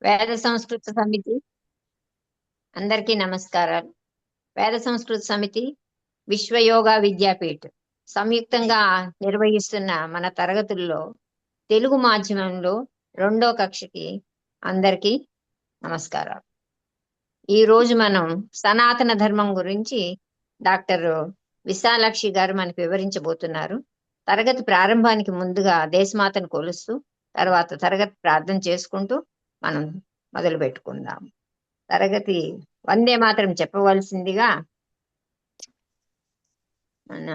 వేద సంస్కృత సమితి అందరికీ నమస్కారాలు. వేద సంస్కృత సమితి విశ్వ యోగా విద్యాపీఠ్ సంయుక్తంగా నిర్వహిస్తున్న మన తరగతుల్లో తెలుగు మాధ్యమంలో 2వ కక్షకి అందరికీ నమస్కారాలు. ఈ రోజు మనం సనాతన ధర్మం గురించి డాక్టర్ విశాలాక్షి గారు మనకు వివరించబోతున్నారు. తరగతి ప్రారంభానికి ముందుగా దేశమాతను కొలుస్తూ తర్వాత తరగతి ప్రార్థన చేసుకుంటూ మనం మొదలు పెట్టుకుందాం. తరగతి వందే మాత్రం చెప్పవలసిందిగా మన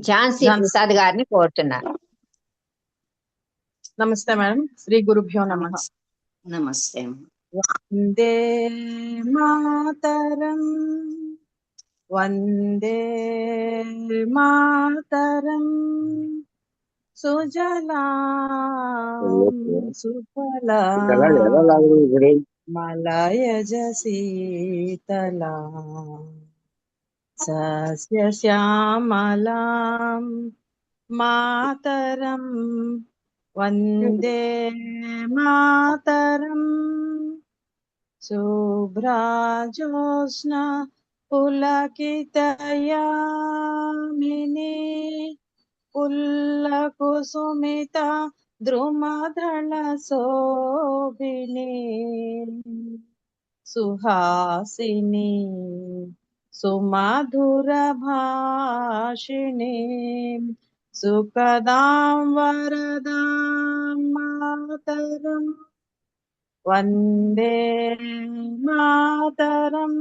ఝాన్సీ ప్రసాద్ గారిని కోరుతున్నారు. నమస్తే మేడం. శ్రీ గురుభ్యో నమః. నమస్తే. వందే మాతరం వందే మాతరం సుజలాం సుఫలాం మలయజ శీతలాం సస్య శ్యామలాం మాతరం వందే మాతరం శుభ్రాజోష్ణ పులకితయామిని పుల్లకుసుమిత ద్రుమదళ శోభిని సుహాసిని సుమధుర భాషిణి సుఖదాం వరదాం మాతరం వందే మాతరం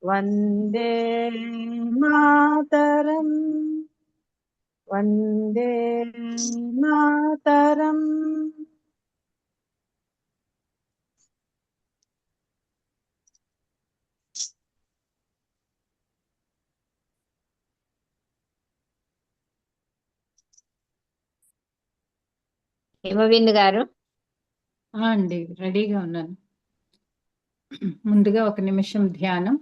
వందే మాతరం వందే మాతరం. హిమబిందు గారు అండి రెడీగా ఉన్నాను. ముందుగా ఒక నిమిషం ధ్యానం.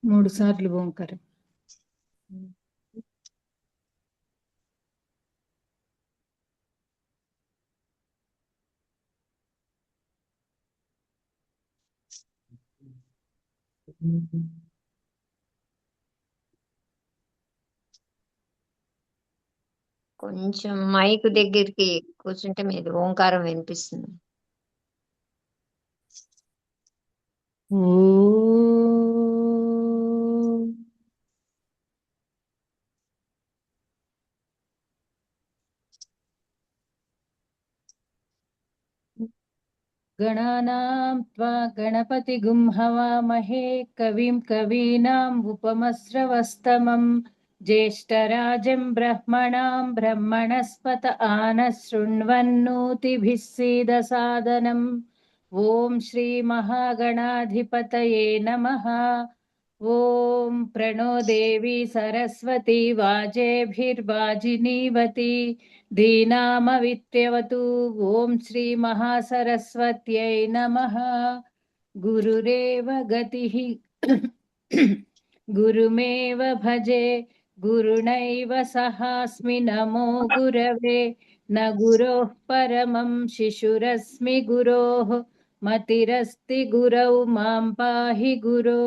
మూడు సార్లు ఓంకారం. కొంచెం మైక్ దగ్గరికి కూర్చుంటే మీది ఓంకారం వినిపిస్తుంది. గణానాం త్వా గణపతిగుం హవామహే కవిం కవీనాం ఉపమస్రవస్తమం జ్యేష్ఠరాజం బ్రహ్మణాం బ్రహ్మణస్పత ఆనః శృణ్వన్నోతిభిः सीदसादनम्. ఓం శ్రీ మహాగణాధిపతయే నమః. ఓం ప్రణో దేవి సరస్వతి వాజేభిర్వాజినీవతి ధీనామవిత్ర్యవతు. ఓం శ్రీ మహాసరస్వత్యై నమః. గురురేవ గతిః గురుమేవ భజే గురుణైవ సహాస్మి. నమో గురవే న గురోః పరమం శిశురస్మి గురోః మతిరస్తి గురౌ మాం పాహి గురో.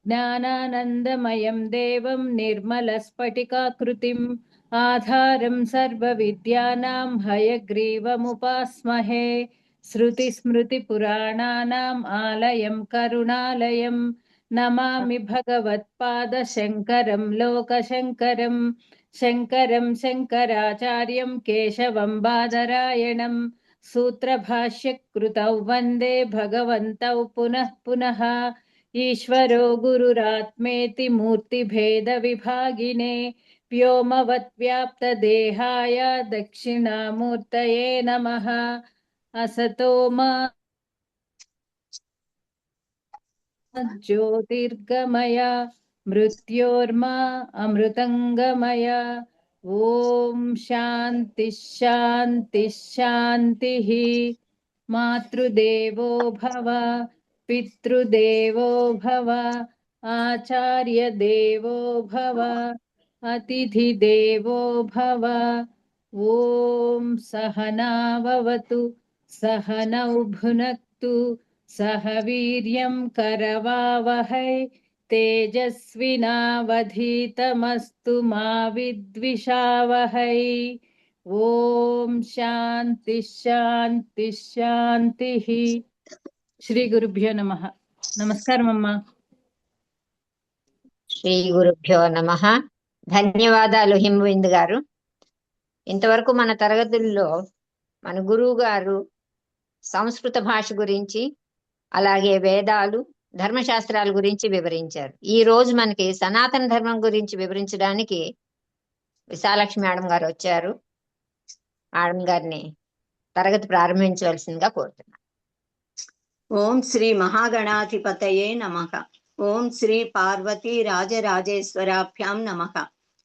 జ్ఞానానందమయం దేవం నిర్మలస్ఫటికాకృతిం ఆధారం సర్వవిద్యానాం హయగ్రీవముపాస్మహే. శృతిస్మృతిపురాణానాం ఆలయం కరుణాలయం నమామి భగవత్పాద శంకరం లోకశంకరం. శంకరం శంకరాచార్యం కేశవం బాదరాయణం సూత్రభాష్యకృతౌ వందే భగవంతౌ పునః పునః. ఈశ్వరో గురురాత్మేతి మూర్తిభేద విభాగినే व्योमवद्व्याप्तदेहाय दक्षिणामूर्तये नमः। असतो मा ज्योतिर्गमय मृत्योर्मा अमृतंगमय। ओम शांति शांति शांतिः। मातृदेवो भव, पितृदेवो भव, आचार्य देवो भव, अतिथि देवो भव। ओम सहना भवतु, सहनौ भुनक्तु, सह वीर्यं करवावहै, तेजस्विनावधीतमस्तु मा विद्विषावहै। ओम शांति शांति शांतिः। శ్రీ గురుభ్యో నమః. నమస్కారం అమ్మా. శ్రీ గురుభ్యో నమః. ధన్యవాదాలు హిమబిందు గారు. ఇంతవరకు మన తరగతుల్లో మన గురువు గారు సంస్కృత భాష గురించి, అలాగే వేదాలు, ధర్మశాస్త్రాల గురించి వివరించారు. ఈ రోజు మనకి సనాతన ధర్మం గురించి వివరించడానికి విశాలక్ష్మి మేడం గారు వచ్చారు. మేడం గారిని తరగతి ప్రారంభించవలసిందిగా కోరుతున్నాను. ఓం శ్రీ మహాగణాధిపతయే నమః. ఓం శ్రీ పార్వతీ రాజరాజేశ్వరాభ్యాం నమః.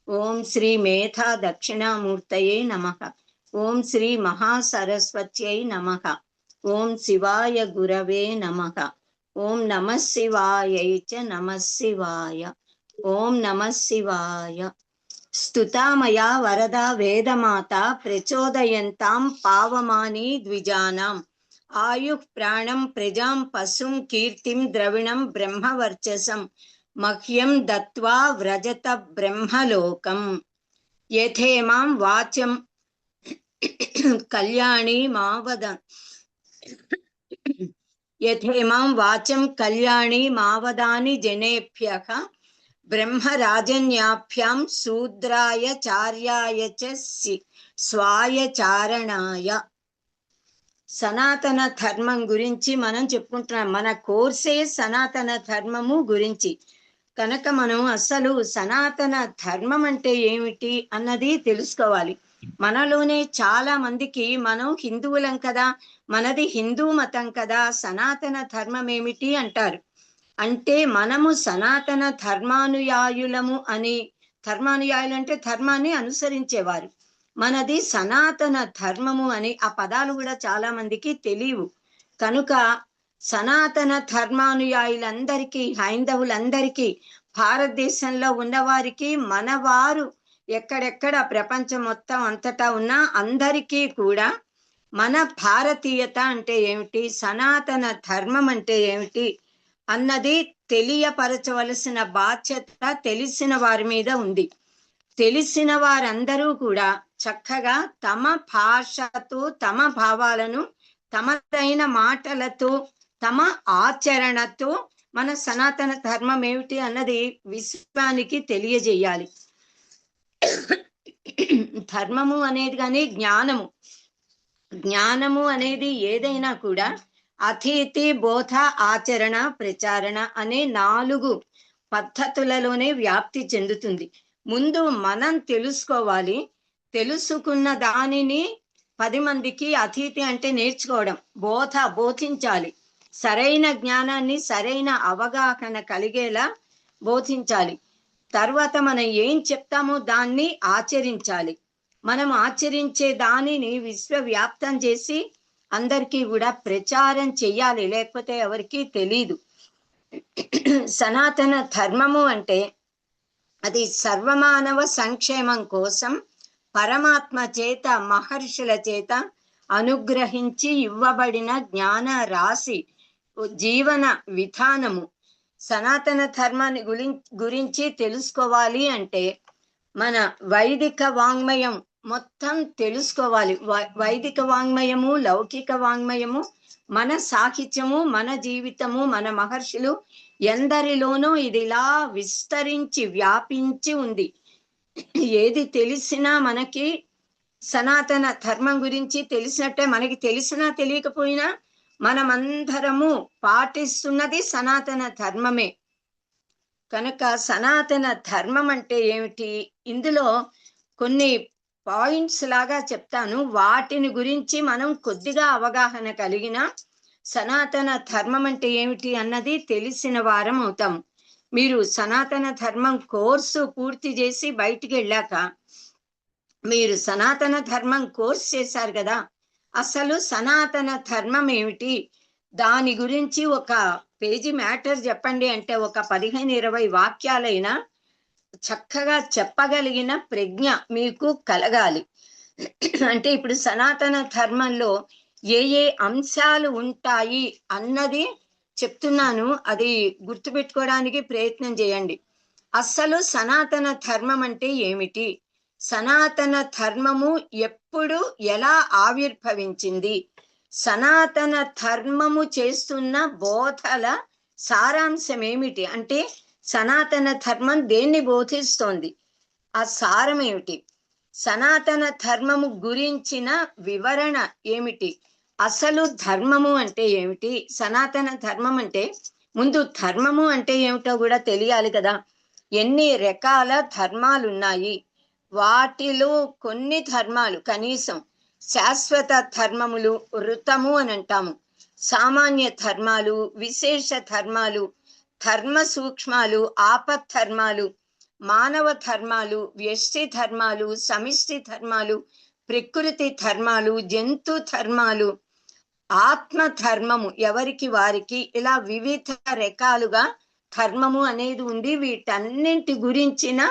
ఓం శ్రీ మేధా దక్షిణామూర్తయే నమః. ఓం శ్రీ మహాసరస్వత్యై నమః. ఓం శివాయ గురవే నమః. ఓం నమః శివాయై చ నమః శివాయ. ఓం నమః శివాయ. స్తుతామయా వరదా వేదమాత ప్రచోదయంతాం పావమాని ద్విజానాం. ఆయుః ప్రాణం ప్రజాం పశుం కీర్తిం ద్రవిణం బ్రహ్మవర్చసం మహ్యం దత్వా వ్రజత బ్రహ్మలోకం. యథేమాం వాచం కళ్యాణి మావద యథేమాం వాచం కళ్యాణి మావదాని జనేభ్యః బ్రహ్మరాజన్యాభ్యాం శూద్రాయ చార్యాయ చ స్వాయ చారణాయ. సనాతన ధర్మం గురించి మనం చెప్పుకుంటున్నాం. మన కోర్సే సనాతన ధర్మము గురించి కనుక మనం అసలు సనాతన ధర్మం అంటే ఏమిటి అన్నది తెలుసుకోవాలి. మనలోనే చాలా మందికి మనం హిందువులం కదా, మనది హిందూ మతం కదా, సనాతన ధర్మం ఏమిటి అంటారు. అంటే మనము సనాతన ధర్మానుయాయులము అని, ధర్మానుయాయులు అంటే ధర్మాన్ని అనుసరించేవారు. మనది సనాతన ధర్మము అని ఆ పదాలు కూడా చాలా మందికి తెలియవు. కనుక సనాతన ధర్మానుయాయులందరికీ, హైందవులందరికీ, భారతదేశంలో ఉన్నవారికి, మనవారు ఎక్కడెక్కడ ప్రపంచం మొత్తం అంతటా ఉన్న అందరికీ కూడా మన భారతీయత అంటే ఏమిటి, సనాతన ధర్మం అంటే ఏమిటి అన్నది తెలియపరచవలసిన బాధ్యత తెలిసిన వారి మీద ఉంది. తెలిసిన వారందరూ కూడా చక్కగా తమ భాషతో, తమ భావాలను, తమదైన మాటలతో, తమ ఆచరణతో మన సనాతన ధర్మం ఏమిటి అన్నది విశ్వానికి తెలియజేయాలి. ధర్మము అనేది కానీ జ్ఞానము అనేది ఏదైనా కూడా అతిథి, బోధ, ఆచరణ, ప్రచారణ అనే 4 పద్ధతులలోనే వ్యాప్తి చెందుతుంది. ముందు మనం తెలుసుకోవాలి. తెలుసుకున్న దానిని 10 మందికి, అతిథి అంటే నేర్చుకోవడం, బోధించాలి. సరైన జ్ఞానాన్ని, సరైన అవగాహన కలిగేలా బోధించాలి. తర్వాత మనం ఏం చెప్తామో దాన్ని ఆచరించాలి. మనం ఆచరించే దానిని విశ్వవ్యాప్తం చేసి అందరికీ కూడా ప్రచారం చెయ్యాలి, లేకపోతే ఎవరికి తెలీదు. సనాతన ధర్మము అంటే అది సర్వమానవ సంక్షేమం కోసం పరమాత్మ చేత, మహర్షుల చేత అనుగ్రహించి ఇవ్వబడిన జ్ఞాన రాశి, జీవన విధానము. సనాతన ధర్మాన్ని గురించి తెలుసుకోవాలి అంటే మన వైదిక వాంగ్మయం మొత్తం తెలుసుకోవాలి. వైదిక వాంగ్మయము, లౌకిక వాంగ్మయము, మన సాహిత్యము, మన జీవితము, మన మహర్షులు ఎందరిలోనూ ఇదిలా విస్తరించి వ్యాపించి ఉంది. ఏది తెలిసినా మనకి సనాతన ధర్మం గురించి తెలిసినట్టే. మనకి తెలిసినా తెలియకపోయినా మనమందరము పాటిస్తున్నది సనాతన ధర్మమే. కనుక సనాతన ధర్మం అంటే ఏమిటి ఇందులో కొన్ని పాయింట్స్ లాగా చెప్తాను. వాటిని గురించి మనం కొద్దిగా అవగాహన కలిగిన సనాతన ధర్మం అంటే ఏమిటి అన్నది తెలిసిన వారం అవుతాం. మీరు సనాతన ధర్మం కోర్సు పూర్తి చేసి బయటికి వెళ్ళాక మీరు సనాతన ధర్మం కోర్స్ చేశారు కదా, అసలు సనాతన ధర్మం ఏమిటి, దాని గురించి ఒక పేజీ మ్యాటర్ చెప్పండి అంటే ఒక 15-20 వాక్యాలైనా చక్కగా చెప్పగలిగిన ప్రజ్ఞ మీకు కలగాలి. అంటే ఇప్పుడు సనాతన ధర్మంలో ఏ ఏ అంశాలు ఉంటాయి అన్నది చెప్తున్నాను, అది గుర్తుపెట్టుకోవడానికి ప్రయత్నం చేయండి. అసలు సనాతన ధర్మం అంటే ఏమిటి, సనాతన ధర్మము ఎప్పుడు ఎలా ఆవిర్భవించింది, సనాతన ధర్మము చేస్తున్న బోధల సారాంశం ఏమిటి, అంటే సనాతన ధర్మం దేన్ని బోధిస్తోంది, ఆ సారం ఏమిటి, సనాతన ధర్మము గురించిన వివరణ ఏమిటి, అసలు ధర్మము అంటే ఏమిటి. సనాతన ధర్మం అంటే ముందు ధర్మము అంటే ఏమిటో కూడా తెలియాలి కదా. ఎన్ని రకాల ధర్మాలు ఉన్నాయి, వాటిలో కొన్ని ధర్మాలు కనీసం శాశ్వత ధర్మములు ఋతము అని అంటాము, సామాన్య ధర్మాలు, విశేష ధర్మాలు, ధర్మ సూక్ష్మాలు, ఆపద్ధర్మాలు, మానవ ధర్మాలు, వ్యష్టి ధర్మాలు, సమిష్టి ధర్మాలు, ప్రకృతి ధర్మాలు, జంతు ధర్మాలు, ఆత్మ ధర్మము ఎవరికి వారికి, ఇలా వివిధ రకాలుగా ధర్మము అనేది ఉంది. వీటన్నింటి గురించిన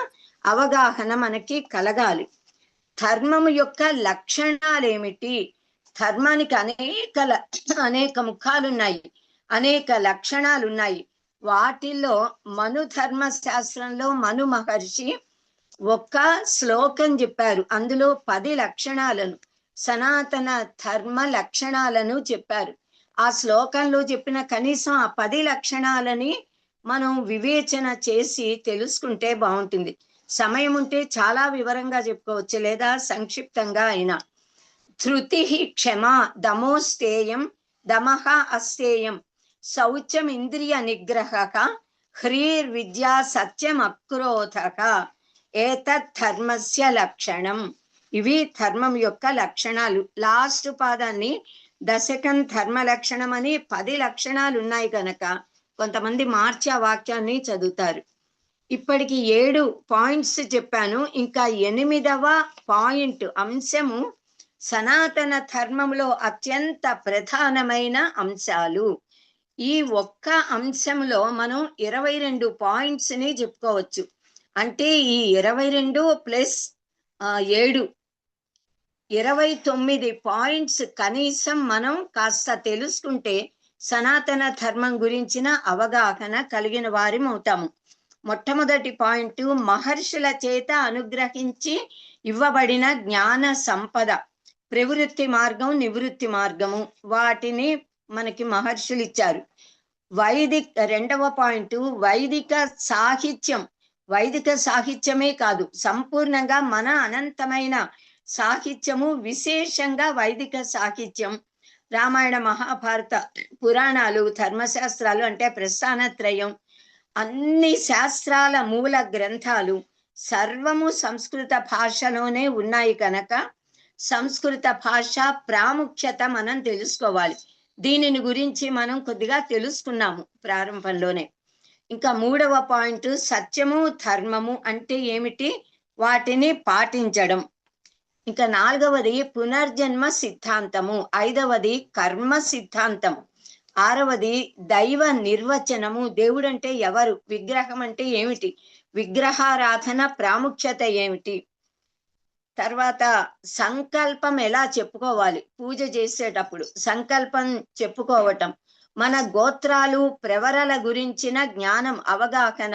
అవగాహన మనకి కలగాలి. ధర్మము యొక్క లక్షణాలు ఏమిటి, ధర్మానికి అనేక ముఖాలు ఉన్నాయి, అనేక లక్షణాలు ఉన్నాయి. వాటిల్లో మను ధర్మ శాస్త్రంలో మను మహర్షి ఒక్క శ్లోకం చెప్పారు, అందులో 10 లక్షణాలను, సనాతన ధర్మ లక్షణాలను చెప్పారు. ఆ శ్లోకంలో చెప్పిన కనీసం ఆ 10 లక్షణాలని మనం వివేచన చేసి తెలుసుకుంటే బాగుంటుంది. సమయం ఉంటే చాలా వివరంగా చెప్పుకోవచ్చు, లేదా సంక్షిప్తంగా అయినా. ధృతి క్షమ, దమోస్తేయం, దమః అస్తేయం, శౌచం ఇంద్రియ నిగ్రహ, హ్రీర్విద్యా సత్యం అక్రోధక, ఏతత్ ధర్మస్య లక్షణం. ఇవి ధర్మం యొక్క లక్షణాలు. లాస్ట్ పాదాన్ని దశకం ధర్మ లక్షణం అని 10 లక్షణాలు ఉన్నాయి కనుక కొంతమంది మార్చి ఆ వాక్యాన్ని చదువుతారు. ఇప్పటికి 7 పాయింట్స్ చెప్పాను. ఇంకా 8వ పాయింట్ అంశము సనాతన ధర్మంలో అత్యంత ప్రధానమైన అంశాలు. ఈ ఒక్క అంశంలో మనం 22 పాయింట్స్ ని చెప్పుకోవచ్చు. అంటే ఈ 22 ప్లస్ 7 29 పాయింట్స్ కనీసం మనం కాస్త తెలుసుకుంటే సనాతన ధర్మం గురించిన అవగాహన కలిగిన వారం అవుతాము. మొట్టమొదటి పాయింట్, మహర్షుల చేత అనుగ్రహించి ఇవ్వబడిన జ్ఞాన సంపద, ప్రవృత్తి మార్గం, నివృత్తి మార్గము, వాటిని మనకి మహర్షులు ఇచ్చారు. రెండవ పాయింట్, వైదిక సాహిత్యం. వైదిక సాహిత్యమే కాదు, సంపూర్ణంగా మన అనంతమైన సాహిత్యము, విశేషంగా వైదిక సాహిత్యం, రామాయణ, మహాభారత, పురాణాలు, ధర్మశాస్త్రాలు అంటే ప్రస్థానత్రయం, అన్ని శాస్త్రాల మూల గ్రంథాలు సర్వము సంస్కృత భాషలోనే ఉన్నాయి కనుక సంస్కృత భాష ప్రాముఖ్యత మనం తెలుసుకోవాలి. దీనిని గురించి మనం కొద్దిగా తెలుసుకున్నాము ప్రారంభంలోనే. ఇంకా 3వ పాయింట్, సత్యము ధర్మము అంటే ఏమిటి, వాటిని పాటించడం. ఇంకా 4వది పునర్జన్మ సిద్ధాంతము, 5వది కర్మ సిద్ధాంతం, 6వది దైవ నిర్వచనము, దేవుడు అంటే ఎవరు, విగ్రహం అంటే ఏమిటి, విగ్రహారాధన ప్రాముఖ్యత ఏమిటి, తర్వాత సంకల్పం ఎలా చెప్పుకోవాలి, పూజ చేసేటప్పుడు సంకల్పం చెప్పుకోవటం, మన గోత్రాలు ప్రవరల గురించిన జ్ఞానం, అవగాహన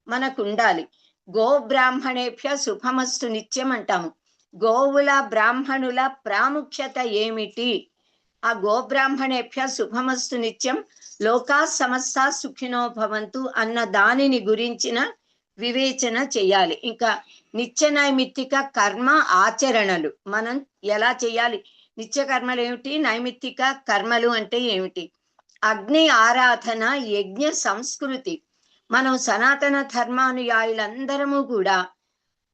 మనకు ఉండాలి. గో బ్రాహ్మణేభ్య శుభమస్తు నిత్యం అంటాము. గోవుల బ్రాహ్మణుల ప్రాముఖ్యత ఏమిటి, ఆ గోబ్రాహ్మణేభ్య శుభమస్తు నిత్యం, లోకా సమస్త సుఖినో భవంతు అన్న దానిని గురించిన వివేచన చెయ్యాలి. ఇంకా నిత్య నైమిత్తిక కర్మ ఆచరణలు మనం ఎలా చేయాలి, నిత్య కర్మలు ఏమిటి, నైమిత్తిక కర్మలు అంటే ఏమిటి, అగ్ని ఆరాధన, యజ్ఞ సంస్కృతి. మనం సనాతన ధర్మానుయాయులందరము కూడా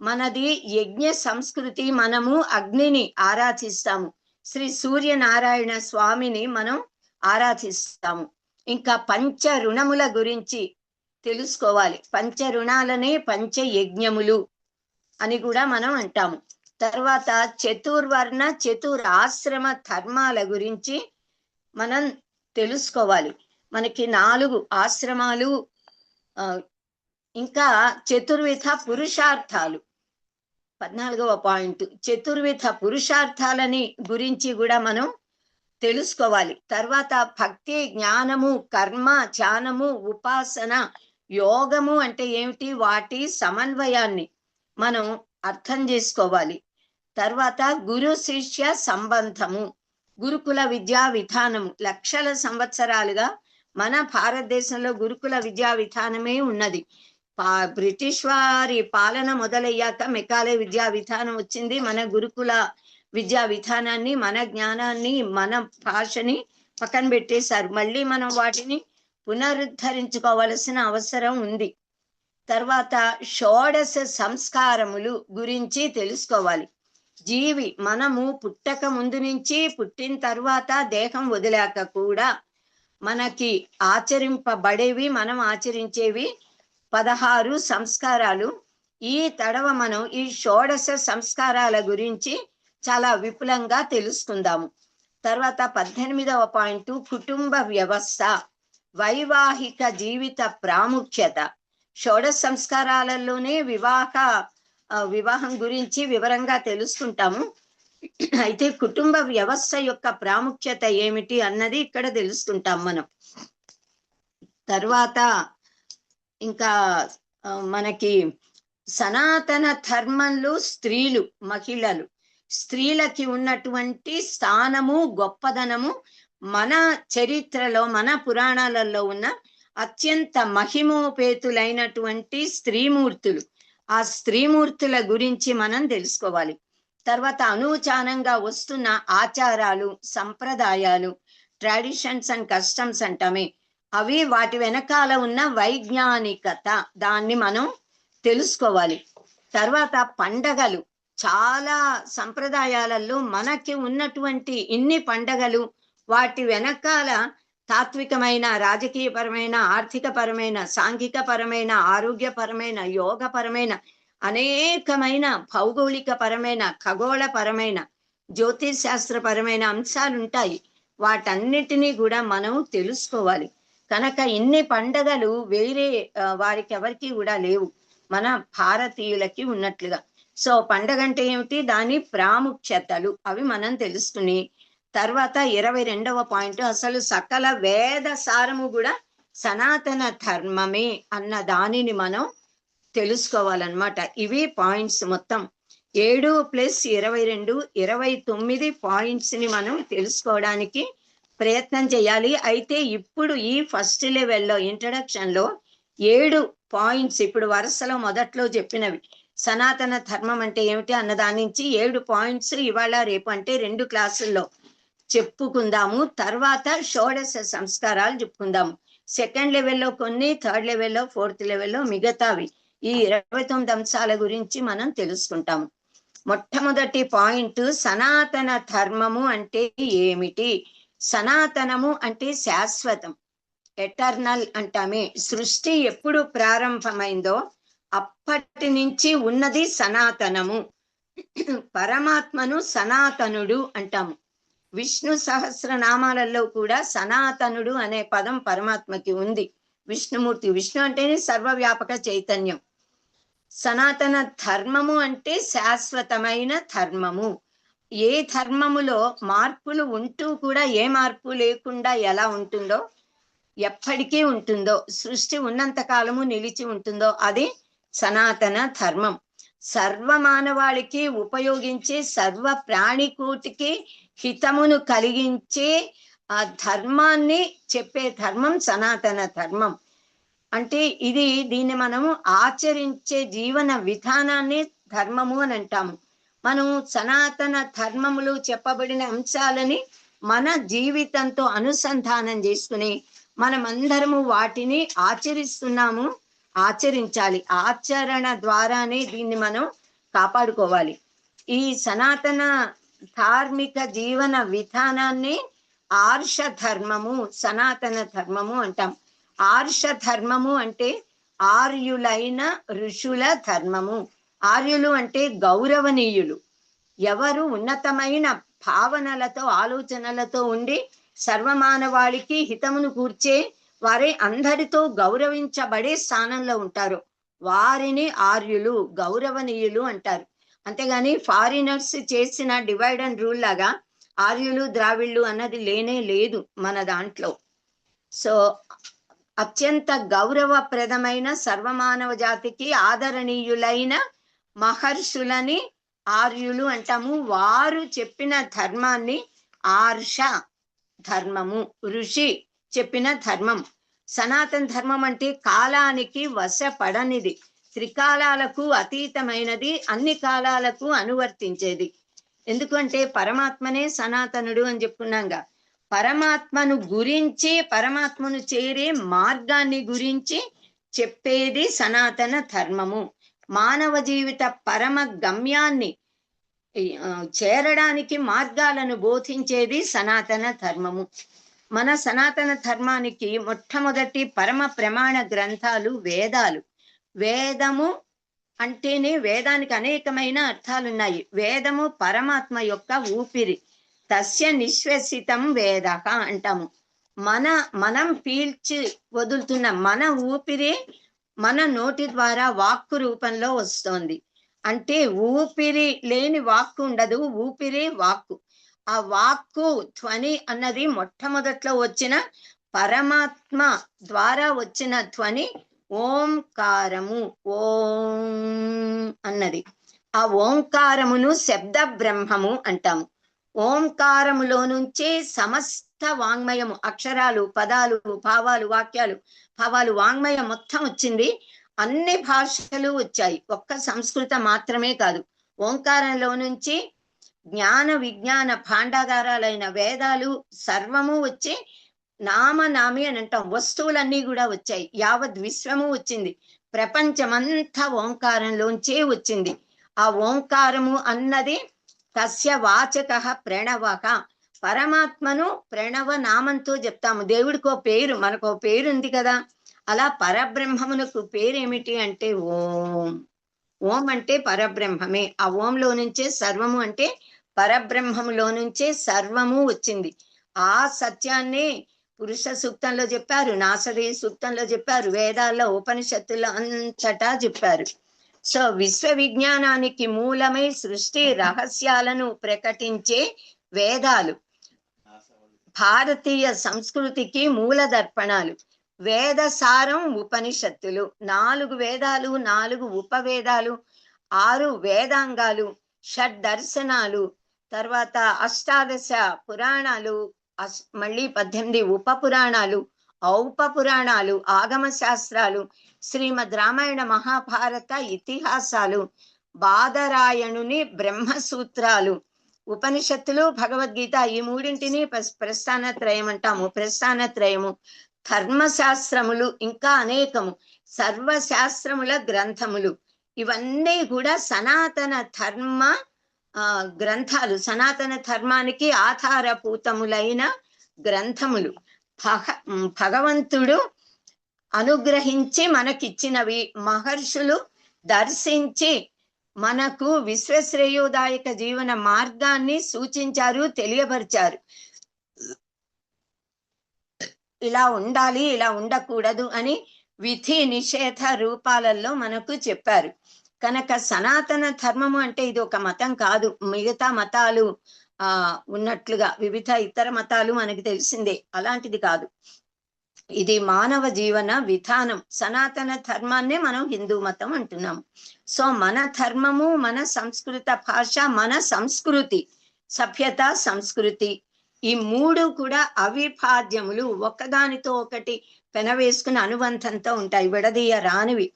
మనది యజ్ఞ సంస్కృతి. మనము అగ్నిని ఆరాధిస్తాము. శ్రీ సూర్యనారాయణ స్వామిని మనం ఆరాధిస్తాము. ఇంకా పంచ రుణముల గురించి తెలుసుకోవాలి. పంచ రుణాలనే పంచ యజ్ఞములు అని కూడా మనం అంటాము. తర్వాత చతుర్వర్ణ చతురాశ్రమ ధర్మాల గురించి మనం తెలుసుకోవాలి. మనకి 4 ఆశ్రమాలు, ఇంకా చతుర్విధ పురుషార్థాలు 14వ పాయింట్. చతుర్విధ పురుషార్థాలని గురించి కూడా మనం తెలుసుకోవాలి. తర్వాత భక్తి, జ్ఞానము, కర్మ, ధ్యానము, ఉపాసన, యోగము అంటే ఏమిటి, వాటి సమన్వయాన్ని మనం అర్థం చేసుకోవాలి. తర్వాత గురు శిష్య సంబంధము, గురుకుల విద్యా విధానము. లక్షల సంవత్సరాలుగా మన భారతదేశంలో గురుకుల విద్యా విధానమే ఉన్నది. బ్రిటిష్ వారి పాలన మొదలయ్యాక మెకాలే విద్యా విధానం వచ్చింది. మన గురుకుల విద్యా విధానాన్ని, మన జ్ఞానాన్ని, మన భాషని పక్కన పెట్టేశారు. మళ్ళీ మనం వాటిని పునరుద్ధరించుకోవలసిన అవసరం ఉంది. తర్వాత షోడశ సంస్కారములు గురించి తెలుసుకోవాలి. జీవి మనము పుట్టక ముందు నుంచి పుట్టిన తర్వాత దేహం వదిలాక కూడా మనకి ఆచరింపబడేవి, మనం ఆచరించేవి 16 సంస్కారాలు. ఈ తడవ మనం ఈ షోడశ సంస్కారాల గురించి చాలా విపులంగా తెలుసుకుందాము. తర్వాత 18వ పాయింట్ కుటుంబ వ్యవస్థ, వైవాహిక జీవిత ప్రాముఖ్యత. షోడశ సంస్కారాలలోనే వివాహం గురించి వివరంగా తెలుసుకుంటాము. అయితే కుటుంబ వ్యవస్థ యొక్క ప్రాముఖ్యత ఏమిటి అన్నది ఇక్కడ తెలుసుకుంటాం మనం. తర్వాత ఇంకా మనకి సనాతన ధర్మంలో స్త్రీలు, మహిళలు, స్త్రీలకి ఉన్నటువంటి స్థానము, గొప్పదనము మన చరిత్రలో, మన పురాణాలలో ఉన్న అత్యంత మహిమోపేతులైనటువంటి స్త్రీమూర్తులు. ఆ స్త్రీమూర్తుల గురించి మనం తెలుసుకోవాలి. తర్వాత అనూచానంగా వస్తున్న ఆచారాలు, సంప్రదాయాలు, ట్రెడిషన్స్ అండ్ కస్టమ్స్ అంటామే, అవి వాటి వెనకాల ఉన్న వైజ్ఞానికత, దాన్ని మనం తెలుసుకోవాలి. తర్వాత పండగలు, చాలా సంప్రదాయాలలో మనకి ఉన్నటువంటి ఇన్ని పండగలు, వాటి వెనకాల తాత్వికమైన, రాజకీయపరమైన, ఆర్థికపరమైన, సాంఘికపరమైన, ఆరోగ్యపరమైన, యోగపరమైన, అనేకమైన భౌగోళికపరమైన, ఖగోళపరమైన, జ్యోతిశాస్త్రపరమైన అంశాలు ఉంటాయి. వాటన్నిటినీ కూడా మనం తెలుసుకోవాలి. కనుక ఇన్ని పండగలు వేరే వారికి ఎవరికి కూడా లేవు, మన భారతీయులకి ఉన్నట్లుగా. సో పండగ అంటే ఏమిటి, దాని ప్రాముఖ్యతలు అవి మనం తెలుసుకుని, తర్వాత 22వ పాయింట్ అసలు సకల వేద సారము కూడా సనాతన ధర్మమే అన్న దానిని మనం తెలుసుకోవాలన్నమాట. ఇవి పాయింట్స్ మొత్తం 7 + 22 29 పాయింట్స్ ని మనం తెలుసుకోవడానికి ప్రయత్నం చేయాలి. అయితే ఇప్పుడు ఈ ఫస్ట్ లెవెల్లో ఇంట్రడక్షన్ లో 7 పాయింట్స్ ఇప్పుడు వరుసలో మొదట్లో చెప్పినవి సనాతన ధర్మం అంటే ఏమిటి అన్న దాని నుంచి 7 పాయింట్స్ ఇవాళ రేపు అంటే 2 క్లాసుల్లో చెప్పుకుందాము. తర్వాత షోడశ సంస్కారాలు చెప్పుకుందాము. సెకండ్ లెవెల్లో కొన్ని, థర్డ్ లెవెల్లో, ఫోర్త్ లెవెల్లో మిగతావి ఈ 29 అంశాల గురించి మనం తెలుసుకుంటాము. మొట్టమొదటి పాయింట్, సనాతన ధర్మము అంటే ఏమిటి? సనాతనము అంటే శాశ్వతం, ఎటర్నల్ అంటామే. సృష్టి ఎప్పుడు ప్రారంభమైందో అప్పటి నుంచి ఉన్నది సనాతనము. పరమాత్మను సనాతనుడు అంటాము. విష్ణు సహస్రనామాలలో కూడా సనాతనుడు అనే పదం పరమాత్మకి ఉంది. విష్ణుమూర్తి, విష్ణు అంటేనే సర్వవ్యాపక చైతన్యం. సనాతన ధర్మము అంటే శాశ్వతమైన ధర్మము. ఏ ధర్మములో మార్పులు ఉంటూ కూడా ఏ మార్పు లేకుండా ఎలా ఉంటుందో, ఎప్పటికీ ఉంటుందో, సృష్టి ఉన్నంత కాలము నిలిచి ఉంటుందో అది సనాతన ధర్మం. సర్వ మానవాళికి ఉపయోగించే, సర్వ ప్రాణికోటికి హితమును కలిగించే ఆ ధర్మాన్ని చెప్పే ధర్మం సనాతన ధర్మం. అంటే దీన్ని మనము ఆచరించే జీవన విధానాన్ని ధర్మము అని అంటాము. మనం సనాతన ధర్మములు చెప్పబడిన అంశాలని మన జీవితంతో అనుసంధానం చేసుకుని మనమందరము వాటిని ఆచరిస్తున్నాము, ఆచరించాలి. ఆచరణ ద్వారానే దీన్ని మనం కాపాడుకోవాలి. ఈ సనాతన ధార్మిక జీవన విధానాన్ని ఆర్ష ధర్మము, సనాతన ధర్మము అంటాం. ఆర్ష ధర్మము అంటే ఆర్యులైన ఋషుల ధర్మము. ఆర్యులు అంటే గౌరవనీయులు, ఎవరు ఉన్నతమైన భావనలతో ఆలోచనలతో ఉండి సర్వమానవాళికి హితమును కూర్చే వారే అందరితో గౌరవించబడే స్థానంలో ఉంటారు, వారిని ఆర్యులు, గౌరవనీయులు అంటారు. అంతేగాని ఫారినర్స్ చేసిన డివైడ్ అండ్ రూల్ లాగా ఆర్యులు ద్రావిళ్ళు అన్నది లేనే లేదు మన దాంట్లో. సో అత్యంత గౌరవప్రదమైన సర్వమానవ జాతికి ఆదరణీయులైన మహర్షులని ఆర్యులు అంటాము. వారు చెప్పిన ధర్మాన్ని ఆర్ష ధర్మము, ఋషి చెప్పిన ధర్మం. సనాతన ధర్మం అంటే కాలానికి వశపడనిది, త్రికాలాలకు అతీతమైనది, అన్ని కాలాలకు అనువర్తించేది. ఎందుకంటే పరమాత్మనే సనాతనుడు అని చెప్పుకున్నాగా. పరమాత్మను గురించి, పరమాత్మను చేరే మార్గాన్ని గురించి చెప్పేది సనాతన ధర్మము. మానవ జీవిత పరమ గమ్యాన్ని చేరడానికి మార్గాలను బోధించేది సనాతన ధర్మము. మన సనాతన ధర్మానికి మొట్టమొదటి పరమ ప్రమాణ గ్రంథాలు వేదాలు. వేదము అంటేనే, వేదానికి అనేకమైన అర్థాలున్నాయి. వేదము పరమాత్మ యొక్క ఊపిరి, తస్య నిశ్వసితం వేద అంటాము. మనం పీల్చి వదులుతున్న మన ఊపిరి మన నోటి ద్వారా వాక్కు రూపంలో వస్తోంది. అంటే ఊపిరి లేని వాక్కు ఉండదు, ఊపిరే వాక్కు. ఆ వాక్కు ధ్వని అన్నది మొట్టమొదట్లో వచ్చిన పరమాత్మ ద్వారా వచ్చిన ధ్వని ఓంకారము, ఓం అన్నది. ఆ ఓంకారమును శబ్ద బ్రహ్మము అంటాము. ఓంకారములో నుంచే సమస్త వాంగ్మయము, అక్షరాలు, పదాలు, భావాలు, వాక్యాలు, భావాలు, వాంగ్మయం మొత్తం వచ్చింది. అన్ని భాషలు వచ్చాయి, ఒక్క సంస్కృతం మాత్రమే కాదు. ఓంకారంలో నుంచి జ్ఞాన విజ్ఞాన భాండాగారాలైన వేదాలు సర్వము వచ్చి నామనామి అని అంటాం. వస్తువులన్నీ కూడా వచ్చాయి, యావత్ విశ్వము వచ్చింది. ప్రపంచమంతా ఓంకారంలోంచే వచ్చింది. ఆ ఓంకారము అన్నది తస్య వాచక ప్రణవక. పరమాత్మను ప్రణవ నామంతో చెప్తాము. దేవుడికో పేరు, మనకో పేరు ఉంది కదా. అలా పరబ్రహ్మమునకు పేరేమిటి అంటే ఓం. ఓం అంటే పరబ్రహ్మమే. ఆ ఓంలో నుంచే సర్వము, అంటే పరబ్రహ్మములో నుంచే సర్వము వచ్చింది. ఆ సత్యాన్ని పురుష సూక్తంలో చెప్పారు, నాసరీ సూక్తంలో చెప్పారు, వేదాల్లో ఉపనిషత్తుల్లో అంతటా చెప్పారు. సో విశ్వ విజ్ఞానానికి మూలమై సృష్టి రహస్యాలను ప్రకటించే వేదాలు భారతీయ సంస్కృతికి మూల దర్పణాలు. వేద సారం ఉపనిషత్తులు. 4 వేదాలు, 4 ఉపవేదాలు, 6 వేదాంగాలు, షడ్దర్శనాలు, తర్వాత 18 పురాణాలు, మళ్ళీ 18 ఉప పురాణాలు, ఔప పురాణాలు, ఆగమ శాస్త్రాలు, శ్రీమద్ రామాయణ మహాభారత ఇతిహాసాలు, బాదరాయణుని బ్రహ్మసూత్రాలు, ఉపనిషత్తులు, భగవద్గీత, ఈ మూడింటిని ప్రస్థానత్రయం అంటాము. ప్రస్థానత్రయము, ధర్మశాస్త్రములు, ఇంకా అనేకము సర్వశాస్త్రముల గ్రంథములు. ఇవన్నీ కూడా సనాతన ధర్మ గ్రంథాలు, సనాతన ధర్మానికి ఆధారభూతములైన గ్రంథములు. భగవంతుడు అనుగ్రహించి మనకిచ్చినవి, మహర్షులు దర్శించి మనకు విశ్వశ్రేయోదాయక జీవన మార్గాన్ని సూచించారు, తెలియపరిచారు. ఇలా ఉండాలి, ఇలా ఉండకూడదు అని విధి నిషేధ రూపాలలో మనకు చెప్పారు. కనుక సనాతన ధర్మము అంటే ఇది ఒక మతం కాదు. మిగతా మతాలు ఉన్నట్లుగా వివిధ ఇతర మతాలు మనకి తెలిసిందే, అలాంటిది కాదు. ఇది మానవ జీవన విధానం. సనాతన ధర్మాన్నే మనం హిందూ మతం అంటున్నాము. సో మన ధర్మము, మన సంస్కృత భాష, మన సంస్కృతి, సభ్యత, సంస్కృతి, ఈ 3 కూడా అవిభాజ్యములు, ఒక్కదానితో ఒకటి పెనవేసుకుని అనుబంధంతో ఉంటాయి, విడదీయ రానివి.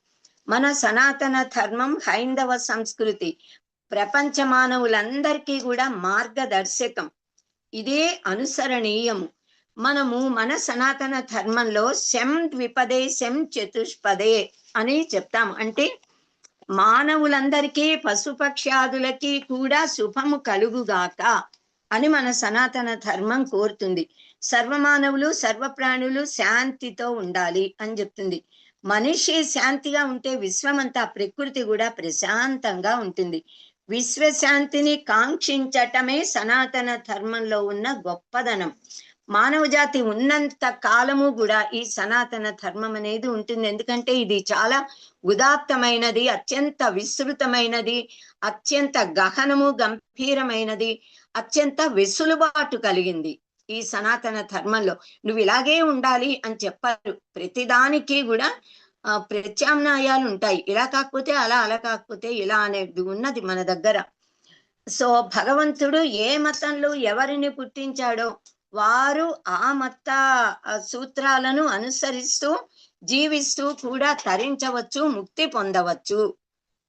మన సనాతన ధర్మం హైందవ సంస్కృతి ప్రపంచ మానవులందరికీ కూడా మార్గదర్శకం. ఇదే అనుసరణీయము. మనము మన సనాతన ధర్మంలో శం ద్విపదే శం చతుష్పదే అని చెప్తాము. అంటే మానవులందరికీ పశుపక్ష్యాదులకి కూడా శుభము కలుగుగాక అని మన సనాతన ధర్మం కోరుతుంది. సర్వమానవులు సర్వ ప్రాణులు శాంతితో ఉండాలి అని చెప్తుంది. మనిషి శాంతిగా ఉంటే విశ్వమంతా ప్రకృతి కూడా ప్రశాంతంగా ఉంటుంది. విశ్వశాంతిని కాంక్షించటమే సనాతన ధర్మంలో ఉన్న గొప్పదనం. మానవ జాతి ఉన్నంత కాలము కూడా ఈ సనాతన ధర్మం అనేది ఉంటుంది. ఎందుకంటే ఇది చాలా ఉదాత్తమైనది, అత్యంత విస్తృతమైనది, అత్యంత గహనము గంభీరమైనది, అత్యంత వెసులుబాటు కలిగింది. ఈ సనాతన ధర్మంలో నువ్వు ఇలాగే ఉండాలి అని చెప్పారు. ప్రతిదానికి కూడా ప్రత్యామ్నాయాలు ఉంటాయి. ఇలా కాకపోతే అలా, అలా కాకపోతే ఇలా అనేది ఉన్నది మన దగ్గర. సో భగవంతుడు ఏ మతంలో ఎవరిని పుట్టించాడో వారు ఆ మత సూత్రాలను అనుసరిస్తూ జీవిస్తూ కూడా తరించవచ్చు, ముక్తి పొందవచ్చు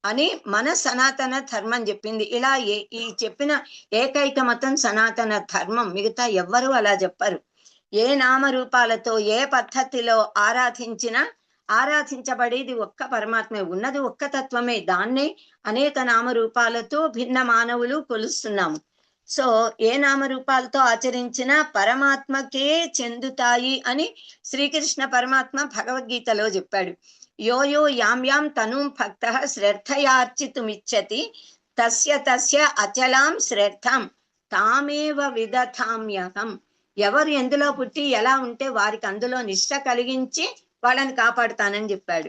అని మన సనాతన ధర్మం చెప్పింది. ఇలా ఈ చెప్పిన ఏకైక మతం సనాతన ధర్మం. మిగతా ఎవ్వరూ అలా చెప్పరు. ఏ నామరూపాలతో ఏ పద్ధతిలో ఆరాధించినా ఆరాధించబడేది ఒక్క పరమాత్మే, ఉన్నది ఒక్క తత్వమే. దాన్నే అనేక నామరూపాలతో భిన్న మానవులు కొలుస్తున్నాము. సో ఏ నామరూపాలతో ఆచరించినా పరమాత్మకే చెందుతాయి అని శ్రీకృష్ణ పరమాత్మ భగవద్గీతలో చెప్పాడు. యో యో యాం యాం తనూం భక్తః శ్రద్ధయార్చితుమిచ్చతి తస్య తస్య అచలాం శ్రద్ధం తామేవ విదధామ్యహం. ఎవరు ఎందులో పుట్టి ఎలా ఉంటే వారికి అందులో నిష్ఠ కలిగించి వాళ్ళని కాపాడుతానని చెప్పాడు.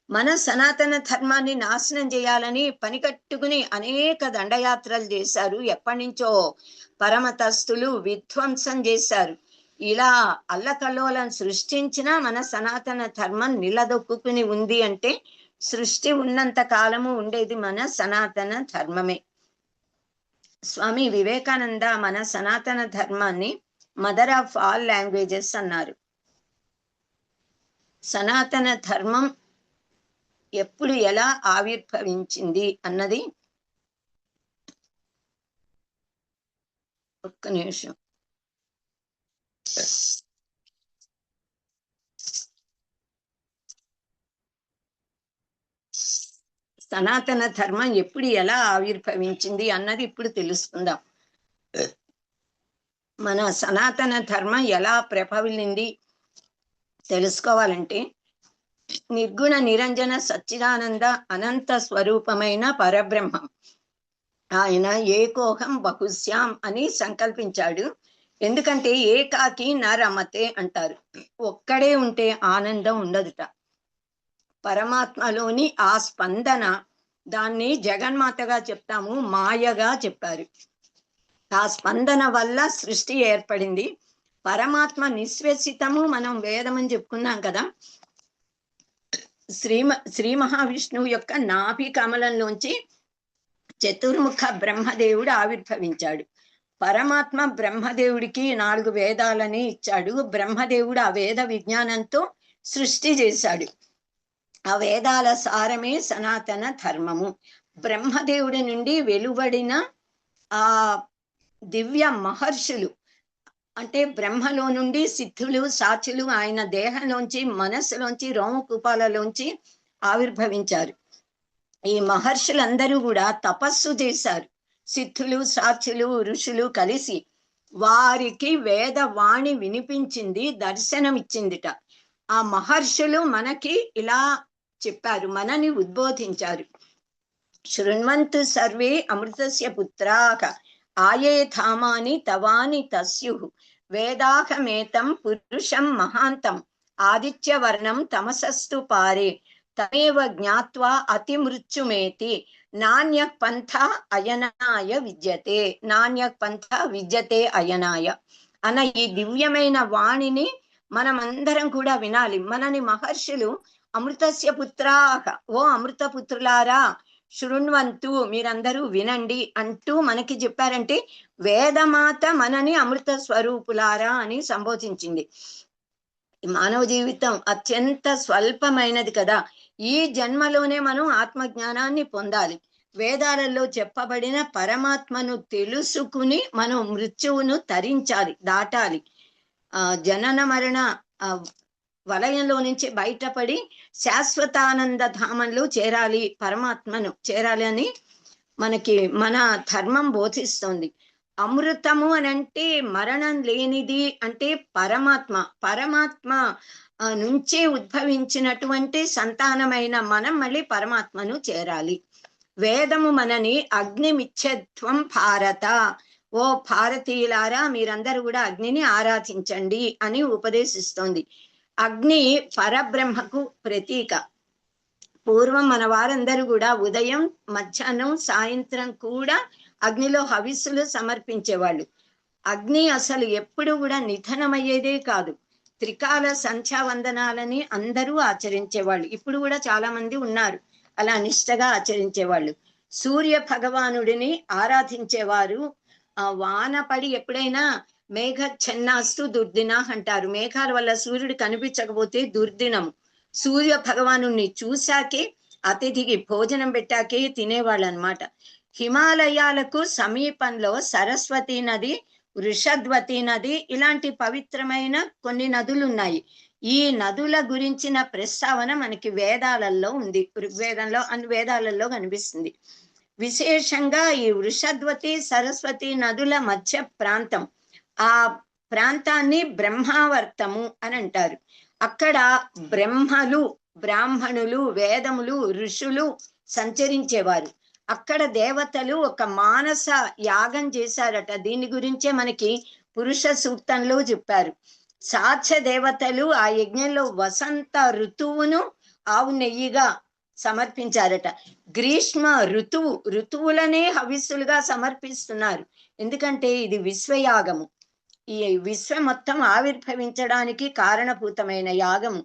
మన సనాతన ధర్మాన్ని నాశనం చేయాలని పనికట్టుకుని అనేక దండయాత్రలు చేశారు. ఎప్పటి నుంచో పరమతస్తులు విధ్వంసం చేశారు. ఇలా అల్లకల్లోలను సృష్టించిన మన సనాతన ధర్మం నిలదొక్కుని ఉంది అంటే సృష్టి ఉన్నంత కాలము ఉండేది మన సనాతన ధర్మమే. స్వామి వివేకానంద మన సనాతన ధర్మాన్ని మదర్ ఆఫ్ ఆల్ లాంగ్వేజెస్ అన్నారు. సనాతన ధర్మం ఎప్పుడు ఎలా ఆవిర్భవించింది అన్నది ఒక్క నిమిషం. సనాతన ధర్మం ఎప్పుడు ఎలా ఆవిర్భవించింది అన్నది ఇప్పుడు తెలుసుకుందాం. మన సనాతన ధర్మం ఎలా ప్రభవిల్లింది తెలుసుకోవాలంటే నిర్గుణ నిరంజన సచ్చిదానంద అనంత స్వరూపమైన పరబ్రహ్మం ఆయన ఏకోహం బహుశ్యాం అని సంకల్పించాడు. ఎందుకంటే ఏకాకి న రమతే అంటారు. ఒక్కడే ఉంటే ఆనందం ఉండదుట. పరమాత్మలోని ఆ స్పందన, దాన్ని జగన్మాతగా చెప్తాము, మాయగా చెప్పారు. ఆ స్పందన వల్ల సృష్టి ఏర్పడింది. పరమాత్మ నిశ్వసితము మనం వేదమని చెప్పుకున్నాం కదా. శ్రీ మహావిష్ణువు యొక్క నాభి కమలంలోంచి చతుర్ముఖ బ్రహ్మదేవుడు ఆవిర్భవించాడు. పరమాత్మ బ్రహ్మదేవుడికి 4 వేదాలని ఇచ్చాడు. బ్రహ్మదేవుడు ఆ వేద విజ్ఞానంతో సృష్టి చేశాడు. ఆ వేదాల సారమే సనాతన ధర్మము. బ్రహ్మదేవుడి నుండి వెలువడిన ఆ దివ్య మహర్షులు అంటే బ్రహ్మలో నుండి సిద్ధులు సాచులు ఆయన దేహంలోంచి మనస్సులోంచి రోమకూపాలలోంచి ఆవిర్భవించారు. ఈ మహర్షులందరూ కూడా తపస్సు చేశారు. సిద్ధులు సాచులు ఋషులు కలిసి వారికి వేదవాణి వినిపించింది, దర్శనం ఇచ్చిందిట. ఆ మహర్షులు మనకి ఇలా చెప్పారు, మనని ఉద్బోధించారు. శృణ్వంతు సర్వే అమృతస్య పుత్రాః ఆయే ధామాని తవాని తస్యుః వేదాహమేతం పురుషం మహాంతం ఆదిత్యవర్ణం తమసస్తు పారే తమేవ జ్ఞాత్వా అతి మృత్యుమేతి నాణ్య పంథ అయనాయ విద్యతే. నాణ్య పంథ విద్యతే అయనాయ అన్న ఈ దివ్యమైన వాణిని మనమందరం కూడా వినాలి. మనని మహర్షులు అమృతస్య పుత్రాః, ఓ అమృత పుత్రులారా శృణ్వంతు, మీరందరూ వినండి అంటూ మనకి చెప్పారంటే వేదమాత మనని అమృత స్వరూపులారా అని సంబోధించింది. మానవ జీవితం అత్యంత స్వల్పమైనది కదా. ఈ జన్మలోనే మనం ఆత్మజ్ఞానాన్ని పొందాలి. వేదాలలో చెప్పబడిన పరమాత్మను తెలుసుకుని మనం మృత్యువును తరించాలి, దాటాలి. జనన మరణ వలయంలో నుంచి బయటపడి శాశ్వతానంద ధామంలో చేరాలి, పరమాత్మను చేరాలి అని మనకి మన ధర్మం బోధిస్తుంది. అమృతము అని అంటే మరణం లేనిది అంటే పరమాత్మ. పరమాత్మ నుంచే ఉద్భవించినటువంటి సంతానమైన మనం మళ్ళీ పరమాత్మను చేరాలి. వేదము మనని అగ్నిమిచ్చత్వం భారత, ఓ భారతీయులారా మీరందరూ కూడా అగ్నిని ఆరాధించండి అని ఉపదేశిస్తోంది. అగ్ని పరబ్రహ్మకు ప్రతీక. పూర్వం మన వారందరూ కూడా ఉదయం, మధ్యాహ్నం, సాయంత్రం కూడా అగ్నిలో హవిస్సులు సమర్పించేవాళ్ళు. అగ్ని అసలు ఎప్పుడు కూడా నిధనమయ్యేదే కాదు. త్రికాల సంధ్యావందనాలని అందరూ ఆచరించేవాళ్ళు. ఇప్పుడు కూడా చాలా మంది ఉన్నారు అలా నిష్టగా ఆచరించేవాళ్ళు. సూర్య భగవానుడిని ఆరాధించేవారు. ఆ వాన పడి ఎప్పుడైనా మేఘ చెన్నాస్తు దుర్దిన అంటారు. మేఘాల వల్ల సూర్యుడు కనిపించకపోతే దుర్దినము. సూర్య భగవాను చూశాకే అతిథికి భోజనం పెట్టాకే తినేవాళ్ళు అనమాట. హిమాలయాలకు సమీపంలో సరస్వతి నది, వృషద్వతి నది ఇలాంటి పవిత్రమైన కొన్ని నదులు ఉన్నాయి. ఈ నదుల గురించిన ప్రస్తావన మనకి వేదాలలో ఉంది. ఋగ్వేదంలో వేదాలలో కనిపిస్తుంది. విశేషంగా ఈ వృషద్వతి, సరస్వతి నదుల మధ్య ప్రాంతం, ఆ ప్రాంతాన్ని బ్రహ్మావర్తము అని అంటారు. అక్కడ బ్రహ్మలు, బ్రాహ్మణులు, వేదములు, ఋషులు సంచరించేవారు. అక్కడ దేవతలు ఒక మానస యాగం చేశారట. దీని గురించే మనకి పురుష సూక్తంలో చెప్పారు. సాధ్య దేవతలు ఆ యజ్ఞంలో వసంత ఋతువును ఆవు నెయ్యిగా సమర్పించారట. గ్రీష్మ ఋతువులనే హవిస్సులుగా సమర్పిస్తున్నారు. ఎందుకంటే ఇది విశ్వయాగము. ఈ విశ్వం మొత్తం ఆవిర్భవించడానికి కారణభూతమైన యాగము.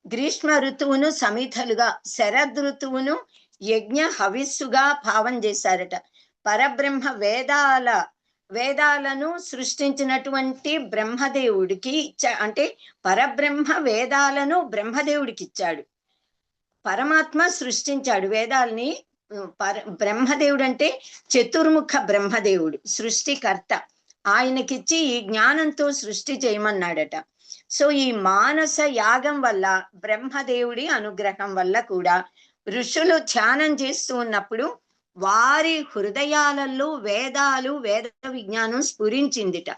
గ్రీష్మ ఋతువును సమిధలుగా, శరద్ ఋతువును యజ్ఞ హవిస్సుగా భావం చేశారట. పరబ్రహ్మ వేదాలను సృష్టించినటువంటి బ్రహ్మదేవుడికి అంటే పరబ్రహ్మ వేదాలను బ్రహ్మదేవుడికి ఇచ్చాడు. పరమాత్మ సృష్టించాడు వేదాల్ని. బ్రహ్మదేవుడు అంటే చతుర్ముఖ బ్రహ్మదేవుడు, సృష్టికర్త. ఆయనకిచ్చి ఈ జ్ఞానంతో సృష్టి చేయమన్నాడట. సో ఈ మానస యాగం వల్ల, బ్రహ్మదేవుడి అనుగ్రహం వల్ల కూడా ఋషులు ధ్యానం చేస్తూ ఉన్నప్పుడు వారి హృదయాలలో వేదాలు, వేద విజ్ఞానం స్ఫురించిందిట.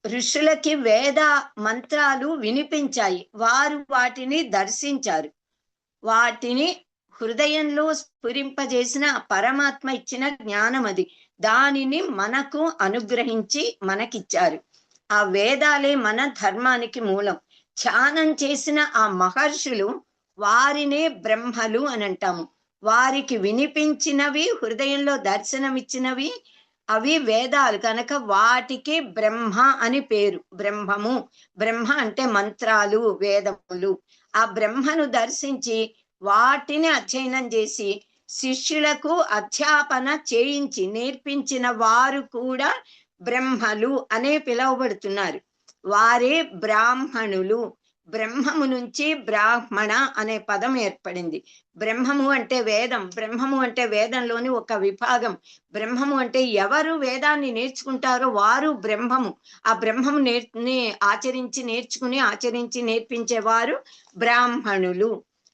ఋషులకి వేద మంత్రాలు వినిపించాయి. వారు వాటిని దర్శించారు. వాటిని హృదయంలో స్ఫురింపజేసిన పరమాత్మ ఇచ్చిన జ్ఞానం అది. దానిని మనకు అనుగ్రహించి మనకిచ్చారు. ఆ వేదాలే మన ధర్మానికి మూలం. ధ్యానం చేసిన ఆ మహర్షులు వారినే బ్రహ్మలు అని అంటాము. వారికి వినిపించినవి, హృదయంలో దర్శనమిచ్చినవి అవి వేదాలు కనుక వాటికి బ్రహ్మ అని పేరు. బ్రహ్మము, బ్రహ్మ అంటే మంత్రాలు, వేదములు. ఆ బ్రహ్మను దర్శించి వాటిని అధ్యయనం చేసి శిష్యులకు అధ్యాపన చేయించి నేర్పించిన వారు కూడా బ్రహ్మలు అనే పిలువబడుతున్నారు. వారే బ్రాహ్మణులు. బ్రహ్మము నుంచి బ్రాహ్మణ అనే పదం ఏర్పడింది. బ్రహ్మము అంటే వేదం. బ్రహ్మము అంటే వేదంలోని ఒక విభాగం. బ్రహ్మము అంటే ఎవరు వేదాన్ని నేర్చుకుంటారో వారు బ్రహ్మము. ఆ బ్రహ్మము ఆచరించి నేర్పించేవారు బ్రాహ్మణులు.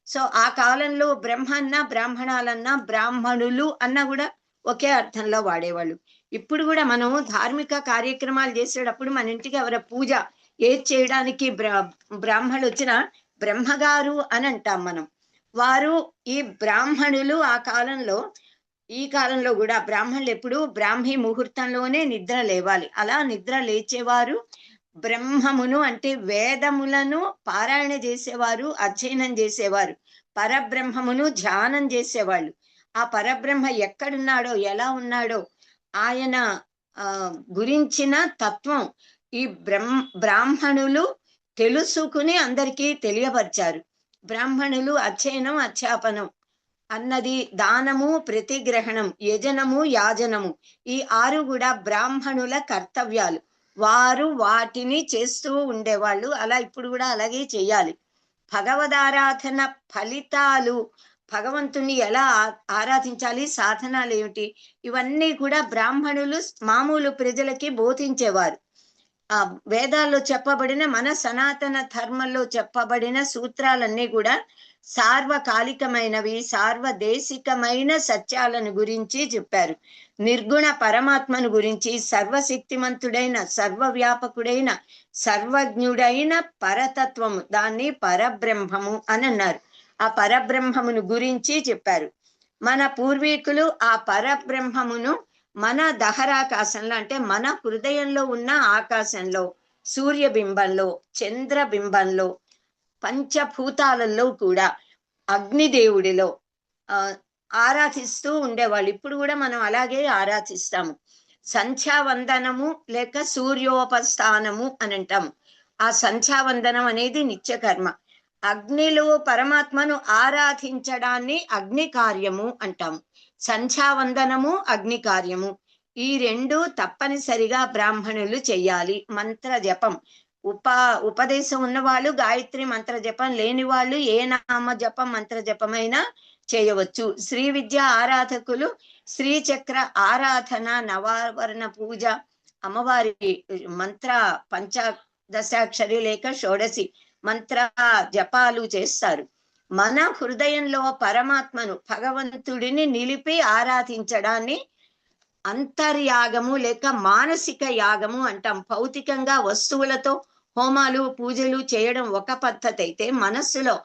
సో ఆ కాలంలో బ్రహ్మ అన్నా, బ్రాహ్మణాలన్నా, బ్రాహ్మణులు అన్నా కూడా ఒకే అర్థంలో వాడేవాళ్ళు. ఇప్పుడు కూడా మనం ధార్మిక కార్యక్రమాలు చేసేటప్పుడు మన ఇంటికి ఎవరైనా పూజ ఏది చేయడానికి బ్రాహ్మణులు వచ్చిన బ్రహ్మగారు అని అంటాం మనం. వారు ఈ బ్రాహ్మణులు ఆ కాలంలో, ఈ కాలంలో కూడా బ్రాహ్మణులు ఎప్పుడు బ్రాహ్మీ ముహూర్తంలోనే నిద్ర లేవాలి. అలా నిద్ర లేచేవారు. బ్రహ్మమును అంటే వేదములను పారాయణ చేసేవారు, అధ్యయనం చేసేవారు. పరబ్రహ్మమును ధ్యానం చేసేవాళ్ళు. ఆ పరబ్రహ్మ ఎక్కడున్నాడో, ఎలా ఉన్నాడో ఆయన గురించిన తత్వం ఈ బ్రాహ్మణులు తెలుసుకుని అందరికీ తెలియపరిచారు. బ్రాహ్మణులు అధ్యయనం, అధ్యాపనం అన్నది, దానము, ప్రతిగ్రహణం, యజనము, యాజనము, ఈ 6 కూడా బ్రాహ్మణుల కర్తవ్యాలు. వారు వాటిని చేస్తూ ఉండేవాళ్ళు. అలా ఇప్పుడు కూడా అలాగే చెయ్యాలి. భగవదారాధన ఫలితాలు, భగవంతుని ఎలా ఆరాధించాలి, సాధనాలు ఏమిటి, ఇవన్నీ కూడా బ్రాహ్మణులు మామూలు ప్రజలకి బోధించేవారు. ఆ వేదాల్లో చెప్పబడిన మన సనాతన ధర్మంలో చెప్పబడిన సూత్రాలన్నీ కూడా సార్వకాలికమైనవి, సార్వదేశికమైన సత్యాలను గురించి చెప్పారు. నిర్గుణ పరమాత్మను గురించి, సర్వశక్తిమంతుడైన, సర్వవ్యాపకుడైన, సర్వజ్ఞుడైన పరతత్వము, దాన్ని పరబ్రహ్మము అని అన్నారు. ఆ పరబ్రహ్మమును గురించి చెప్పారు. మన పూర్వీకులు ఆ పరబ్రహ్మమును మన దహరాకాశంలో, అంటే మన హృదయంలో ఉన్న ఆకాశంలో, సూర్యబింబంలో, చంద్రబింబంలో, పంచభూతాలలో కూడా, అగ్నిదేవుడిలో ఆరాధిస్తూ ఉండేవాళ్ళు. ఇప్పుడు కూడా మనం అలాగే ఆరాధిస్తాము. సంధ్యావందనము లేక సూర్యోపస్థానము అని అంటాము. ఆ సంధ్యావందనం అనేది నిత్యకర్మ. అగ్నిలో పరమాత్మను ఆరాధించడాన్ని అగ్ని కార్యము అంటాము. సంధ్యావందనము అగ్ని కార్యము, ఈ రెండు తప్పనిసరిగా బ్రాహ్మణులు చెయ్యాలి. మంత్ర జపం, ఉపదేశం ఉన్నవాళ్ళు గాయత్రి మంత్ర జపం, లేని వాళ్ళు ఏ నామ జపం మంత్ర జపమైనా చేయవచ్చు. శ్రీ విద్య ఆరాధకులు శ్రీచక్ర ఆరాధన, నవావరణ పూజ, అమ్మవారి మంత్ర పంచదశాక్షరి లేక షోడశి మంత్ర జపాలు చేస్తారు. మన హృదయంలో పరమాత్మను, భగవంతుడిని నిలిపి ఆరాధించడాన్ని అంతర్యాగము లేక మానసిక యాగము అంటాం. భౌతికంగా వస్తువులతో హోమాలు పూజలు చేయడం ఒక పద్ధతి అయితే, మనస్సులో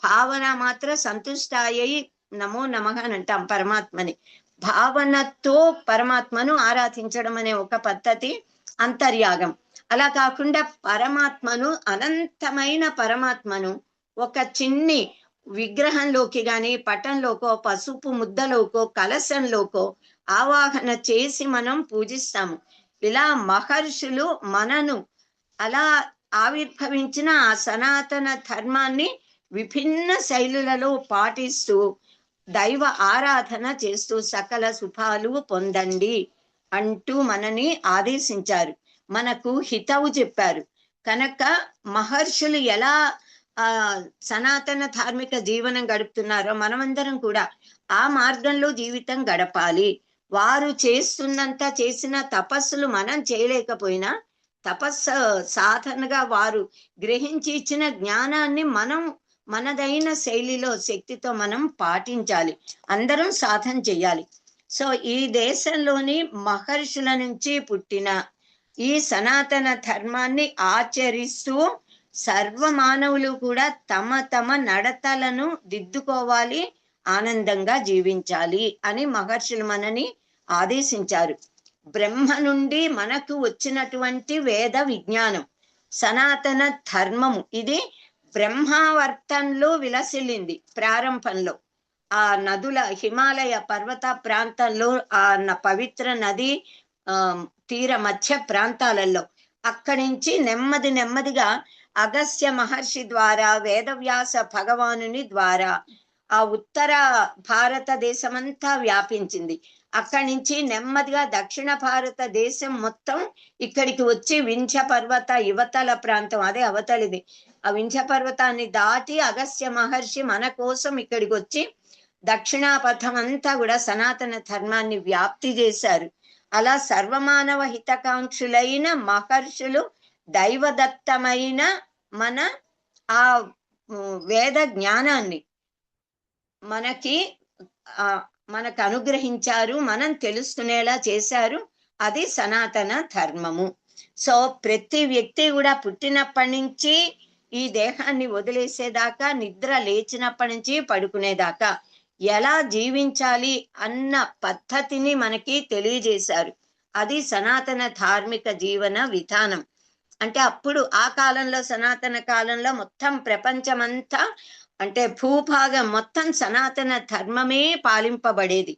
భావన మాత్ర సంతుష్టాయి నమో నమః అని అంటాం పరమాత్మని. భావనతో పరమాత్మను ఆరాధించడం అనే ఒక పద్ధతి అంతర్యాగం. అలా కాకుండా పరమాత్మను, అనంతమైన పరమాత్మను ఒక చిన్ని విగ్రహంలోకి గాని, పటంలోకో, పసుపు ముద్దలోకో, కలశంలోకో ఆవాహన చేసి మనం పూజిస్తాము. ఇలా మహర్షులు మనను అలా ఆవిర్భవించిన ఆ సనాతన ధర్మాన్ని విభిన్న శైలులలో పాటిస్తూ దైవ ఆరాధన చేస్తూ సకల శుభాలు పొందండి అంటూ మనని ఆదేశించారు. మనకు హితవు చెప్పారు. కనుక మహర్షులు ఎలా సనాతన ధార్మిక జీవనం గడుపుతున్నారో మనమందరం కూడా ఆ మార్గంలో జీవితం గడపాలి. వారు చేస్తున్నంత చేసిన తపస్సులు మనం చేయలేకపోయినా, తపస్సు సాధనగా వారు గ్రహించి ఇచ్చిన జ్ఞానాన్ని మనం మనదైన శైలిలో శక్తితో మనం పాటించాలి. అందరం సాధన చెయ్యాలి. సో ఈ దేశంలోని మహర్షుల నుంచి పుట్టిన ఈ సనాతన ధర్మాన్ని ఆచరిస్తూ సర్వమానవులు కూడా తమ తమ నడతలను దిద్దుకోవాలి, ఆనందంగా జీవించాలి అని మహర్షులు మనని ఆదేశించారు. బ్రహ్మ నుండి మనకు వచ్చినటువంటి వేద విజ్ఞానం, సనాతన ధర్మము, ఇది బ్రహ్మావర్తంలో విలసిల్లింది. ప్రారంభంలో ఆ నదుల, హిమాలయ పర్వత ప్రాంతంలో, ఆ పవిత్ర నది తీర మధ్య ప్రాంతాలలో, అక్కడి నుంచి నెమ్మది నెమ్మదిగా అగస్త్య మహర్షి ద్వారా, వేదవ్యాస భగవానుని ద్వారా ఆ ఉత్తర భారతదేశమంతా వ్యాపించింది. అక్కడి నుంచి నెమ్మదిగా దక్షిణ భారతదేశం మొత్తం ఇక్కడికి వచ్చి వింధ్య పర్వత యువతల ప్రాంతం, అదే అవతలిది, ఆ వింధ్య పర్వతాన్ని దాటి అగస్త్య మహర్షి మన కోసం ఇక్కడికి వచ్చి దక్షిణాపథం అంతా కూడా సనాతన ధర్మాన్ని వ్యాప్తి చేశారు. అలా సర్వమానవ హితకాంక్షులైన మహర్షులు దైవదత్తమైన మన ఆ వేద జ్ఞానాన్ని మనకు అనుగ్రహించారు, మనం తెలుసుకునేలా చేశారు. అది సనాతన ధర్మము. సో ప్రతి వ్యక్తి కూడా పుట్టినప్పటి నుంచి ఈ దేహాన్ని వదిలేసేదాకా, నిద్ర లేచినప్పటి నుంచి పడుకునేదాకా ఎలా జీవించాలి అన్న పద్ధతిని మనకి తెలియజేశారు. అది సనాతన ధార్మిక జీవన విధానం. అంటే అప్పుడు ఆ కాలంలో, సనాతన కాలంలో మొత్తం ప్రపంచమంతా, అంటే భూభాగం మొత్తం సనాతన ధర్మమే పాలింపబడేది.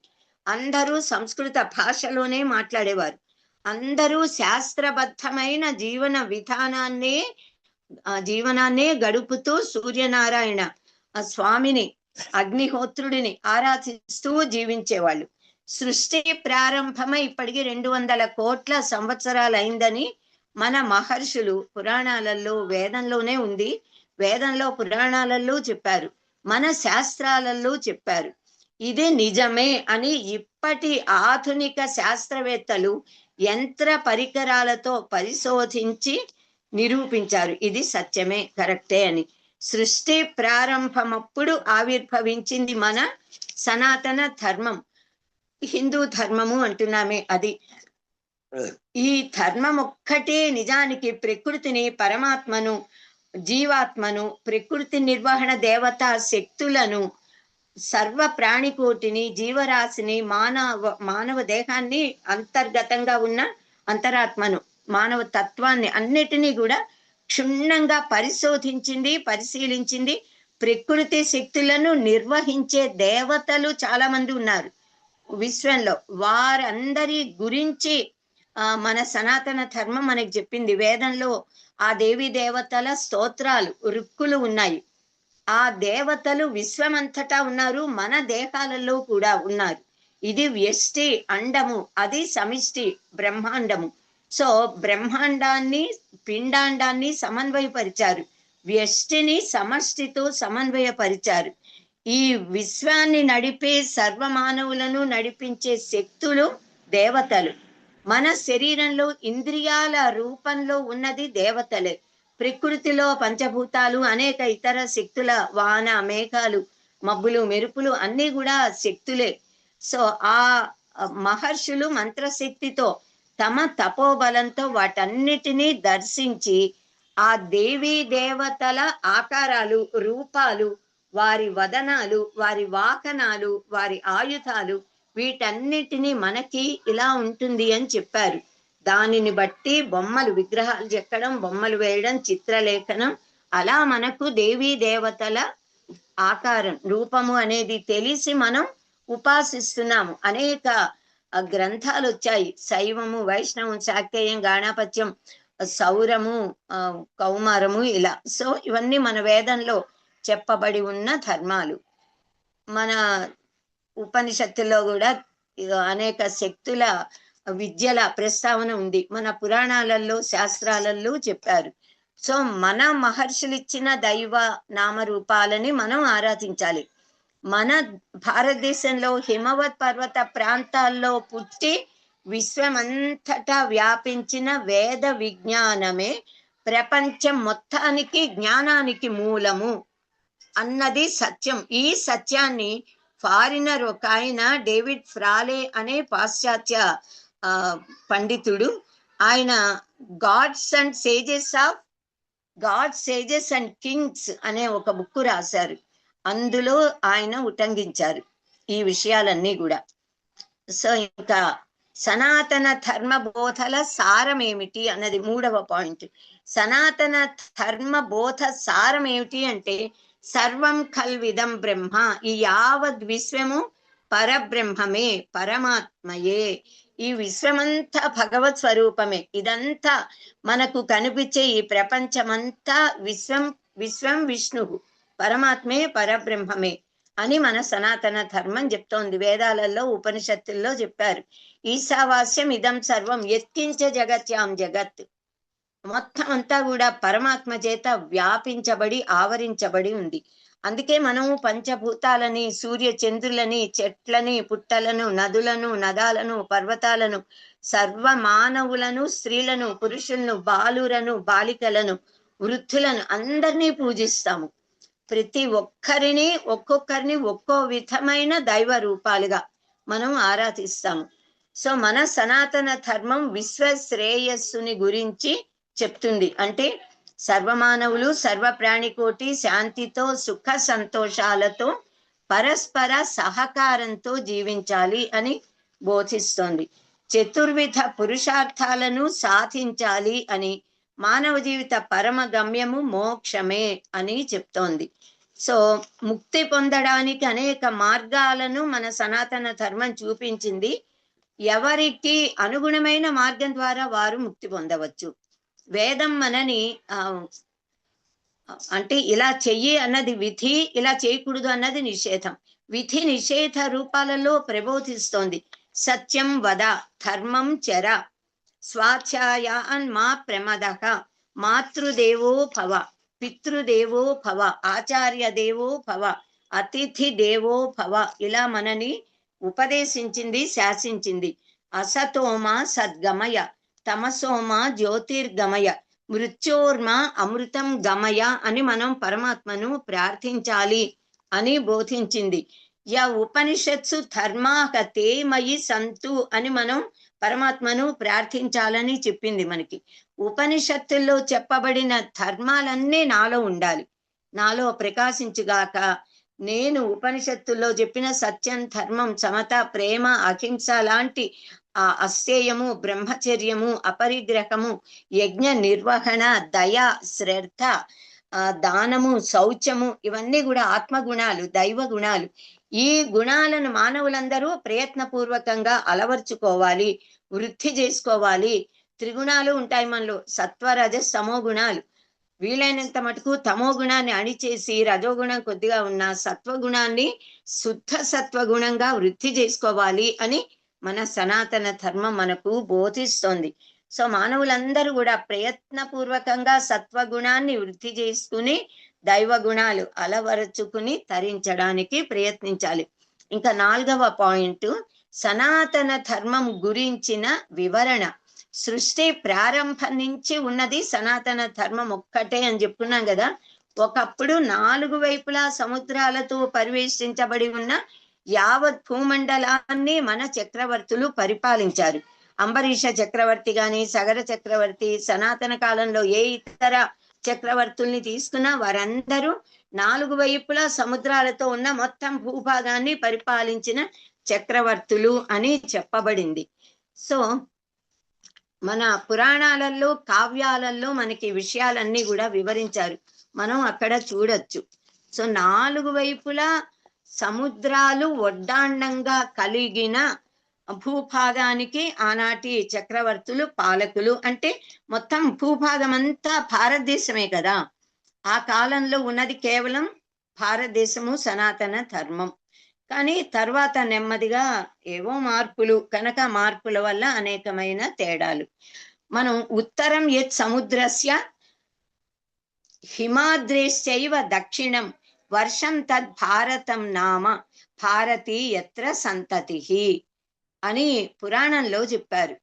అందరూ సంస్కృత భాషలోనే మాట్లాడేవారు. అందరూ శాస్త్రబద్ధమైన జీవనాన్నే గడుపుతూ సూర్యనారాయణ స్వామిని, అగ్నిహోత్రుడిని ఆరాధిస్తూ జీవించేవాళ్ళు. సృష్టి ప్రారంభమై ఇప్పటికి 200 కోట్ల సంవత్సరాలు అయిందని మన మహర్షులు పురాణాలలో, వేదంలోనే ఉంది, వేదంలో పురాణాలలో చెప్పారు, మన శాస్త్రాలలో చెప్పారు. ఇది నిజమే అని ఇప్పటి ఆధునిక శాస్త్రవేత్తలు యంత్ర పరికరాలతో పరిశోధించి నిరూపించారు. ఇది సత్యమే, కరెక్టే అని. సృష్టి ప్రారంభమప్పుడు ఆవిర్భవించింది మన సనాతన ధర్మం, హిందూ ధర్మము అంటున్నామే అది. ఈ ధర్మం ఒక్కటే నిజానికి ప్రకృతిని, పరమాత్మను, జీవాత్మను, ప్రకృతి నిర్వహణ దేవతా శక్తులను, సర్వ ప్రాణికోటిని, జీవరాశిని, మానవ దేహాన్ని, అంతర్గతంగా ఉన్న అంతరాత్మను, మానవ తత్వాన్ని అన్నిటినీ కూడా క్షుణ్ణంగా పరిశీలించింది. ప్రకృతి శక్తులను నిర్వహించే దేవతలు చాలా మంది ఉన్నారు విశ్వంలో. వారందరి గురించి మన సనాతన ధర్మం మనకి చెప్పింది. వేదంలో ఆ దేవి దేవతల స్తోత్రాలు, రుక్కులు ఉన్నాయి. ఆ దేవతలు విశ్వమంతటా ఉన్నారు, మన దేహాలలో కూడా ఉన్నారు. ఇది వ్యష్టి అండము, అది సమిష్టి బ్రహ్మాండము. సో బ్రహ్మాండాన్ని, పిండాండాన్ని సమన్వయపరిచారు, వ్యష్టిని సమష్టితో సమన్వయపరిచారు. ఈ విశ్వాన్ని నడిపే, సర్వమానవులను నడిపించే శక్తులు దేవతలు. మన శరీరంలో ఇంద్రియాల రూపంలో ఉన్నది దేవతలే. ప్రకృతిలో పంచభూతాలు, అనేక ఇతర శక్తుల, వాన, మేఘాలు, మబ్బులు, మెరుపులు అన్నీ కూడా శక్తులే. సో ఆ మహర్షులు మంత్రశక్తితో, తమ తపోబలంతో వాటన్నిటినీ దర్శించి ఆ దేవీ దేవతల ఆకారాలు, రూపాలు, వారి వదనాలు, వారి వాకనాలు, వారి ఆయుధాలు, వీటన్నిటినీ మనకి ఇలా ఉంటుంది అని చెప్పారు. దానిని బట్టి బొమ్మలు, విగ్రహాలు చెక్కడం, బొమ్మలు వేయడం, చిత్రలేఖనం, అలా మనకు దేవీ దేవతల ఆకారం, రూపము అనేది తెలిసి మనం ఉపాసిస్తున్నాము. అనేక గ్రంథాలు వచ్చాయి, శైవము, వైష్ణవం, శాక్తేయం, గాణాపత్యం, సౌరము, కౌమారము, ఇలా. సో ఇవన్నీ మన వేదంలో చెప్పబడి ఉన్న ధర్మాలు. మన ఉపనిషత్తుల్లో కూడా అనేక శక్తుల విద్యల ప్రస్తావన ఉంది, మన పురాణాలలో, శాస్త్రాలలో చెప్పారు. సో మన మహర్షులు ఇచ్చిన దైవ నామరూపాలని మనం ఆరాధించాలి. మన భారతదేశంలో హిమవత్ పర్వత ప్రాంతాల్లో పుట్టి విశ్వమంతటా వ్యాపించిన వేద విజ్ఞానమే ప్రపంచం మొత్తానికి జ్ఞానానికి మూలము అన్నది సత్యం. ఈ సత్యాన్ని ఫారినర్ ఒక ఆయన, డేవిడ్ ఫ్రాలే అనే పాశ్చాత్య పండితుడు, ఆయన గాడ్స్ అండ్ కింగ్స్ అనే ఒక బుక్ రాశారు. అందులో ఆయన ఉటంకించారు ఈ విషయాలన్నీ కూడా. సో ఇంకా సనాతన ధర్మ బోధల సారం ఏమిటి అన్నది 3వ పాయింట్. సనాతన ధర్మ బోధ సారం ఏమిటి అంటే, సర్వం కల్విదం బ్రహ్మ, ఈ యావద్ విశ్వము పరబ్రహ్మమే, పరమాత్మయే. ఈ విశ్వమంతా భగవత్ స్వరూపమే. ఇదంతా మనకు కనిపించే ఈ ప్రపంచమంతా విశ్వం విష్ణువు, పరమాత్మే, పరబ్రహ్మమే అని మన సనాతన ధర్మం చెప్తోంది. వేదాలలో, ఉపనిషత్తుల్లో చెప్పారు. ఈశావాస్యం ఇదం సర్వం యత్కించ జగత్యాం జగత్, మొత్తం అంతా కూడా పరమాత్మ చేత వ్యాపించబడి, ఆవరించబడి ఉంది. అందుకే మనము పంచభూతాలని, సూర్య చంద్రులని, చెట్లని, పుట్టలను, నదులను, నదాలను, పర్వతాలను, సర్వ మానవులను, స్త్రీలను, పురుషులను, బాలురను, బాలికలను, వృద్ధులను అందరినీ పూజిస్తాము. ప్రతి ఒక్కొక్కరిని ఒక్కో విధమైన దైవ రూపాలుగా మనం ఆరాధిస్తాము. సో మన సనాతన ధర్మం విశ్వ శ్రేయస్సుని గురించి చెప్తుంది. అంటే సర్వమానవులు, సర్వ ప్రాణికోటి శాంతితో, సుఖ సంతోషాలతో, పరస్పర సహకారంతో జీవించాలి అని బోధిస్తోంది. చతుర్విధ పురుషార్థాలను సాధించాలి అని, మానవ జీవిత పరమ గమ్యము మోక్షమే అని చెప్తోంది. సో ముక్తి పొందడానికి అనేక మార్గాలను మన సనాతన ధర్మం చూపించింది. ఎవరికి అనుగుణమైన మార్గం ద్వారా వారు ముక్తి పొందవచ్చు. వేదం మనని అంటే ఇలా చెయ్యి అన్నది విధి, ఇలా చేయకూడదు అన్నది నిషేధం. విధి నిషేధ రూపాలలో ప్రబోధిస్తోంది. సత్యం వద, ధర్మం చర, స్వాధ్యాయాన్ మా ప్రమదః, మాతృదేవో భవ, పితృదేవో భవ, ఆచార్య దేవో భవ, అతిథి దేవో భవ ఇలా మనని ఉపదేశించింది, శాసించింది. అసతోమ సద్గమయ, తమసోమ జ్యోతిర్గమయ, మృత్యోర్మ అమృతం గమయ అని మనం పరమాత్మను ప్రార్థించాలి అని బోధించింది. యా ఉపనిషత్సు ధర్మాహ తే మయి సంతు అని మనం పరమాత్మను ప్రార్థించాలని చెప్పింది మనకి. ఉపనిషత్తుల్లో చెప్పబడిన ధర్మాలన్నీ నాలో ఉండాలి, నాలో ప్రకాశించుగాక. నేను ఉపనిషత్తుల్లో చెప్పిన సత్యం, ధర్మం, సమత, ప్రేమ, అహింస లాంటి అస్థేయము, బ్రహ్మచర్యము, అపరిగ్రహము, యజ్ఞ నిర్వహణ, దయ, శ్రద్ధ, దానము, శౌచము ఇవన్నీ కూడా ఆత్మగుణాలు, దైవ గుణాలు. ఈ గుణాలను మానవులందరూ ప్రయత్నపూర్వకంగా అలవర్చుకోవాలి, వృద్ధి చేసుకోవాలి. త్రిగుణాలు ఉంటాయి మనలో, సత్వరజ తమో గుణాలు. వీలైనంత మటుకు తమో గుణాన్ని అణిచేసి రజోగుణం కొద్దిగా ఉన్న సత్వగుణాన్ని శుద్ధ సత్వగుణంగా వృద్ధి చేసుకోవాలి అని మన సనాతన ధర్మం మనకు బోధిస్తోంది. సో మానవులందరూ కూడా ప్రయత్నపూర్వకంగా సత్వగుణాన్ని వృద్ధి చేసుకుని దైవ గుణాలు అలవరుచుకుని తరించడానికి ప్రయత్నించాలి. ఇంకా 4వ పాయింట్, సనాతన ధర్మం గురించిన వివరణ. సృష్టి ప్రారంభం నుంచి ఉన్నది సనాతన ధర్మం ఒక్కటే అని చెప్పుకున్నాం కదా. ఒకప్పుడు 4 వైపులా సముద్రాలతో పరివేష్టించబడి ఉన్న యావత్ భూమండలాన్ని మన చక్రవర్తులు పరిపాలించారు. అంబరీష చక్రవర్తి గాని, సగర చక్రవర్తి, సనాతన కాలంలో ఏ ఇతర చక్రవర్తుల్ని తీసుకున్నా వారందరూ 4 వైపులా సముద్రాలతో ఉన్న మొత్తం భూభాగాన్ని పరిపాలించిన చక్రవర్తులు అని చెప్పబడింది. సో మన పురాణాలలో, కావ్యాలలో మనకి విషయాలన్నీ కూడా వివరించారు, మనం అక్కడ చూడొచ్చు. సో 4 వైపులా సముద్రాలు ఒడ్డాండంగా కలిగిన భూభాగానికి ఆనాటి చక్రవర్తులు పాలకులు. అంటే మొత్తం భూభాగం అంతా భారతదేశమే కదా. ఆ కాలంలో ఉన్నది కేవలం భారతదేశము, సనాతన ధర్మం. కానీ తర్వాత నెమ్మదిగా ఏవో మార్పులు, కనుక మార్పుల వల్ల అనేకమైన తేడాలు. మనం ఉత్తరం యత్ సముద్రస్య హిమాద్రేశ్చైవ దక్షిణం వర్షం తద్ భారతం నామ భారతి యత్ర సంతతి అని పురాణంలో చెప్పారు.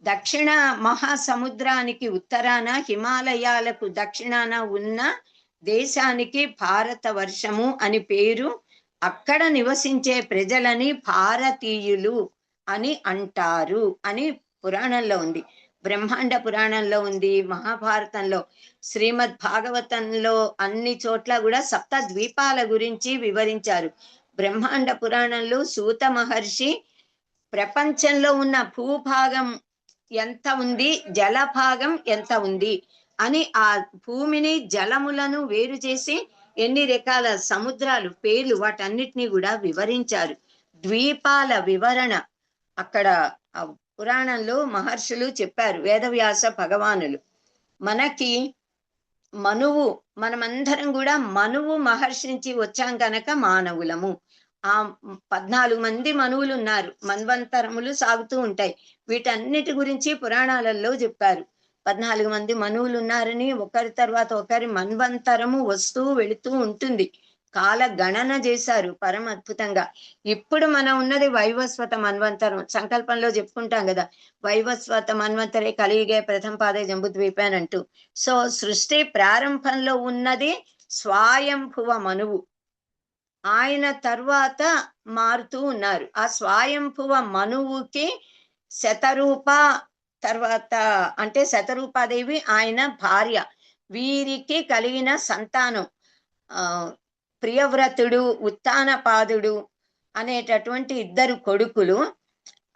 దక్షిణ మహాసముద్రానికి ఉత్తరాన, హిమాలయాలకు దక్షిణాన ఉన్న దేశానికి భారత వర్షము అని పేరు. అక్కడ నివసించే ప్రజలని భారతీయులు అని అంటారు అని పురాణంలో ఉంది. బ్రహ్మాండ పురాణంలో ఉంది, మహాభారతంలో, శ్రీమద్ భాగవతంలో అన్ని చోట్ల కూడా సప్త ద్వీపాల గురించి వివరించారు. బ్రహ్మాండ పురాణంలో సూత మహర్షి ప్రపంచంలో ఉన్న భూభాగం ఎంత ఉంది, జలభాగం ఎంత ఉంది అని ఆ భూమిని, జలములను వేరు చేసి ఎన్ని రకాల సముద్రాలు పేర్లు వాటన్నిటినీ కూడా వివరించారు. ద్వీపాల వివరణ అక్కడ పురాణంలో మహర్షులు చెప్పారు, వేదవ్యాస భగవానులు. మనకి మనువు, మనమందరం కూడా మనువు మహర్షి నుంచి వచ్చాం కనుక మానవులము. ఆ 14 మంది మనువులు ఉన్నారు, మన్వంతరములు సాగుతూ ఉంటాయి. వీటన్నిటి గురించి పురాణాలలో చెప్పారు. 14 మంది మనువులు ఉన్నారని, ఒకరి తర్వాత ఒకరి మన్వంతరము వస్తూ వెళుతూ ఉంటుంది. కాల గణన చేశారు పరమ అద్భుతంగా. ఇప్పుడు మనం ఉన్నది వైవస్వత మన్వంతరం. సంకల్పంలో చెప్పుకుంటాం కదా, వైవస్వత మన్వంతరే కలిగే ప్రథమ పాదే జంబుద్వీపే అని అంటూ. సో సృష్టి ప్రారంభంలో ఉన్నది స్వయంభువ మనువు. ఆయన తర్వాత మారుతూ ఉన్నారు. ఆ స్వయంభువ మనువుకి శతరూప తర్వాత అంటే శతరూపాదేవి ఆయన భార్య. వీరికి కలిగిన సంతానం ప్రియవ్రతుడు, ఉత్తానపాదుడు అనేటటువంటి 2 కొడుకులు.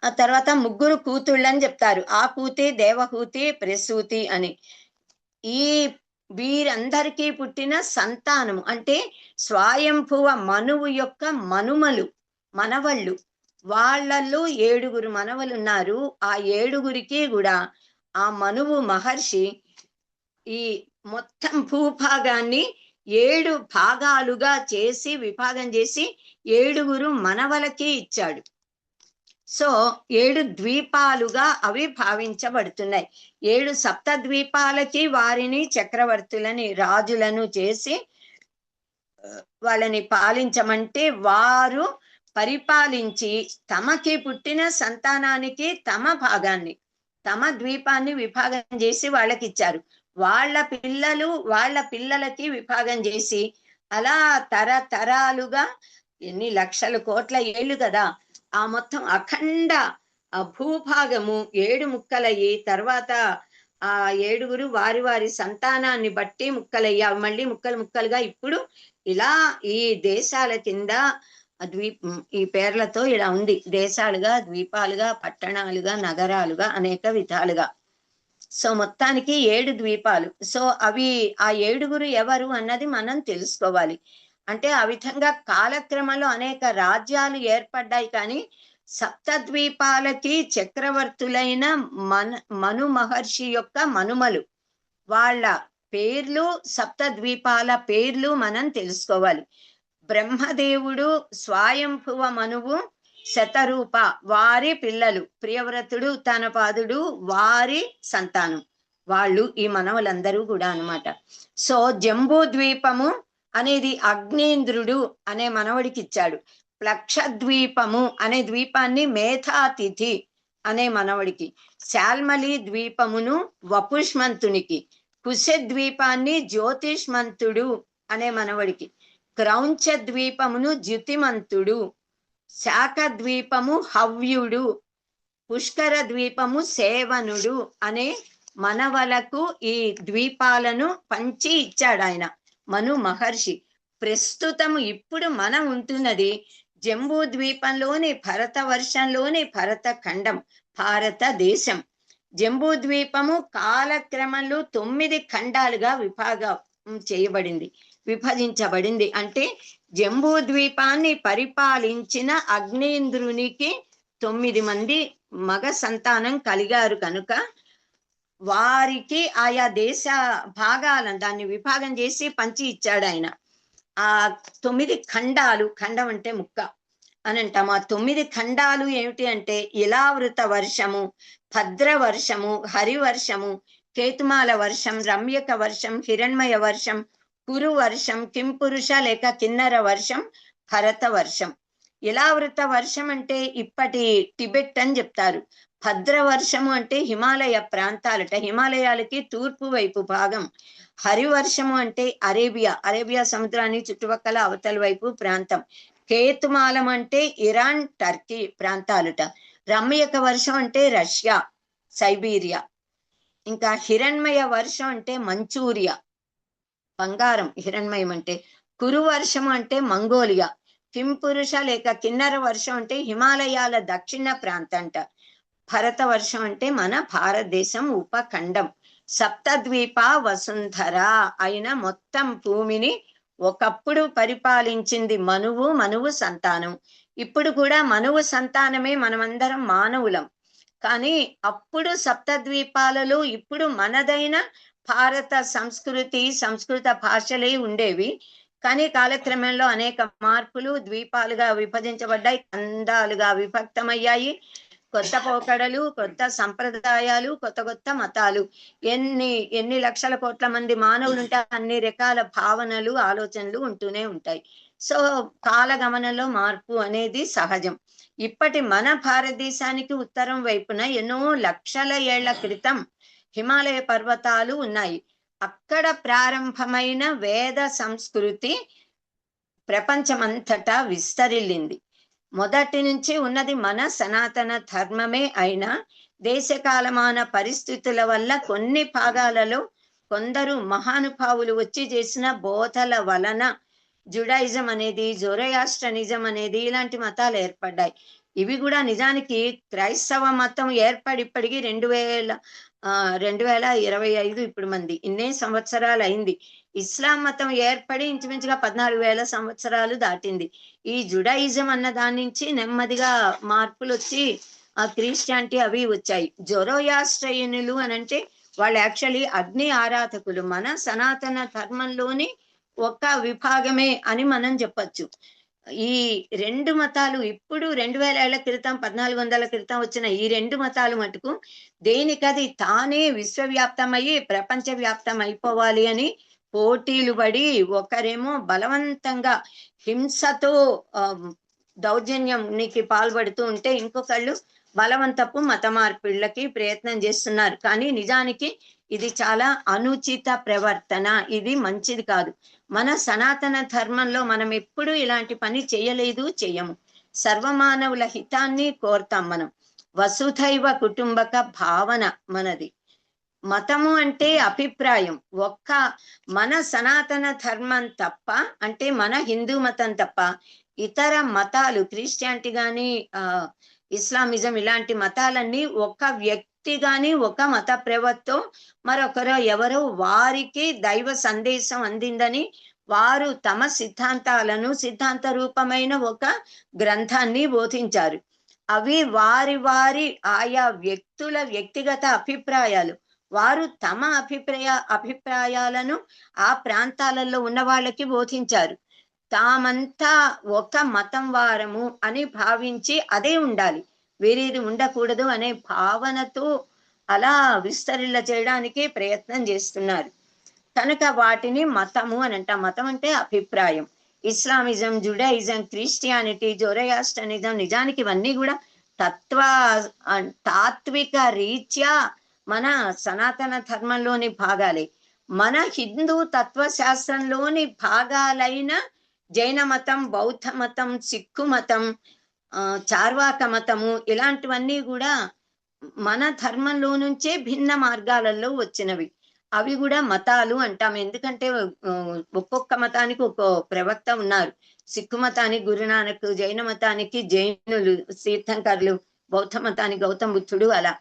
ఆ తర్వాత 3 కూతుళ్ళని చెప్తారు. ఆ కూతి, దేవహూతి, ప్రసూతి అని. ఈ వీరందరికీ పుట్టిన సంతానము అంటే స్వయంభువ మనువు యొక్క మనుమలు, మనవళ్ళు. వాళ్ళల్లో 7 మనవలు ఉన్నారు. ఆ 7 కూడా ఆ మనువు మహర్షి ఈ మొత్తం భూభాగాన్ని 7 భాగాలుగా చేసి, విభాగం చేసి 7 మనవలకి ఇచ్చాడు. సో 7 ద్వీపాలుగా అవి భావించబడుతున్నాయి. 7 సప్త ద్వీపాలకి వారిని చక్రవర్తులని, రాజులను చేసి వాళ్ళని పాలించమంటే వారు పరిపాలించి తమకి పుట్టిన సంతానానికి తమ భాగాన్ని, తమ ద్వీపాన్ని విభాగం చేసి వాళ్ళకి ఇచ్చారు. వాళ్ళ పిల్లలు వాళ్ళ పిల్లలకి విభాగం చేసి అలా తరతరాలుగా ఎన్ని లక్షల కోట్ల ఏళ్ళు కదా, ఆ మొత్తం అఖండ భూభాగము 7 ముక్కలయ్యి తర్వాత ఆ 7గురు వారి వారి సంతానాన్ని బట్టి ముక్కలయ్యి అవి మళ్ళీ ముక్కలు ముక్కలుగా ఇప్పుడు ఇలా ఈ దేశాల కింద ఈ పేర్లతో ఇలా ఉంది. దేశాలుగా, ద్వీపాలుగా, పట్టణాలుగా, నగరాలుగా, అనేక విధాలుగా. సో మొత్తానికి 7 ద్వీపాలు. సో అవి ఆ 7గురు ఎవరు అన్నది మనం తెలుసుకోవాలి. అంటే ఆ విధంగా కాలక్రమంలో అనేక రాజ్యాలు ఏర్పడ్డాయి. కానీ సప్తద్వీపాలకి చక్రవర్తులైన మను మహర్షి యొక్క మనుమలు, వాళ్ళ పేర్లు, సప్తద్వీపాల పేర్లు మనం తెలుసుకోవాలి. బ్రహ్మదేవుడు, స్వయంభువ మనువు, శతరూప వారి పిల్లలు, ప్రియవ్రతుడు, ఉత్తానపాదుడు వారి సంతానం, వాళ్ళు ఈ మనవలందరూ కూడా అన్నమాట. సో జంబూ ద్వీపము అనేది అగ్నేంద్రుడు అనే మనవడికి ఇచ్చాడు. ప్లక్షద్వీపము అనే ద్వీపాన్ని మేధాతిథి అనే మనవడికి, శాల్మలి ద్వీపమును వపుష్మంతునికి, కుశద్వీపాన్ని జ్యోతిష్మంతుడు అనే మనవడికి, క్రౌంచ ద్వీపమును జ్యుతిమంతుడు, శాఖ ద్వీపము హవ్యుడు, పుష్కర ద్వీపము సేవనుడు అనే మనవలకు ఈ ద్వీపాలను పంచి ఇచ్చాడు ఆయన మను మహర్షి. ప్రస్తుతం ఇప్పుడు మనం ఉంటున్నది జంబూ ద్వీపంలోని భరత వర్షంలోని భరత ఖండం, భారతదేశం. జంబూ ద్వీపము కాలక్రమంలో 9 ఖండాలుగా విభాగం చేయబడింది, విభజించబడింది. అంటే జంబూ ద్వీపాన్ని పరిపాలించిన అగ్నేంద్రునికి 9 మంది మగ సంతానం కలిగారు కనుక వారికి ఆయా దేశ భాగాలను దాన్ని విభాగం చేసి పంచి ఇచ్చాడు ఆయన. ఆ 9 ఖండాలు, ఖండం అంటే ముక్క అని అంటాం. ఆ 9 ఖండాలు ఏమిటి అంటే ఇలావృత వర్షము, భద్ర వర్షము, హరివర్షము, కేతుమాల వర్షం, రమ్యక వర్షం, హిరణ్మయ వర్షం, కురు వర్షం, కింపురుష లేక కిన్నర వర్షం, భరత వర్షం. ఇలావృత వర్షం అంటే ఇప్పటి టిబెట్ అని చెప్తారు. భద్ర వర్షము అంటే హిమాలయ ప్రాంతాలట, హిమాలయాలకి తూర్పు వైపు భాగం. హరివర్షము అంటే అరేబియా సముద్రానికి చుట్టుపక్కల అవతల వైపు ప్రాంతం. కేతుమాలం అంటే ఇరాన్, టర్కీ ప్రాంతాలుట. రమ్యక వర్షం అంటే రష్యా, సైబీరియా. ఇంకా హిరణ్మయ వర్షం అంటే మంచూరియా, బంగారం హిరణ్మయం అంటే. కురు వర్షం అంటే మంగోలియా. కింపురుష లేక కిన్నర వర్షం అంటే హిమాలయాల దక్షిణ ప్రాంతంట. భరత వర్షం అంటే మన భారతదేశం ఉపఖండం. సప్తద్వీప వసుంధర అయిన మొత్తం భూమిని ఒకప్పుడు పరిపాలించింది మనువు సంతానం. ఇప్పుడు కూడా మనువు సంతానమే మనమందరం మానవులం. కానీ అప్పుడు సప్తద్వీపాలలో ఇప్పుడు మనదైన భారత సంస్కృతి, సంస్కృత భాషలే ఉండేవి. కానీ కాలక్రమంలో అనేక మార్పులు, ద్వీపాలుగా విభజించబడ్డాయి, ఖండాలుగా విభక్తమయ్యాయి. కొత్త పోకడలు, కొత్త సంప్రదాయాలు, కొత్త మతాలు. ఎన్ని లక్షల కోట్ల మంది మానవులు ఉంటే అన్ని రకాల భావనలు, ఆలోచనలు ఉంటూనే ఉంటాయి. సో కాలగమనంలో మార్పు అనేది సహజం. ఇప్పటి మన భారతదేశానికి ఉత్తరం వైపున ఎన్నో లక్షల ఏళ్ల క్రితం హిమాలయ పర్వతాలు ఉన్నాయి. అక్కడ ప్రారంభమైన వేద సంస్కృతి ప్రపంచమంతటా విస్తరిల్లింది. మొదటి నుంచి ఉన్నది మన సనాతన ధర్మమే అయినా దేశకాలమాన పరిస్థితుల వల్ల కొన్ని భాగాలలో కొందరు మహానుభావులు వచ్చి చేసిన బోధల వలన జుడాయిజం అనేది, జోరయాస్ట్రనిజం అనేది ఇలాంటి మతాలు ఏర్పడ్డాయి. ఇవి కూడా నిజానికి క్రైస్తవ మతం ఏర్పడి ఇప్పటికి 2025 ఇప్పుడు మంది ఇన్నే సంవత్సరాలు అయింది. ఇస్లాం మతం ఏర్పడి ఇంచుమించుగా 14,000 సంవత్సరాలు దాటింది. ఈ జుడాయిజం అన్న దాని నుంచి నెమ్మదిగా మార్పులు వచ్చి ఆ క్రిస్టియానిటీ అవి వచ్చాయి. జోరోయాస్ట్రియనులు అని అంటే వాళ్ళు యాక్చువల్లీ అగ్ని ఆరాధకులు. మన సనాతన ధర్మంలోని ఒక విభాగమే అని మనం చెప్పచ్చు. ఈ 2 మతాలు ఇప్పుడు 2000 ఏళ్ల క్రితం, 1400 క్రితం వచ్చిన ఈ 2 మతాలు మటుకు దేనికది తానే విశ్వవ్యాప్తమయ్యి ప్రపంచ వ్యాప్తం అయిపోవాలి అని పోటీలు పడి ఒకరేమో బలవంతంగా హింసతో దౌర్జన్యానికి పాల్పడుతూ ఉంటే ఇంకొకళ్ళు బలవంతపు మత మార్పిళ్ళకి ప్రయత్నం చేస్తున్నారు. కానీ నిజానికి ఇది చాలా అనుచిత ప్రవర్తన, ఇది మంచిది కాదు. మన సనాతన ధర్మంలో మనం ఎప్పుడూ ఇలాంటి పని చేయలేదు, చెయ్యము. సర్వమానవుల హితాన్ని కోరుతాం మనం. వసుధైవ కుటుంబక భావన మనది. మతము అంటే అభిప్రాయం. ఒక్క మన సనాతన ధర్మం తప్ప, అంటే మన హిందూ మతం తప్ప ఇతర మతాలు, క్రిస్టియానిటీ కానీ ఇస్లామిజం ఇలాంటి మతాలన్నీ ఒక వ్యక్తి గాని ఒక మత ప్రవక్తో మరొకరు ఎవరో వారికి దైవ సందేశం అందిందని వారు తమ సిద్ధాంతాలను సిద్ధాంత రూపమైన ఒక గ్రంథాన్ని బోధించారు. అవి వారి వారి ఆయా వ్యక్తుల వ్యక్తిగత అభిప్రాయాలు. వారు తమ అభిప్రాయాలను ఆ ప్రాంతాలలో ఉన్న వాళ్ళకి బోధించారు. తామంతా ఒక మతం వారము అని భావించి అదే ఉండాలి, వేరేది ఉండకూడదు అనే భావనతో అలా విస్తరిల్ల చేయడానికి ప్రయత్నం చేస్తున్నారు. కనుక వాటిని మతము అని అంటాం. మతం అంటే అభిప్రాయం. ఇస్లామిజం, జుడాయిజం, క్రిస్టియానిటీ, జొరయాస్ట్రనిజం నిజానికి ఇవన్నీ కూడా తాత్విక రీత్యా మన సనాతన ధర్మంలోని భాగాలే. మన హిందూ తత్వశాస్త్రంలోని భాగాలైన జైన మతం, బౌద్ధ మతం, సిక్కు మతం, చార్వాక మతము ఇలాంటివన్నీ కూడా మన ధర్మంలో నుంచే భిన్న మార్గాలలో వచ్చినవి. అవి కూడా మతాలు అంటాం. ఎందుకంటే ఒక్కొక్క మతానికి ఒక్కో ప్రవక్త ఉన్నారు. సిక్కు మతానికి గురునానక్, జైన మతానికి జైనులు, తీర్థంకర్లు, బౌద్ధ మతానికి గౌతమ బుద్ధుడు అలా.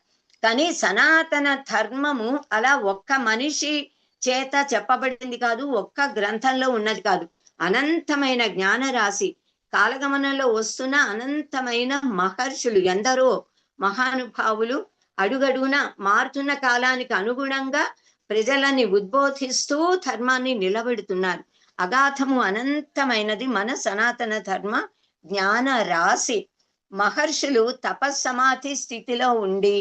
కానీ సనాతన ధర్మము అలా ఒక్క మనిషి చేత చెప్పబడింది కాదు, ఒక్క గ్రంథంలో ఉన్నది కాదు. అనంతమైన జ్ఞాన రాశి, కాలగమనంలో వస్తున్న అనంతమైన మహర్షులు, ఎందరో మహానుభావులు అడుగడుగున మారుతున్న కాలానికి అనుగుణంగా ప్రజలని ఉద్బోధిస్తూ ధర్మాన్ని నిలబెడుతున్నారు. అగాధము అనంతమైనది మన సనాతన ధర్మ జ్ఞాన రాశి. మహర్షులు తపస్సమాధి స్థితిలో ఉండి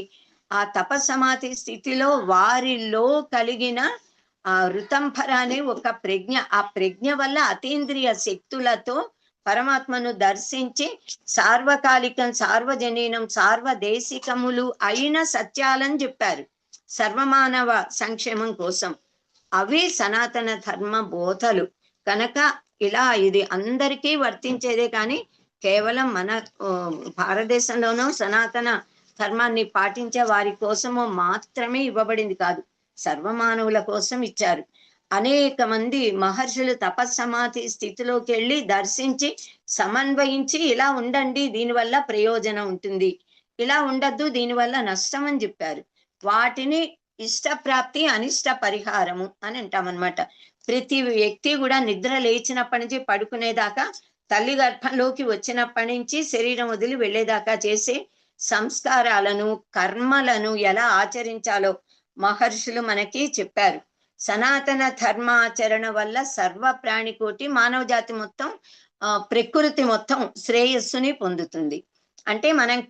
ఆ తపస్సమాధి స్థితిలో వారిలో కలిగిన ఆ ఋతంభర అనే ఒక ప్రజ్ఞ, ఆ ప్రజ్ఞ వల్ల అతీంద్రియ శక్తులతో పరమాత్మను దర్శించి సార్వకాలికం, సార్వజనీనం, సార్వదేశికములు అయిన సత్యాలని చెప్పారు సర్వమానవ సంక్షేమం కోసం. అవి సనాతన ధర్మ బోధలు. కనుక ఇలా ఇది అందరికీ వర్తించేదే, కానీ కేవలం మన భారతదేశంలోనూ సనాతన ధర్మాన్ని పాటించే వారి కోసము మాత్రమే ఇవ్వబడింది కాదు, సర్వమానవుల కోసం ఇచ్చారు. అనేక మంది మహర్షులు తపస్సమాధి స్థితిలోకి వెళ్ళి దర్శించి సమన్వయించి ఇలా ఉండండి, దీనివల్ల ప్రయోజనం ఉంటుంది, ఇలా ఉండద్దు, దీనివల్ల నష్టం అని చెప్పారు. వాటిని ఇష్టప్రాప్తి, అనిష్ట పరిహారము అని అంటామన్నమాట. ప్రతి వ్యక్తి కూడా నిద్ర లేచినప్పటి నుంచి పడుకునేదాకా, తల్లి గర్భంలోకి వచ్చినప్పటి నుంచి శరీరం వదిలి వెళ్ళేదాకా చేసే సంస్కారాలను, కర్మలను ఎలా ఆచరించాలో మహర్షులు మనకి చెప్పారు. సనాతన ధర్మాచరణ వల్ల సర్వ ప్రాణికోటి, మానవ జాతి మొత్తం, ప్రకృతి మొత్తం శ్రేయస్సుని పొందుతుంది. అంటే మనం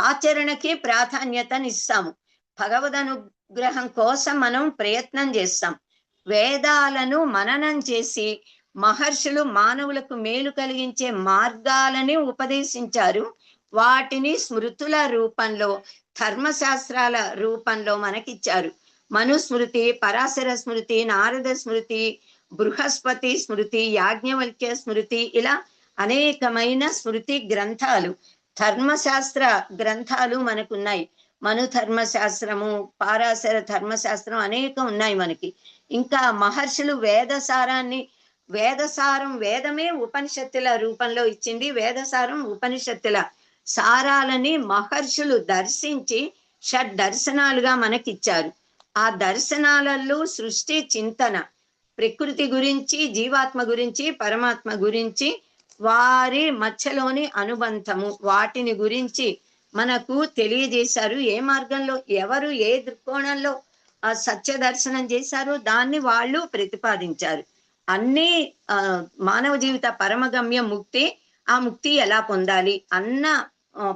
ఆచరణకి ప్రాధాన్యతనిస్తాము. భగవద్ అనుగ్రహం కోసం మనం ప్రయత్నం చేస్తాం. వేదాలను మననం చేసి మహర్షులు మానవులకు మేలు కలిగించే మార్గాలని ఉపదేశించారు. వాటిని స్మృతుల రూపంలో, ధర్మశాస్త్రాల రూపంలో మనకిచ్చారు. మనుస్మృతి, పరాశర స్మృతి, నారద స్మృతి, బృహస్పతి స్మృతి, యాజ్ఞవల్క్య స్మృతి, ఇలా అనేకమైన స్మృతి గ్రంథాలు, ధర్మశాస్త్ర గ్రంథాలు మనకున్నాయి. మను ధర్మశాస్త్రము, పారాశర ధర్మశాస్త్రం అనేకం ఉన్నాయి మనకి. ఇంకా మహర్షులు వేదసారాన్ని, వేదసారం, వేదమే ఉపనిషత్తుల రూపంలో ఇచ్చింది. వేదసారం ఉపనిషత్తుల సారాలని మహర్షులు దర్శించి షడ్ దర్శనాలుగా మనకిచ్చారు. ఆ దర్శనాలలో సృష్టి చింతన, ప్రకృతి గురించి, జీవాత్మ గురించి, పరమాత్మ గురించి, వారి మధ్యలోని అనుబంధము, వాటిని గురించి మనకు తెలియజేశారు. ఏ మార్గంలో ఎవరు ఏ దృక్కోణంలో ఆ సత్య దర్శనం చేశారో దాన్ని వాళ్ళు ప్రతిపాదించారు. అన్ని మానవ జీవిత పరమగమ్య ముక్తి, ఆ ముక్తి ఎలా పొందాలి అన్న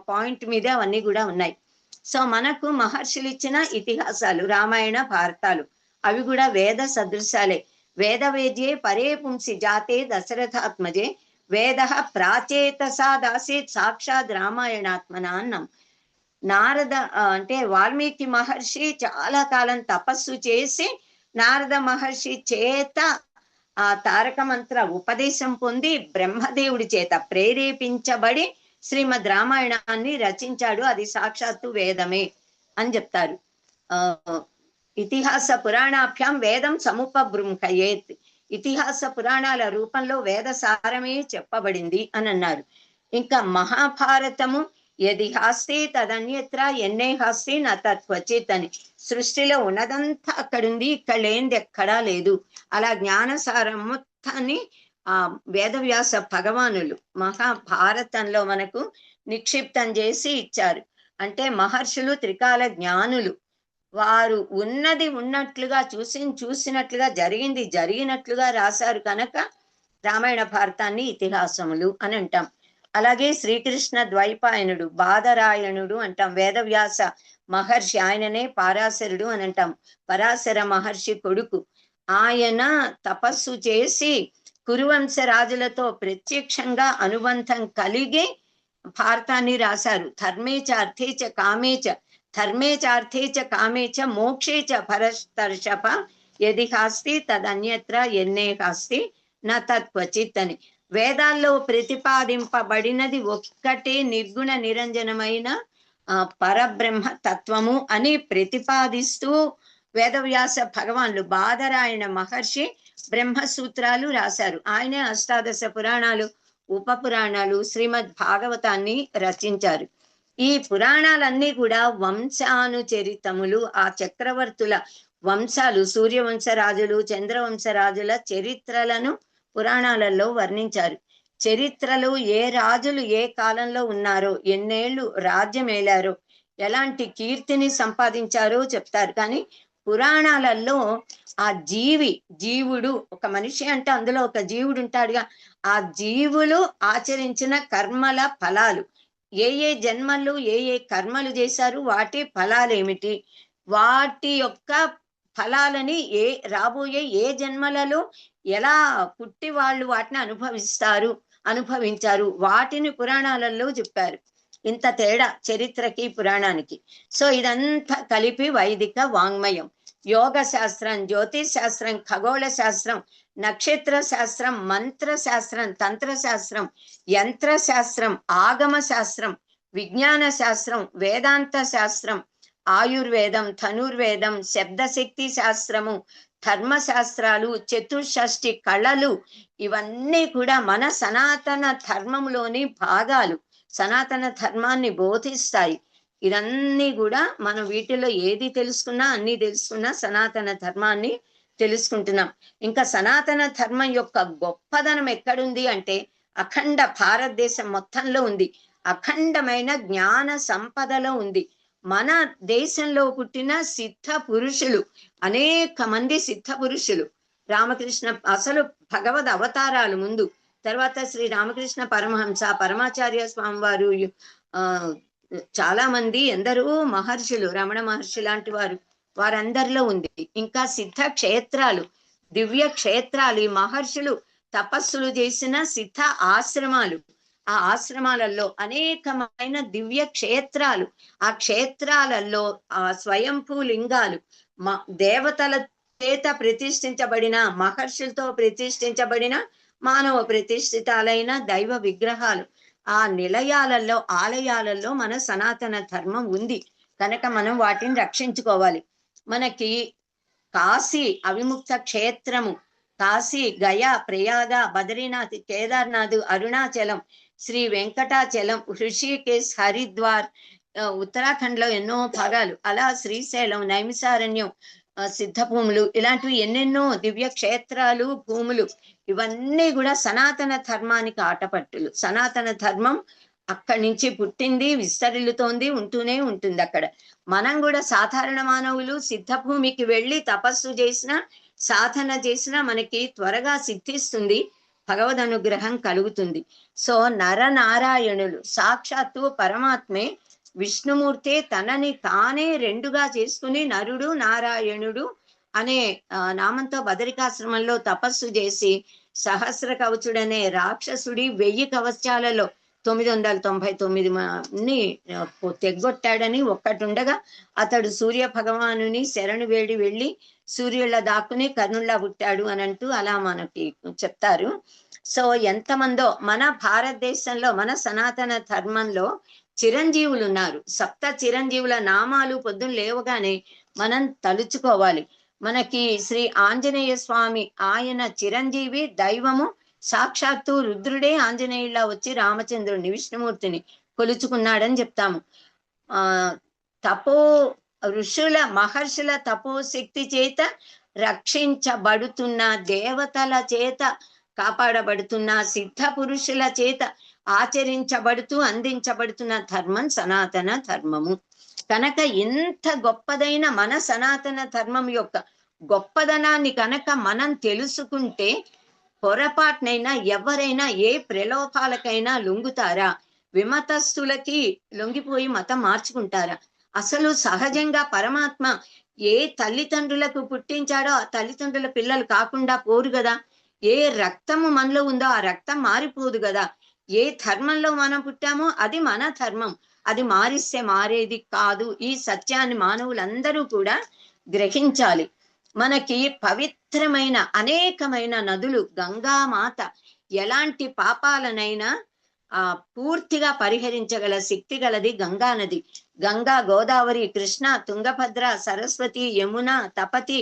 పాయింట్ మీద అవన్నీ కూడా ఉన్నాయి. సో మనకు మహర్షులు ఇచ్చిన ఇతిహాసాలు, రామాయణ భారతాలు, అవి కూడా వేద సదృశాలే. వేదవేద్యే పరే పుంసి జాతే దశరథాత్మజే వేద ప్రాచేతసా దాసేత్ సాక్షాత్ రామాయణాత్మన అన్నాం. నారద అంటే వాల్మీకి మహర్షి చాలా కాలం తపస్సు చేసి నారద మహర్షి చేత ఆ తారక మంత్ర ఉపదేశం పొంది బ్రహ్మదేవుడి చేత ప్రేరేపించబడి శ్రీమద్ రామాయణాన్ని రచించాడు. అది సాక్షాత్తు వేదమే అని చెప్తారు. ఇతిహాస పురాణాభ్యాం వేదం సముపబృంహయేత్. ఇతిహాస పురాణాల రూపంలో వేద సారమే చెప్పబడింది అని అన్నారు. ఇంకా మహాభారతము యది హాస్తి తదన్యత్ర ఎన్నే హాస్తి నా తత్వచిత్ అని. సృష్టిలో ఉన్నదంతా అక్కడుంది, ఇక్కడ లేనిది ఎక్కడా లేదు. అలా జ్ఞానసారం మొత్తాన్ని ఆ వేదవ్యాస భగవానులు మహాభారతంలో మనకు నిక్షిప్తం చేసి ఇచ్చారు. అంటే మహర్షులు త్రికాల జ్ఞానులు, వారు ఉన్నది ఉన్నట్లుగా చూసినట్లుగా జరిగినట్లుగా రాశారు కనుక రామాయణ భారతాన్ని ఇతిహాసములు అని అంటాం. అలాగే శ్రీకృష్ణ ద్వైపాయనుడు బాదరాయణుడు అంటాం. వేదవ్యాస మహర్షి, ఆయననే పరాశరుడు అని అంటాం. పరాశర మహర్షి కొడుకు. ఆయన తపస్సు చేసి కురువంశ రాజులతో ప్రత్యక్షంగా అనుబంధం కలిగి భారతాన్ని రాశారు. ధర్మేచ అర్థేచ కామేచ ధర్మేచార్థేచ కామేచ మోక్షేచ పరస్తర్షప యది హాస్తి తదన్యత్ర ఎన్నే హాస్తి నా తత్వచిత్ అని. వేదాల్లో ప్రతిపాదింపబడినది ఒక్కటే నిర్గుణ నిరంజనమైన పరబ్రహ్మ తత్వము అని ప్రతిపాదిస్తూ వేదవ్యాస భగవాన్లు బాదరాయణ మహర్షి బ్రహ్మసూత్రాలు రాశారు. ఆయనే అష్టాదశ పురాణాలు, ఉప పురాణాలు, శ్రీమద్ భాగవతాన్ని రచించారు. ఈ పురాణాలన్నీ కూడా వంశానుచరితములు. ఆ చక్రవర్తుల వంశాలు, సూర్యవంశరాజులు, చంద్రవంశరాజుల చరిత్రలను పురాణాలలో వర్ణించారు. చరిత్రలు ఏ రాజులు ఏ కాలంలో ఉన్నారో, ఎన్నేళ్లు రాజ్యం ఏలారో, ఎలాంటి కీర్తిని సంపాదించారో చెప్తారు. కానీ పురాణాలలో ఆ జీవుడు, ఒక మనిషి అంటే అందులో ఒక జీవుడు ఉంటాడుగా, ఆ జీవులు ఆచరించిన కర్మల ఫలాలు, ఏ జన్మలు ఏ కర్మలు చేశారు, వాటి ఫలాలు ఏమిటి, వాటి యొక్క ఫలాలని రాబోయే ఏ జన్మలలో ఎలా పుట్టి వాళ్ళు వాటిని అనుభవించారు, వాటిని పురాణాలలో చెప్పారు. ఇంత తేడా చరిత్రకి పురాణానికి. సో ఇదంతా కలిపి వైదిక వాంగ్మయం. యోగ శాస్త్రం, జ్యోతిష్ శాస్త్రం, ఖగోళ శాస్త్రం, నక్షత్ర శాస్త్రం, మంత్ర శాస్త్రం, తంత్ర శాస్త్రం, యంత్ర శాస్త్రం, ఆగమ శాస్త్రం, విజ్ఞాన శాస్త్రం, వేదాంత శాస్త్రం, ఆయుర్వేదం, ధనుర్వేదం, శబ్దశక్తి శాస్త్రము, ధర్మశాస్త్రాలు, చతుషష్ఠి కళలు, ఇవన్నీ కూడా మన సనాతన ధర్మంలోని భాగాలు, సనాతన ధర్మాన్ని బోధిస్తాయి. ఇవన్నీ కూడా మనం వీటిలో ఏది తెలుసుకున్నా, అన్ని తెలుసుకున్నా సనాతన ధర్మాన్ని తెలుసుకుంటున్నాం. ఇంకా సనాతన ధర్మం యొక్క గొప్పదనం ఎక్కడుంది అంటే అఖండ భారతదేశం మొత్తంలో ఉంది. అఖండమైన జ్ఞాన సంపదలో ఉంది. మన దేశంలో పుట్టిన సిద్ధ పురుషులు, అనేక మంది సిద్ధ పురుషులు, రామకృష్ణ అసలు భగవద్ అవతారాలు ముందు, తర్వాత శ్రీ రామకృష్ణ పరమహంస, పరమాచార్య స్వామి వారు, చాలా మంది, ఎందరో మహర్షులు, రమణ మహర్షి లాంటి వారందరిలో ఉంది. ఇంకా సిద్ధ క్షేత్రాలు, దివ్య క్షేత్రాలు, ఈ మహర్షులు తపస్సులు చేసిన సిద్ధ ఆశ్రమాలు, ఆ ఆశ్రమాలలో అనేకమైన దివ్య క్షేత్రాలు, ఆ క్షేత్రాలలో ఆ స్వయంభూ లింగాలు, దేవతల చేత ప్రతిష్ఠించబడిన, మహర్షులతో ప్రతిష్ఠించబడిన, మానవ ప్రతిష్ఠితాలైన దైవ విగ్రహాలు, ఆ నిలయాలలో, ఆలయాలలో మన సనాతన ధర్మం ఉంది కనుక మనం వాటిని రక్షించుకోవాలి. మనకి కాశీ అవిముక్త క్షేత్రము, కాశీ, గయా, ప్రయాగ, బద్రీనాథ్, కేదార్నాథ్, అరుణాచలం, శ్రీ వెంకటాచలం, హృషికేశ్, హరిద్వార్, ఉత్తరాఖండ్ లో ఎన్నో భాగాలు, అలా శ్రీశైలం, నైమిసారణ్యం, సిద్ధ భూములు, ఇలాంటివి ఎన్నెన్నో దివ్య క్షేత్రాలు, భూములు, ఇవన్నీ కూడా సనాతన ధర్మానికి ఆటపట్టులు. సనాతన ధర్మం అక్కడి నుంచి పుట్టింది, విస్తరిల్లుతోంది, ఉంటూనే ఉంటుంది అక్కడ. మనం కూడా సాధారణ మానవులు సిద్ధ భూమికి వెళ్ళి తపస్సు చేసినా, సాధన చేసినా మనకి త్వరగా సిద్ధిస్తుంది, భగవద్ అనుగ్రహం కలుగుతుంది. సో నరనారాయణులు సాక్షాత్తు పరమాత్మే, విష్ణుమూర్తే తనని తానే రెండుగా చేసుకుని నరుడు నారాయణుడు అనే నామంతో బదరికాశ్రమంలో తపస్సు చేసి సహస్ర కవచుడనే రాక్షసుడి 1000 కవచాలలో 999ని తెగ్గొట్టాడని ఒక్కటి ఉండగా అతడు సూర్య భగవానుని శరణు వేడి వెళ్ళి సూర్యుల దాక్కుని కర్ణుల్లా పుట్టాడు అని అంటూ అలా మనకి చెప్తారు. సో ఎంతమందో మన భారతదేశంలో మన సనాతన ధర్మంలో చిరంజీవులు ఉన్నారు. సప్త చిరంజీవుల నామాలు పొద్దున్న లేవగానే మనం తలుచుకోవాలి. మనకి శ్రీ ఆంజనేయ స్వామి ఆయన చిరంజీవి దైవము, సాక్షాత్తు రుద్రుడే ఆంజనేయుల్లా వచ్చి రామచంద్రుడిని విష్ణుమూర్తిని కొలుచుకున్నాడని చెప్తాము. తపో ఋషుల మహర్షుల తపోశక్తి చేత రక్షించబడుతున్న, దేవతల చేత కాపాడబడుతున్న, సిద్ధ పురుషుల చేత ఆచరించబడుతూ అందించబడుతున్న ధర్మం సనాతన ధర్మము. కనుక ఎంత గొప్పదైన మన సనాతన ధర్మం యొక్క గొప్పదనాన్ని కనుక మనం తెలుసుకుంటే పొరపాటునైనా ఎవరైనా ఏ ప్రలోభాలకైనా లొంగుతారా? విమతస్థులకి లొంగిపోయి మతం మార్చుకుంటారా? అసలు సహజంగా పరమాత్మ ఏ తల్లిదండ్రులకు పుట్టించాడో ఆ తల్లిదండ్రుల పిల్లలు కాకుండా పోరు కదా. ఏ రక్తము మనలో ఉందో ఆ రక్తం మారిపోదు కదా. ఏ ధర్మంలో మనం పుట్టామో అది మన ధర్మం, అది మారిస్తే మారేది కాదు. ఈ సత్యాన్ని మానవులందరూ కూడా గ్రహించాలి. మనకి పవిత్రమైన అనేకమైన నదులు, గంగామాత ఎలాంటి పాపాలనైనా పూర్తిగా పరిహరించగల శక్తి గలది గంగా నది. గంగా, గోదావరి, కృష్ణ, తుంగభద్ర, సరస్వతి, యమున, తపతి,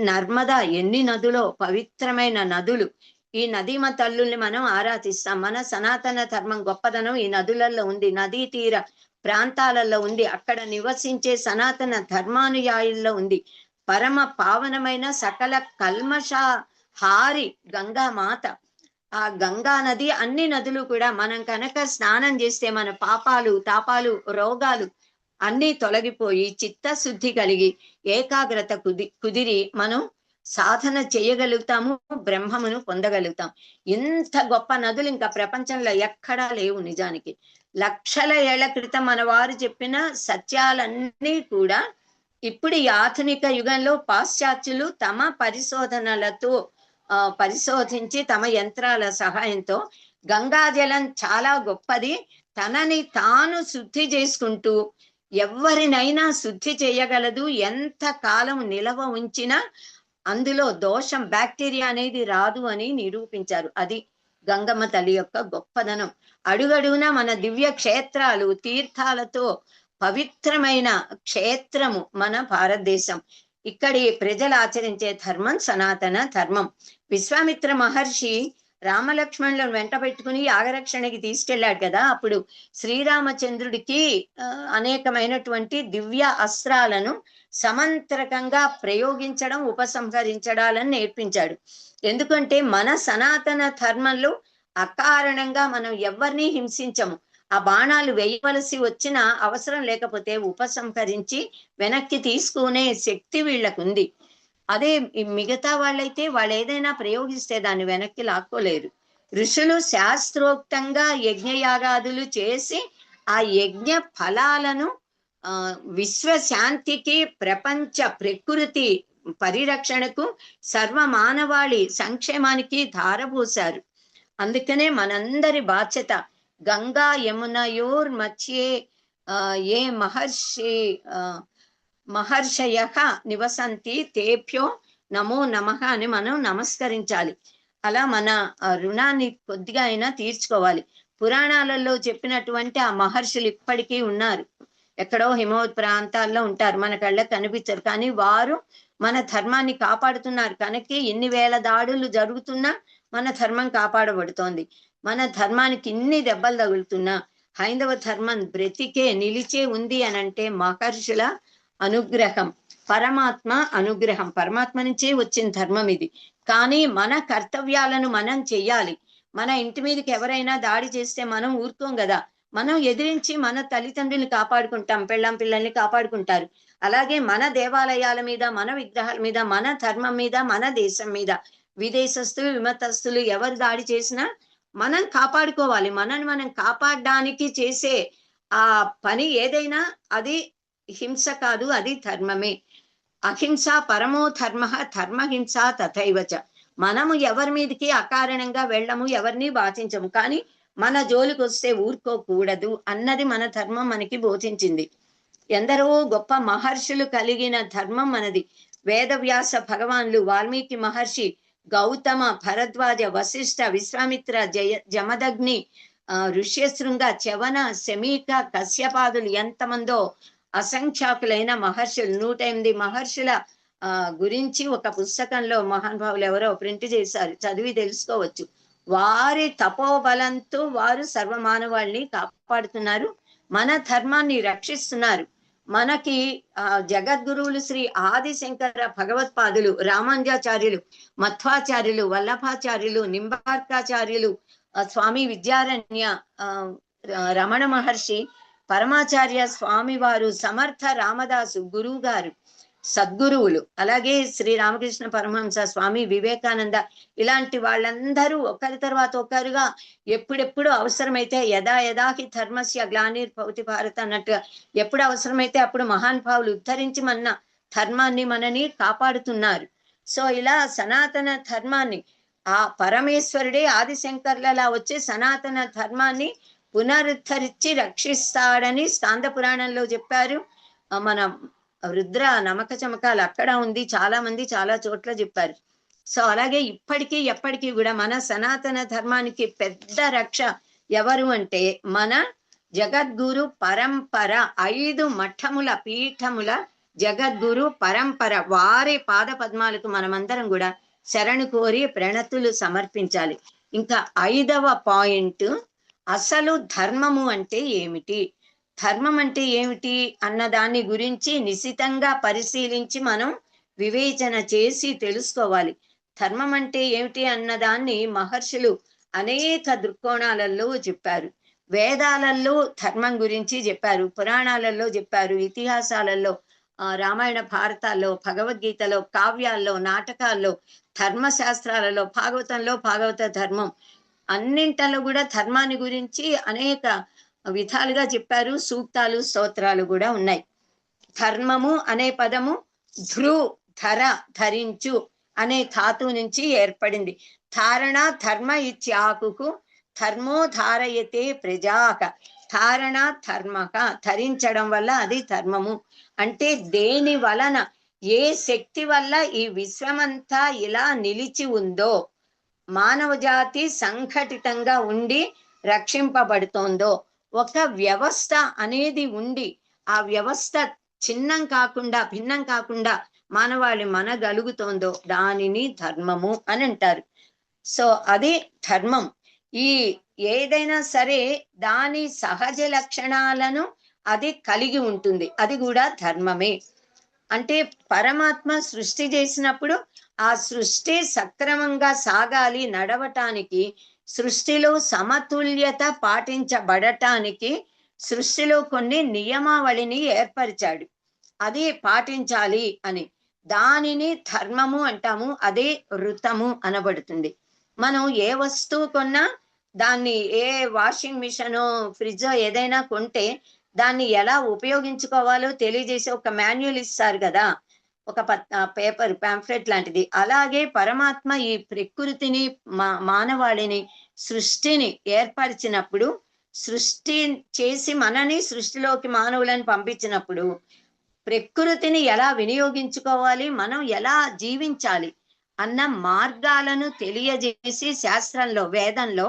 నర్మద, ఎన్ని నదులో పవిత్రమైన నదులు. ఈ నదీమ తల్లుల్ని మనం ఆరాధిస్తాం. మన సనాతన ధర్మం గొప్పదనం ఈ నదులలో ఉంది, నదీ తీర ప్రాంతాలలో ఉంది, అక్కడ నివసించే సనాతన ధర్మానుయాయుల్లో ఉంది. పరమ పావనమైన సకల కల్మష హారి గంగా మాత. ఆ గంగా నది, అన్ని నదులు కూడా మనం కనుక స్నానం చేస్తే మన పాపాలు, తాపాలు, రోగాలు అన్నీ తొలగిపోయి చిత్తశుద్ధి కలిగి ఏకాగ్రత కుదిరి మనం సాధన చేయగలుగుతాము, బ్రహ్మమును పొందగలుగుతాం. ఇంత గొప్ప నదులు ఇంకా ప్రపంచంలో ఎక్కడా లేవు. నిజానికి లక్షల ఏళ్ల క్రితం మన వారు చెప్పిన సత్యాలన్నీ కూడా ఇప్పుడు ఈ ఆధునిక యుగంలో పాశ్చాత్యులు తమ పరిశోధనలతో పరిశోధించి తమ యంత్రాల సహాయంతో గంగాజలం చాలా గొప్పది, తనని తాను శుద్ధి చేసుకుంటూ ఎవరినైనా శుద్ధి చేయగలదు, ఎంత కాలం నిలవ ఉంచినా అందులో దోషం, బ్యాక్టీరియా అనేది రాదు అని నిరూపించారు. అది గంగమ్మ తల్లి యొక్క గొప్పదనం. అడుగడుగునా మన దివ్య క్షేత్రాలు, తీర్థాలతో పవిత్రమైన క్షేత్రము మన భారతదేశం. ఇక్కడి ప్రజలు ఆచరించే ధర్మం సనాతన ధర్మం. విశ్వామిత్ర మహర్షి రామలక్ష్మణులను వెంట పెట్టుకుని యాగరక్షణకి తీసుకెళ్లాడు కదా. అప్పుడు శ్రీరామచంద్రుడికి అనేకమైనటువంటి దివ్య అస్త్రాలను సమంత్రకంగా ప్రయోగించడం, ఉపసంహరించడాలని నేర్పించాడు. ఎందుకంటే మన సనాతన ధర్మంలో అకారణంగా మనం ఎవరిని హింసించము. ఆ బాణాలు వేయవలసి వచ్చిన అవసరం లేకపోతే ఉపసంహరించి వెనక్కి తీసుకునే శక్తి వీళ్ళకుంది. అదే మిగతా వాళ్ళైతే వాళ్ళు ఏదైనా ప్రయోగిస్తే దాన్ని వెనక్కి లాక్కోలేరు. ఋషులు శాస్త్రోక్తంగా యజ్ఞయాగాదులు చేసి ఆ యజ్ఞ ఫలాలను విశ్వశాంతికి, ప్రపంచ ప్రకృతి పరిరక్షణకు, సర్వ మానవాళి సంక్షేమానికి ధారపోశారు. అందుకనే మనందరి బాధ్యత గంగా యమునయోర్ మధ్యే ఏ మహర్షయ నివసంతి తేభ్యో నమో నమః అని మనం నమస్కరించాలి. అలా మన రుణాన్ని కొద్దిగా అయినా తీర్చుకోవాలి. పురాణాలలో చెప్పినటువంటి ఆ మహర్షులు ఇప్పటికీ ఉన్నారు. ఎక్కడో హిమవత్ ప్రాంతాల్లో ఉంటారు, మన కళ్ళకి కనిపించరు, కానీ వారు మన ధర్మాన్ని కాపాడుతున్నారు. కనుక ఎన్ని వేల దాడులు జరుగుతున్నా మన ధర్మం కాపాడబడుతోంది. మన ధర్మానికి ఇన్ని దెబ్బలు తగులుతున్నా హైందవ ధర్మం బ్రతికే నిలిచే ఉంది అనంటే మహర్షుల అనుగ్రహం, పరమాత్మ అనుగ్రహం. పరమాత్మ నుంచే వచ్చిన ధర్మం ఇది. కానీ మన కర్తవ్యాలను మనం చెయ్యాలి. మన ఇంటి మీదకి ఎవరైనా దాడి చేస్తే మనం ఊరుకోం కదా. మనం ఎదిరించి మన తల్లిదండ్రుల్ని కాపాడుకుంటాం, పెళ్ళాం పిల్లల్ని కాపాడుకుంటారు. అలాగే మన దేవాలయాల మీద, మన విగ్రహాల మీద, మన ధర్మం మీద, మన దేశం మీద విదేశస్తులు, విమతస్తులు ఎవరు దాడి చేసినా మనం కాపాడుకోవాలి. మనని మనం కాపాడడానికి చేసే ఆ పని ఏదైనా అది హింస కాదు, అది ధర్మమే. అహింస పరమో ధర్మ, ధర్మహింస తథైవచ. మనము ఎవరి మీదకి అకారణంగా వెళ్ళము, ఎవరిని బాధించము, కానీ మన జోలికి వస్తే ఊరుకోకూడదు అన్నది మన ధర్మం మనకి బోధించింది. ఎందరో గొప్ప మహర్షులు కలిగిన ధర్మం మనది. వేదవ్యాస భగవాన్లు, వాల్మీకి మహర్షి, గౌతమ, భరద్వాజ, వశిష్ఠ, విశ్వామిత్ర, జమదగ్ని, ఋష్యశృంగ, చవన, శమీక, కశ్యపాదులు, ఎంతమందో అసంఖ్యాకులైన మహర్షులు, 108 మహర్షుల గురించి ఒక పుస్తకంలో మహానుభావులు ఎవరో ప్రింట్ చేశారు, చదివి తెలుసుకోవచ్చు. వారి తపోబలంతో వారు సర్వమానవాళ్ళని కాపాడుతున్నారు, మన ధర్మాన్ని రక్షిస్తున్నారు. మనకి జగద్గురువులు శ్రీ ఆదిశంకర భగవత్పాదులు, రామానుజాచార్యులు, మధ్వాచార్యులు, వల్లభాచార్యులు, నింబార్కాచార్యులు, స్వామి విద్యారణ్య, రమణ మహర్షి, పరమాచార్య స్వామి వారు, సమర్థ రామదాసు గురువు గారు, సద్గురువులు, అలాగే శ్రీ రామకృష్ణ పరమహంస, స్వామి వివేకానంద, ఇలాంటి వాళ్ళందరూ ఒకరి తర్వాత ఒకరుగా ఎప్పుడెప్పుడు అవసరమైతే యదా యదాకి ధర్మస్య గ్లానిర్భవతి భారత అన్నట్టుగా ఎప్పుడు అవసరమైతే అప్పుడు మహానుభావులు ఉద్ధరించి మన ధర్మాన్ని, మనని కాపాడుతున్నారు. సో ఇలా సనాతన ధర్మాన్ని ఆ పరమేశ్వరుడే ఆదిశంకర్లలా వచ్చి సనాతన ధర్మాన్ని పునరుద్ధరించి రక్షిస్తాడని స్కాంద పురాణంలో చెప్పారు. మన రుద్ర నమక చమకాలు అక్కడ ఉంది, చాలా మంది చాలా చోట్ల చెప్పారు. సో అలాగే ఇప్పటికీ ఎప్పటికీ కూడా మన సనాతన ధర్మానికి పెద్ద రక్ష ఎవరు అంటే మన జగద్గురు పరంపర, 5 మఠముల పీఠముల జగద్గురు పరంపర, వారి పాద పద్మాలకు మనమందరం కూడా శరణు కోరి ప్రణతులు సమర్పించాలి. ఇంకా 5వ పాయింట్, అసలు ధర్మము అంటే ఏమిటి, ధర్మం అంటే ఏమిటి అన్న దాని గురించి నిశితంగా పరిశీలించి మనం వివేచన చేసి తెలుసుకోవాలి. ధర్మం అంటే ఏమిటి అన్నదాన్ని మహర్షులు అనేక దృక్కోణాలలో చెప్పారు. వేదాలలో ధర్మం గురించి చెప్పారు, పురాణాలలో చెప్పారు, ఇతిహాసాలలో, రామాయణ భారతాల్లో, భగవద్గీతలో, కావ్యాల్లో, నాటకాల్లో, ధర్మశాస్త్రాలలో, భాగవతంలో భాగవత ధర్మం, అన్నింటిలో కూడా ధర్మాన్ని గురించి అనేక విధాలుగా చెప్పారు. సూక్తాలు, స్తోత్రాలు కూడా ఉన్నాయి. ధర్మము అనే పదము ధృ, ధర, ధరించు అనే ధాతువు నుంచి ఏర్పడింది. ధారణ ధర్మ ఇత్యాకుకు ధర్మో ధారయతే ప్రజాక. ధారణ ధర్మక, ధరించడం వల్ల అది ధర్మము. అంటే దేని వలన, ఏ శక్తి వల్ల ఈ విశ్వమంతా ఇలా నిలిచి ఉందో, మానవ జాతి సంఘటితంగా ఉండి రక్షింపబడుతోందో, ఒక వ్యవస్థ అనేది ఉండి ఆ వ్యవస్థ చిన్నం కాకుండా, భిన్నం కాకుండా మానవాళి మనగలుగుతోందో దానిని ధర్మము అని అంటారు. సో అది ధర్మం. ఈ ఏదైనా సరే దాని సహజ లక్షణాలను అది కలిగి ఉంటుంది, అది కూడా ధర్మమే. అంటే పరమాత్మ సృష్టి చేసినప్పుడు ఆ సృష్టి సక్రమంగా సాగాలి, నడవటానికి, సృష్టిలో సమతుల్యత పాటించబడటానికి సృష్టిలో కొన్ని నియమావళిని ఏర్పరిచాడు, అది పాటించాలి అని. దానిని ధర్మము అంటాము, అదే ఋతము అనబడుతుంది. మనం ఏ వస్తువు కొన్నా దాన్ని, ఏ వాషింగ్ మిషనో ఫ్రిడ్జో ఏదైనా కొంటే దాన్ని ఎలా ఉపయోగించుకోవాలో తెలియజేసే ఒక మాన్యువల్ ఇస్తారు కదా, ఒక పేపర్ పాంఫ్లెట్ లాంటిది. అలాగే పరమాత్మ ఈ ప్రకృతిని, మానవాళిని, సృష్టిని ఏర్పరిచినప్పుడు, సృష్టి చేసి మనని సృష్టిలోకి మానవులను పంపించినప్పుడు ప్రకృతిని ఎలా వినియోగించుకోవాలి, మనం ఎలా జీవించాలి అన్న మార్గాలను తెలియజేసి శాస్త్రంలో, వేదంలో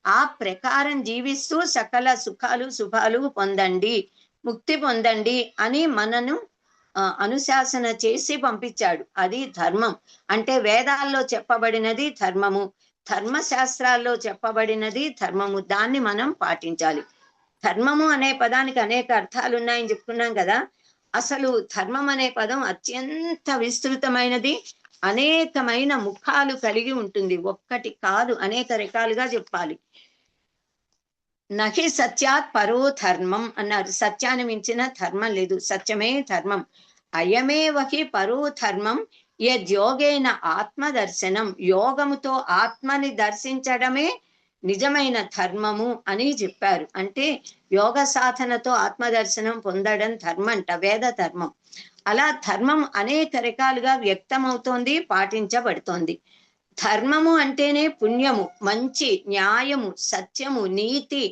ఆ ప్రకారం జీవిస్తూ సకల సుఖాలు శుభాలు పొందండి, ముక్తి పొందండి అని మనను అనుశాసన చేసి పంపించాడు. అది ధర్మం. అంటే వేదాల్లో చెప్పబడినది ధర్మము, ధర్మశాస్త్రాల్లో చెప్పబడినది ధర్మము, దాన్ని మనం పాటించాలి. ధర్మము అనే పదానికి అనేక అర్థాలు ఉన్నాయని చెప్పుకున్నాం కదా. అసలు ధర్మం అనే పదం అత్యంత విస్తృతమైనది, అనేకమైన ముఖాలు కలిగి ఉంటుంది, ఒక్కటి కాదు, అనేక రకాలుగా చెప్పాలి. నహి సత్యాత్ పరో ధర్మం అన్నారు. సత్యాన్ని మించిన ధర్మం లేదు, సత్యమే ధర్మం. అయమే వహి పరో ధర్మం యద్యోగేన ఆత్మదర్శనం. యోగముతో ఆత్మని దర్శించడమే నిజమైన ధర్మము అని చెప్పారు. అంటే యోగ సాధనతో ఆత్మదర్శనం పొందడం ధర్మంట, వేద ధర్మం. అలా ధర్మం అనేక రకాలుగా వ్యక్తమవుతోంది, పాటించబడుతోంది. ధర్మము అంటేనే పుణ్యము, మంచి, న్యాయము, సత్యము, నీతి,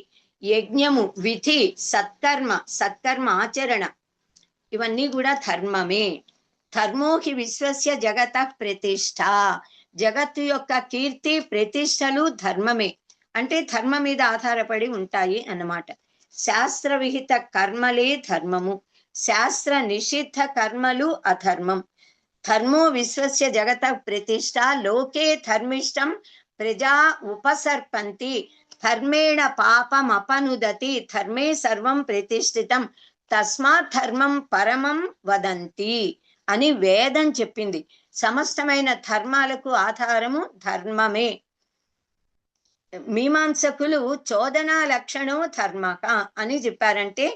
యజ్ఞము, విధి, సత్కర్మ ఆచరణ, ఇవన్నీ కూడా ధర్మమే. ధర్మోహి విశ్వస్య జగత ప్రతిష్ట, జగత్తు యొక్క కీర్తి ప్రతిష్టలు ధర్మమే. అంటే ధర్మం మీద ఆధారపడి ఉంటాయి అన్నమాట. శాస్త్ర విహిత కర్మలే ధర్మము, శాస్త్ర నిషిద్ధ కర్మలు అధర్మం. ధర్మో విశ్వస్య జగత ప్రతిష్ట, లోకే ధర్మిష్టం ప్రజా ఉపసర్పంతి, ధర్మేణ పాపం అపనుదతి, ధర్మే సర్వం ప్రతిష్ఠితం, తస్మాత్ ధర్మం పరమం వదంతి అని వేదం చెప్పింది. సమస్తమైన ధర్మాలకు ఆధారము ధర్మమే. మీమాంసకులు చోదనా లక్షణో ధర్మక అని చెప్పారంటే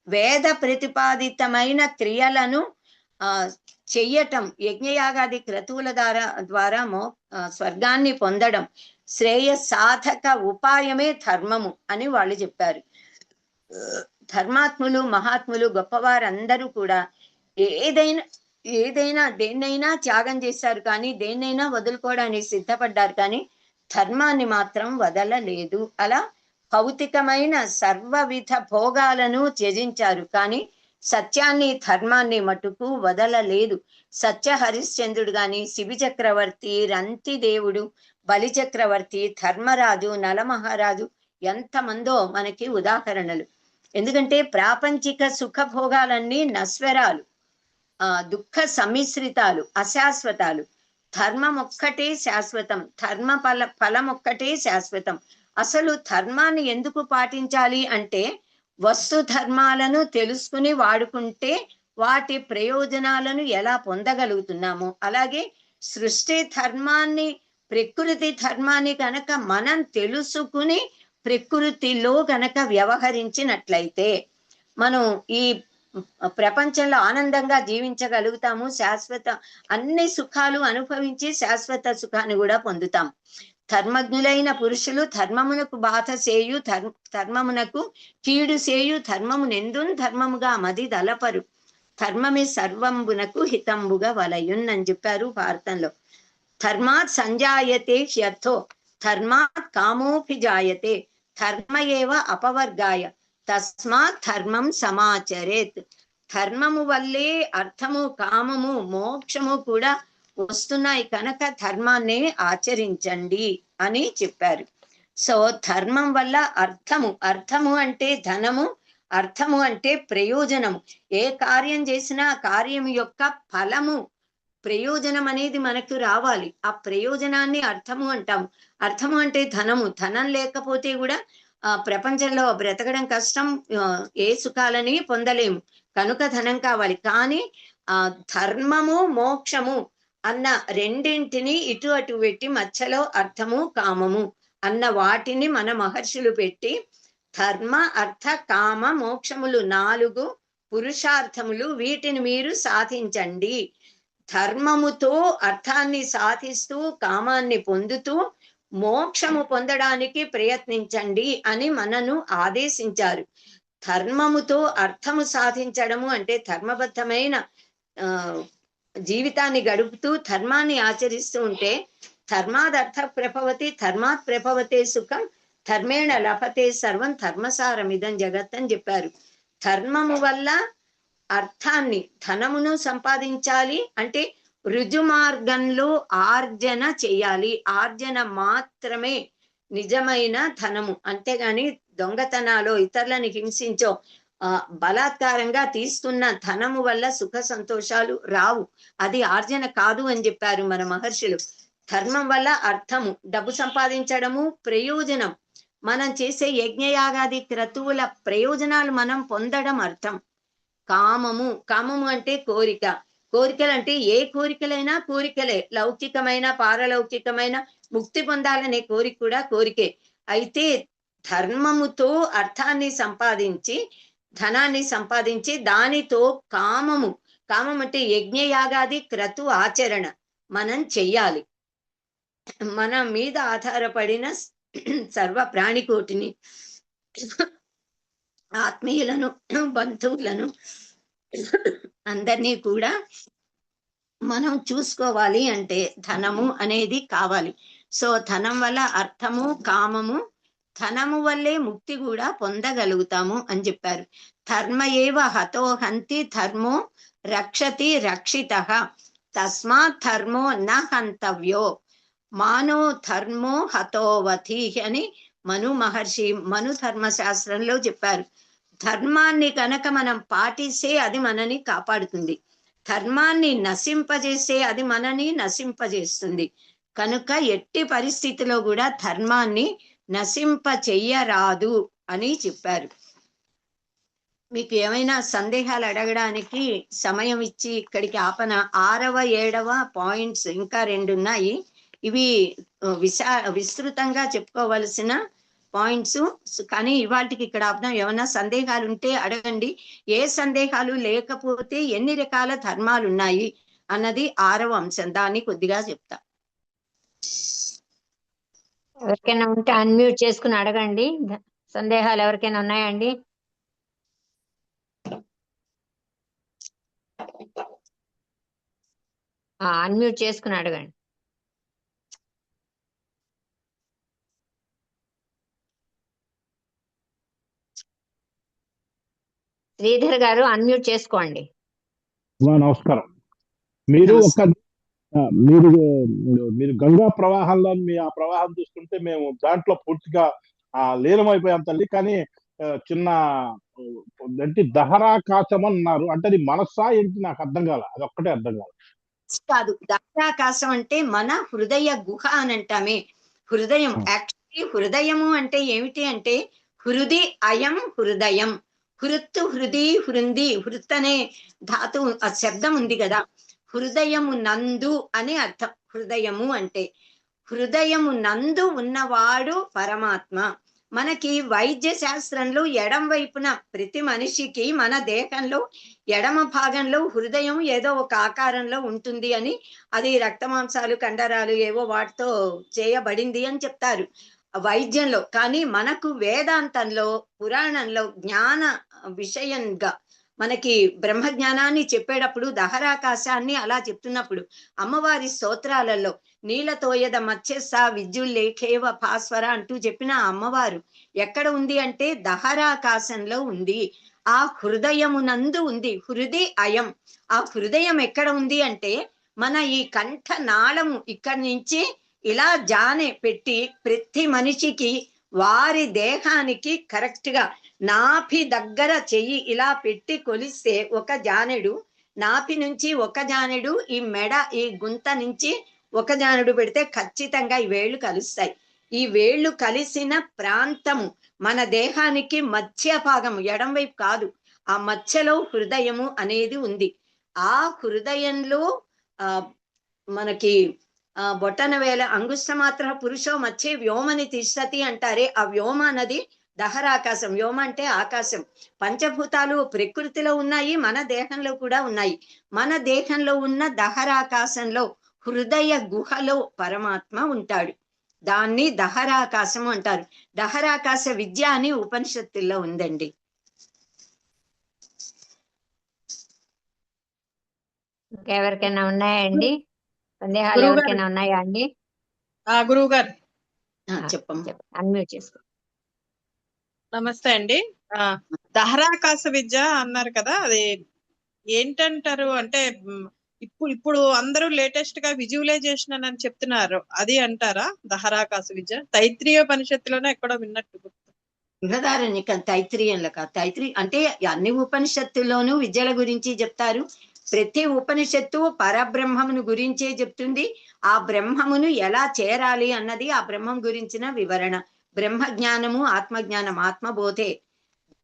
వేద ప్రతిపాదితమైన క్రియలను చెయ్యటం, యజ్ఞయాగాది క్రతువుల ద్వారా స్వర్గాన్ని పొందడం, శ్రేయ సాధక ఉపాయమే ధర్మము అని వాళ్ళు చెప్పారు. ధర్మాత్ములు, మహాత్ములు, గొప్పవారందరూ కూడా దేన్నైనా త్యాగం చేశారు, కానీ దేన్నైనా వదులుకోవడానికి సిద్ధపడ్డారు, కానీ ధర్మాన్ని మాత్రం వదలలేదు. అలా భౌతికమైన సర్వవిధ భోగాలను త్యజించారు, కానీ సత్యాన్ని, ధర్మాన్ని మటుకు వదలలేదు. సత్య హరిశ్చంద్రుడు గాని, శిబి చక్రవర్తి, రంతి దేవుడు, బలి చక్రవర్తి, ధర్మరాజు, నలమహారాజు, ఎంతమందో మనకి ఉదాహరణలు. ఎందుకంటే ప్రాపంచిక సుఖభోగాలన్నీ నశ్వరాలు, దుఃఖ సమ్మిశ్రితాలు, అశాశ్వతాలు. ధర్మం ఒక్కటే శాశ్వతం, ధర్మ ఫలం ఒక్కటే శాశ్వతం. అసలు ధర్మాన్ని ఎందుకు పాటించాలి అంటే వస్తు ధర్మాలను తెలుసుకుని వాడుకుంటే వాటి ప్రయోజనాలను ఎలా పొందగలుగుతున్నాము. అలాగే సృష్టి ధర్మాన్ని, ప్రకృతి ధర్మాన్ని కనుక మనం తెలుసుకుని ప్రకృతిలో కనుక వ్యవహరించినట్లయితే మనం ఈ ప్రపంచంలో ఆనందంగా జీవించగలుగుతాము. అన్ని సుఖాలు అనుభవించి శాశ్వత సుఖాన్ని కూడా పొందుతాం. ధర్మజ్ఞులైన పురుషులు ధర్మమునకు బాధ చేయు, ధర్మమునకు కీడు చేయు, ధర్మమునెందున్ ధర్మముగా మది దలపరు, ధర్మమే సర్వంబునకు హితంబుగా వలయున్ అని చెప్పారు భారతంలో. ధర్మాత్ సంజాయతే హ్యర్థో, ధర్మాత్ కామోభిజాయతే, ధర్మ ఏవ అపవర్గాయ, తస్మాత్ ధర్మం సమాచరేత్. ధర్మము వల్లే అర్థము, కామము, మోక్షము కూడా వస్తున్నాయి కనుక ధర్మాన్నే ఆచరించండి అని చెప్పారు. సో ధర్మం వల్ల అర్థము అంటే ధనము, అర్థము అంటే ప్రయోజనము. ఏ కార్యం చేసినా కార్యం యొక్క ఫలము, ప్రయోజనం అనేది మనకు రావాలి. ఆ ప్రయోజనాన్ని అర్థము అంటాము. అర్థము అంటే ధనము. ధనం లేకపోతే కూడా ప్రపంచంలో బ్రతకడం కష్టం, ఏ సుఖాలని పొందలేము, కనుక ధనం కావాలి. కానీ ధర్మము, మోక్షము అన్న రెండింటిని ఇటు అటు పెట్టి మధ్యలో అర్థము, కామము అన్న వాటిని మన మహర్షులు పెట్టి ధర్మ, అర్థ, కామ, మోక్షములు 4 పురుషార్థములు, వీటిని మీరు సాధించండి. ధర్మముతో అర్థాన్ని సాధిస్తూ కామాన్ని పొందుతూ మోక్షము పొందడానికి ప్రయత్నించండి అని మనను ఆదేశించారు. ధర్మముతో అర్థము సాధించడము అంటే ధర్మబద్ధమైన జీవితాన్ని గడుపుతూ ధర్మాన్ని ఆచరిస్తూ ఉంటే ధర్మాదర్థ ప్రభవతి, ధర్మాత్ ప్రభవతే సుఖం, ధర్మేణ లభతే సర్వం, ధర్మసారమిదం జగత్ అని చెప్పారు. ధర్మము వల్ల అర్థాన్ని, ధనమును సంపాదించాలి అంటే రుజు మార్గంలో ఆర్జన చేయాలి. ఆర్జన మాత్రమే నిజమైన ధనము. అంతేగాని దొంగతనాలో, ఇతరులను హింసించో, బలాత్కారంగా తీసుకున్న ధనము వల్ల సుఖ సంతోషాలు రావు. అది ఆర్జన కాదు అని చెప్పారు మన మహర్షులు. ధర్మం వల్ల అర్థము, డబ్బు సంపాదించడము, ప్రయోజనం, మనం చేసే యజ్ఞయాగాది క్రతువుల ప్రయోజనాలు మనం పొందడం అర్థం. కామము అంటే కోరిక. కోరికలు అంటే ఏ కోరికలైనా కోరికలే, లౌకికమైన, పారలౌకికమైన, ముక్తి పొందాలనే కోరిక కూడా కోరికే. అయితే ధర్మముతో అర్థాన్ని సంపాదించి, ధనాన్ని సంపాదించి దానితో కామం అంటే యజ్ఞయాగాది క్రతు ఆచరణ మనం చెయ్యాలి. మన మీద ఆధారపడిన సర్వ ప్రాణికోటిని, ఆత్మీయులను, బంధువులను, అందరినీ కూడా మనం చూసుకోవాలి అంటే ధనము అనేది కావాలి. సో ధనం వల్ల అర్థము, కామము, ధనము వల్లే ముక్తి కూడా పొందగలుగుతాము అని చెప్పారు. ధర్మ ఏవ హతో హంతి ధర్మో రక్షతి రక్షితః తస్మాత్ ధర్మో న హంతవ్యో మానో ధర్మో హతోవతి అని మను మహర్షి మను ధర్మశాస్త్రంలో చెప్పారు. ధర్మాన్ని కనుక మనం పాటిస్తే అది మనని కాపాడుతుంది, ధర్మాన్ని నశింపజేస్తే అది మనని నశింపజేస్తుంది. కనుక ఎట్టి పరిస్థితిలో కూడా ధర్మాన్ని నశింప చెయ్యరాదు అని చెప్పారు. మీకు ఏమైనా సందేహాలు అడగడానికి సమయం ఇచ్చి ఇక్కడికి ఆపన. 6వ 7వ పాయింట్స్ ఇంకా 2 ఉన్నాయి. ఇవి విస్తృతంగా చెప్పుకోవలసిన పాయింట్స్, కానీ ఇవాటికి ఇక్కడ ఆపదాం. ఏమైనా సందేహాలు ఉంటే అడగండి. ఏ సందేహాలు లేకపోతే ఎన్ని రకాల ధర్మాలు ఉన్నాయి అన్నది 6వ అంశం, దాన్ని కొద్దిగా చెప్తా. ఎవరికైనా ఉంటే అన్మ్యూట్ చేసుకుని అడగండి. సందేహాలు ఎవరికైనా ఉన్నాయండి? అన్మ్యూట్ చేసుకుని అడగండి. శ్రీధర్ గారు అన్మ్యూట్ చేసుకోండి. నమస్కారం. మీరు మీరు మీరు గంగా ప్రవాహంలో ఆ ప్రవాహం చూస్తుంటే మేము దాంట్లో పూర్తిగా లీనమైపోయాం తల్లి. కానీ చిన్న అంటే దహరాకాశం అన్నారు, అంటే అది మనస్సా ఏంటి నాకు అర్థం కాల, అది ఒక్కటే అర్థం కాదు. కాదు, దహరాకాశం అంటే మన హృదయ గుహ అని అంటామే. హృదయం యాక్చువల్లీ హృదయము అంటే ఏమిటి అంటే హృది అయం హృదయం. హృత్తు హృది హృంది, హృత్ అనే ధాతు ఆ శబ్దం ఉంది కదా, హృదయము నందు అని అర్థం. హృదయము అంటే హృదయము నందు ఉన్నవాడు పరమాత్మ. మనకి వైద్య శాస్త్రంలో ఎడం వైపున ప్రతి మనిషికి మన దేహంలో ఎడమ భాగంలో హృదయం ఏదో ఒక ఆకారంలో ఉంటుంది అని, అది రక్తమాంసాలు కండరాలు ఏవో వాటితో చేయబడింది అని చెప్తారు వైద్యంలో. కానీ మనకు వేదాంతంలో పురాణంలో జ్ఞాన విషయంగా మనకి బ్రహ్మ జ్ఞానాన్ని చెప్పేటప్పుడు దహరాకాశాన్ని అలా చెప్తున్నప్పుడు అమ్మవారి స్తోత్రాలలో నీలతోయద మత్స్యస విద్యుల్లేఖేవ భాస్వర అంటూ చెప్పిన అమ్మవారు ఎక్కడ ఉంది అంటే దహరాకాశంలో ఉంది, ఆ హృదయమునందు ఉంది. హృది అయం, ఆ హృదయం ఎక్కడ ఉంది అంటే మన ఈ కంఠ నాళము ఇక్కడి నుంచి ఇలా జానె పెట్టి ప్రతి మనిషికి వారి దేహానికి కరెక్ట్ గా నాభి దగ్గర చెయ్యి ఇలా పెట్టి కొలిస్తే ఒక జానెడు, నాభి నుంచి ఒక జానెడు, ఈ మెడ ఈ గుంత నుంచి ఒక జానెడు పెడితే ఖచ్చితంగా ఈ వేళ్ళు కలుస్తాయి. ఈ వేళ్ళు కలిసిన ప్రాంతము మన దేహానికి మధ్య భాగము, ఎడం వైపు కాదు, ఆ మధ్యలో హృదయము అనేది ఉంది. ఆ హృదయంలో మనకి బొటన వేల అంగుష్టమాత్ర పురుషో మధ్య వ్యోమని తిష్టతి అంటారే, ఆ వ్యోమ అన్నది దహరాకాశం. వ్యోమ అంటే ఆకాశం. పంచభూతాలు ప్రకృతిలో ఉన్నాయి, మన దేహంలో కూడా ఉన్నాయి. మన దేహంలో ఉన్న దహరాకాశంలో హృదయ గుహలో పరమాత్మ ఉంటాడు. దాన్ని దహరాకాశం అంటారు. దహరాకాశ విద్య అని ఉపనిషత్తుల్లో ఉందండి. ఇంకెవరికైనా ఉన్నాయండి సందేహాలు? ఎవరికైనా ఉన్నాయా అండి? గురువు గారు చెప్పమ్మా. అన్మ్యూట్ చేసుకో. నమస్తే అండి. దహరాకాశ విద్య అన్నారు కదా, అది ఏంటంటారు? అంటే ఇప్పుడు అందరూ లేటెస్ట్ గా విజువలైజేషన్ అని చెప్తున్నారు, అది అంటారా దహరాకాశ విద్య? తైత్రీయ ఉపనిషత్తులోనే ఎక్కడో విన్నట్టు. బృహదారణ్యకం, తైత్రీయంలో కాదు. అంటే అన్ని ఉపనిషత్తుల్లోనూ విద్యల గురించి చెప్తారు. ప్రతి ఉపనిషత్తు పరబ్రహ్మమును గురించే చెప్తుంది. ఆ బ్రహ్మమును ఎలా చేరాలి అన్నది ఆ బ్రహ్మం గురించిన వివరణ. బ్రహ్మ జ్ఞానము, ఆత్మజ్ఞానం, ఆత్మబోధే.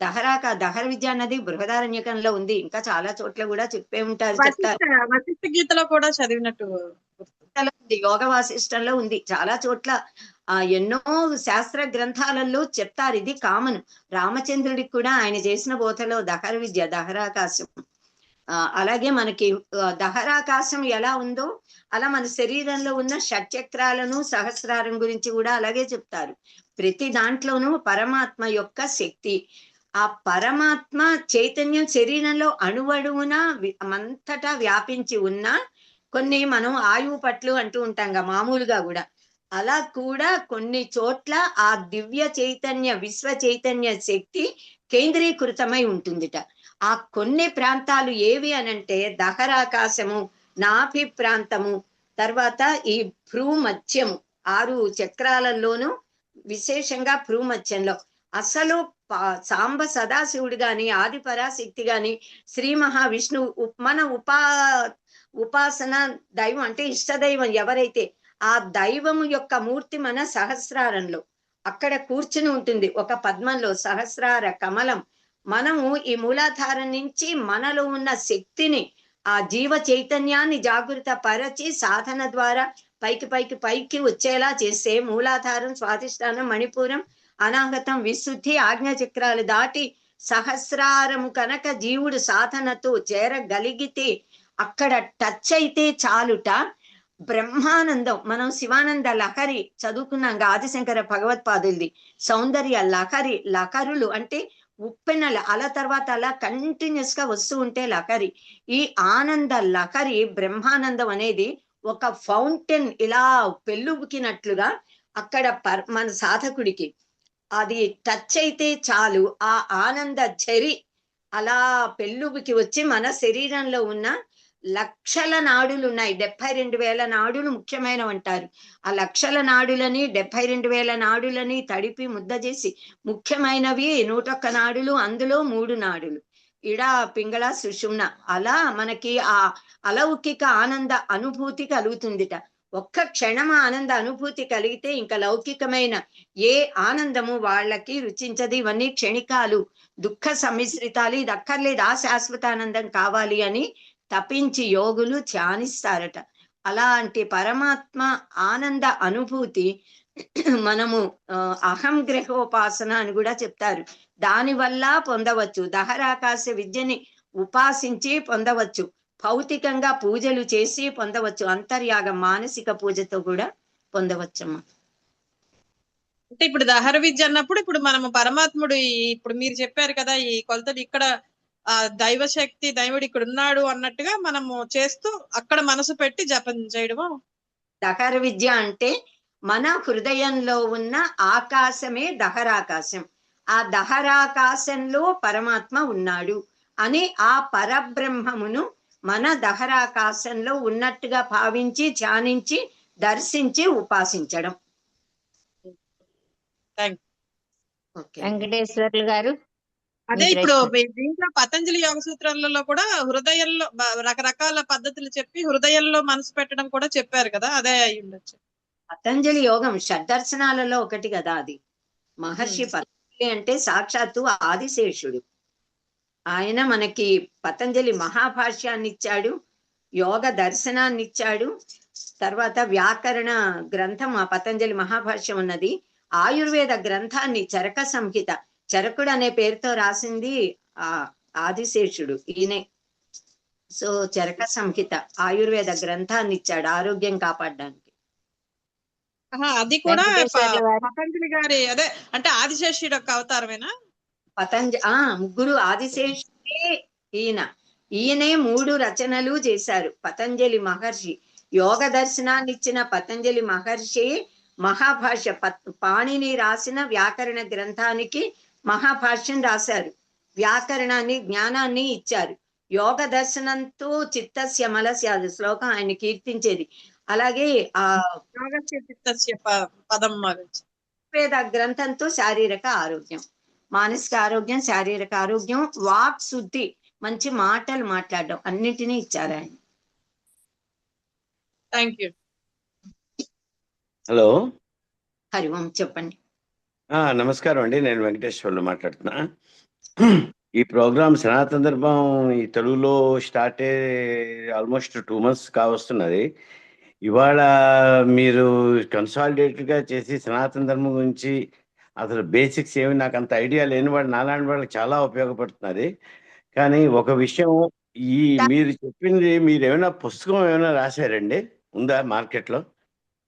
దహర విద్య అన్నది బృహదారణ్యకంలో ఉంది. ఇంకా చాలా చోట్ల కూడా చెప్పే ఉంటారు, చెప్తారు. వశిష్ఠ గీతలో కూడా చదివినట్టు ఉంది, యోగ వాసిష్టంలో ఉంది, చాలా చోట్ల ఎన్నో శాస్త్ర గ్రంథాలలో చెప్తారు. ఇది కామన్. రామచంద్రుడికి కూడా ఆయన చేసిన బోధలో దహర విద్య, దహరాకాశం. అలాగే మనకి దహరాకాశం ఎలా ఉందో అలా మన శరీరంలో ఉన్న షట్చక్రాలను, సహస్రారం గురించి కూడా అలాగే చెప్తారు. ప్రతి దాంట్లోనూ పరమాత్మ యొక్క శక్తి. ఆ పరమాత్మ చైతన్యం శరీరంలో అణువణువున అంతటా వ్యాపించి ఉన్న కొన్ని మనం ఆయువు పట్లు అంటూ ఉంటాం మామూలుగా కూడా, అలా కూడా కొన్ని చోట్ల ఆ దివ్య చైతన్య విశ్వ చైతన్య శక్తి కేంద్రీకృతమై ఉంటుందిట. ఆ కొన్ని ప్రాంతాలు ఏవి అనంటే దహరాకాశము, నాభి ప్రాంతము, తర్వాత ఈ భ్రూమధ్యము, 6 చక్రాలలోనూ విశేషంగా భ్రూమధ్యంలో అసలు సాంబ సదాశివుడు గాని, ఆది పరాశక్తి గాని, శ్రీ మహావిష్ణువు మన ఉపాసన దైవం అంటే ఇష్టదైవం ఎవరైతే, ఆ దైవము యొక్క మూర్తి మన సహస్రారంలో అక్కడ కూర్చుని ఉంటుంది, ఒక పద్మంలో సహస్రార కమలం. మనము ఈ మూలాధారం నుంచి మనలో ఉన్న శక్తిని, ఆ జీవ చైతన్యాన్ని జాగృత పరచి సాధన ద్వారా పైకి పైకి పైకి వచ్చేలా చేస్తే మూలాధారం, స్వాధిష్టానం, మణిపూరం, అనాహతం, విశుద్ధి, ఆజ్ఞ చక్రాలు దాటి సహస్రారము కనుక జీవుడు సాధనతో చేరగలిగితే అక్కడ టచ్ అయితే చాలుట బ్రహ్మానందం. మనం శివానంద లహరి చదువుకున్నాం ఆదిశంకర భగవత్పాదులది, సౌందర్య లహరి. లహరులు అంటే ఉప్పెనల అల తర్వాత అలా కంటిన్యూస్ గా వస్తూ ఉంటే లహరి. ఈ ఆనంద లహరి బ్రహ్మానందం అనేది ఒక ఫౌంటైన్ ఇలా పెళ్ళుబుకినట్లుగా అక్కడ మన సాధకుడికి అది టచ్ అయితే చాలు, ఆ ఆనంద ఝరి అలా పెళ్ళుబుకి వచ్చి మన శరీరంలో ఉన్న లక్షల నాడులు ఉన్నాయి, 72,000 నాడులు ముఖ్యమైనవి అంటారు. ఆ లక్షల నాడులని 72,000 నాడులని తడిపి ముద్ద చేసి ముఖ్యమైనవి 101 నాడులు, అందులో 3 నాడులు ఇడ, పింగళ, సుషుమ్న. అలా మనకి ఆ అలౌకిక ఆనంద అనుభూతి కలుగుతుందిట. ఒక్క క్షణం ఆనంద అనుభూతి కలిగితే ఇంకా లౌకికమైన ఏ ఆనందము వాళ్ళకి రుచించదు. ఇవన్నీ క్షణికాలు, దుఃఖ సమ్మిశ్రితాలు, ఇది అక్కర్లేదు, ఆ శాశ్వతానందం కావాలి అని తపించి యోగులు ధ్యానిస్తారట. అలాంటి పరమాత్మ ఆనంద అనుభూతి మనము అహం గ్రహోపాసన అని కూడా చెప్తారు, దానివల్ల పొందవచ్చు. దహరాకాశ విద్యని ఉపాసించి పొందవచ్చు, భౌతికంగా పూజలు చేసి పొందవచ్చు, అంతర్యాగం మానసిక పూజతో కూడా పొందవచ్చమ్మా. అంటే ఇప్పుడు దహర విద్య అన్నప్పుడు ఇప్పుడు మనము పరమాత్ముడు ఇప్పుడు మీరు చెప్పారు కదా ఈ కొలతలు, ఇక్కడ ఆ దైవ శక్తి, దైవుడు ఇక్కడ ఉన్నాడు అన్నట్టుగా మనము చేస్తూ అక్కడ మనసు పెట్టి జపం చేయడము. దహర విద్య అంటే మన హృదయంలో ఉన్న ఆకాశమే దహరాకాశం, ఆ దహరాకాశంలో పరమాత్మ ఉన్నాడు అని ఆ పరబ్రహ్మమును మన దహరాకాశంలో ఉన్నట్టుగా భావించి ధ్యానించి దర్శించి ఉపాసించడం. వెంకటేశ్వర్లు గారు, అదే ఇప్పుడు దీంట్లో పతంజలి యోగ సూత్రాలలో కూడా హృదయంలో రకరకాల పద్ధతులు చెప్పి హృదయంలో మనసు పెట్టడం కూడా చెప్పారు కదా, అదే అయి ఉండొచ్చు. పతంజలి యోగం షడ్దర్శనాలలో ఒకటి కదా అది. మహర్షి పతంజలి అంటే సాక్షాత్తు ఆదిశేషుడు. ఆయన మనకి పతంజలి మహాభాష్యాన్ని ఇచ్చాడు, యోగ దర్శనాన్ని ఇచ్చాడు, తర్వాత వ్యాకరణ గ్రంథం ఆ పతంజలి మహాభాష్యం ఉన్నది, ఆయుర్వేద గ్రంథాన్ని చరక సంహిత, చరకుడు అనే పేరుతో రాసింది ఆ ఆదిశేషుడు ఈయనే. సో చరక సంహిత ఆయుర్వేద గ్రంథాన్ని ఇచ్చాడు ఆరోగ్యం కాపాడడానికి. అది కూడా పతంజలి గారి అదే అంటే ఆదిశేషుడు యొక్క అవతారమేనా? ముగ్గురు ఆదిశేషుడే ఈయనే 3 రచనలు చేశారు పతంజలి మహర్షి. యోగ దర్శనాన్ని ఇచ్చిన పతంజలి మహర్షి మహాభాష్య పాణిని రాసిన వ్యాకరణ గ్రంథానికి మహాభాష్యం రాశారు, వ్యాకరణాన్ని జ్ఞానాన్ని ఇచ్చారు. యోగ దర్శనంతో చిత్తస్య మలస్య శ్లోకం ఆయన కీర్తించేది. అలాగే ఆ పదం వేద గ్రంథంతో శారీరక ఆరోగ్యం, మానసిక ఆరోగ్యం, శారీరక ఆరోగ్యం, వాక్ శుద్ధి, మంచి మాటలు మాట్లాడడం అన్నిటినీ ఇచ్చారు ఆయన. Thank you. హలో, హరి ఓం, చెప్పండి. నమస్కారం అండి, నేను వెంకటేశ్వర్లు మాట్లాడుతున్నా. ఈ ప్రోగ్రామ్ సనాతన ధర్మం ఈ తెలుగులో స్టార్ట్ ఆల్మోస్ట్ 2 months కావస్తున్నది. ఇవాళ మీరు కన్సాలిడేటెడ్గా చేసి సనాతన ధర్మం గురించి అసలు బేసిక్స్ ఏమి నాకు అంత ఐడియా లేని వాడు నాలాంటి వాళ్ళకి చాలా ఉపయోగపడుతున్నది. కానీ ఒక విషయం, ఈ మీరు చెప్పింది, మీరు ఏమైనా పుస్తకం ఏమైనా రాశారండి? ఉందా మార్కెట్లో?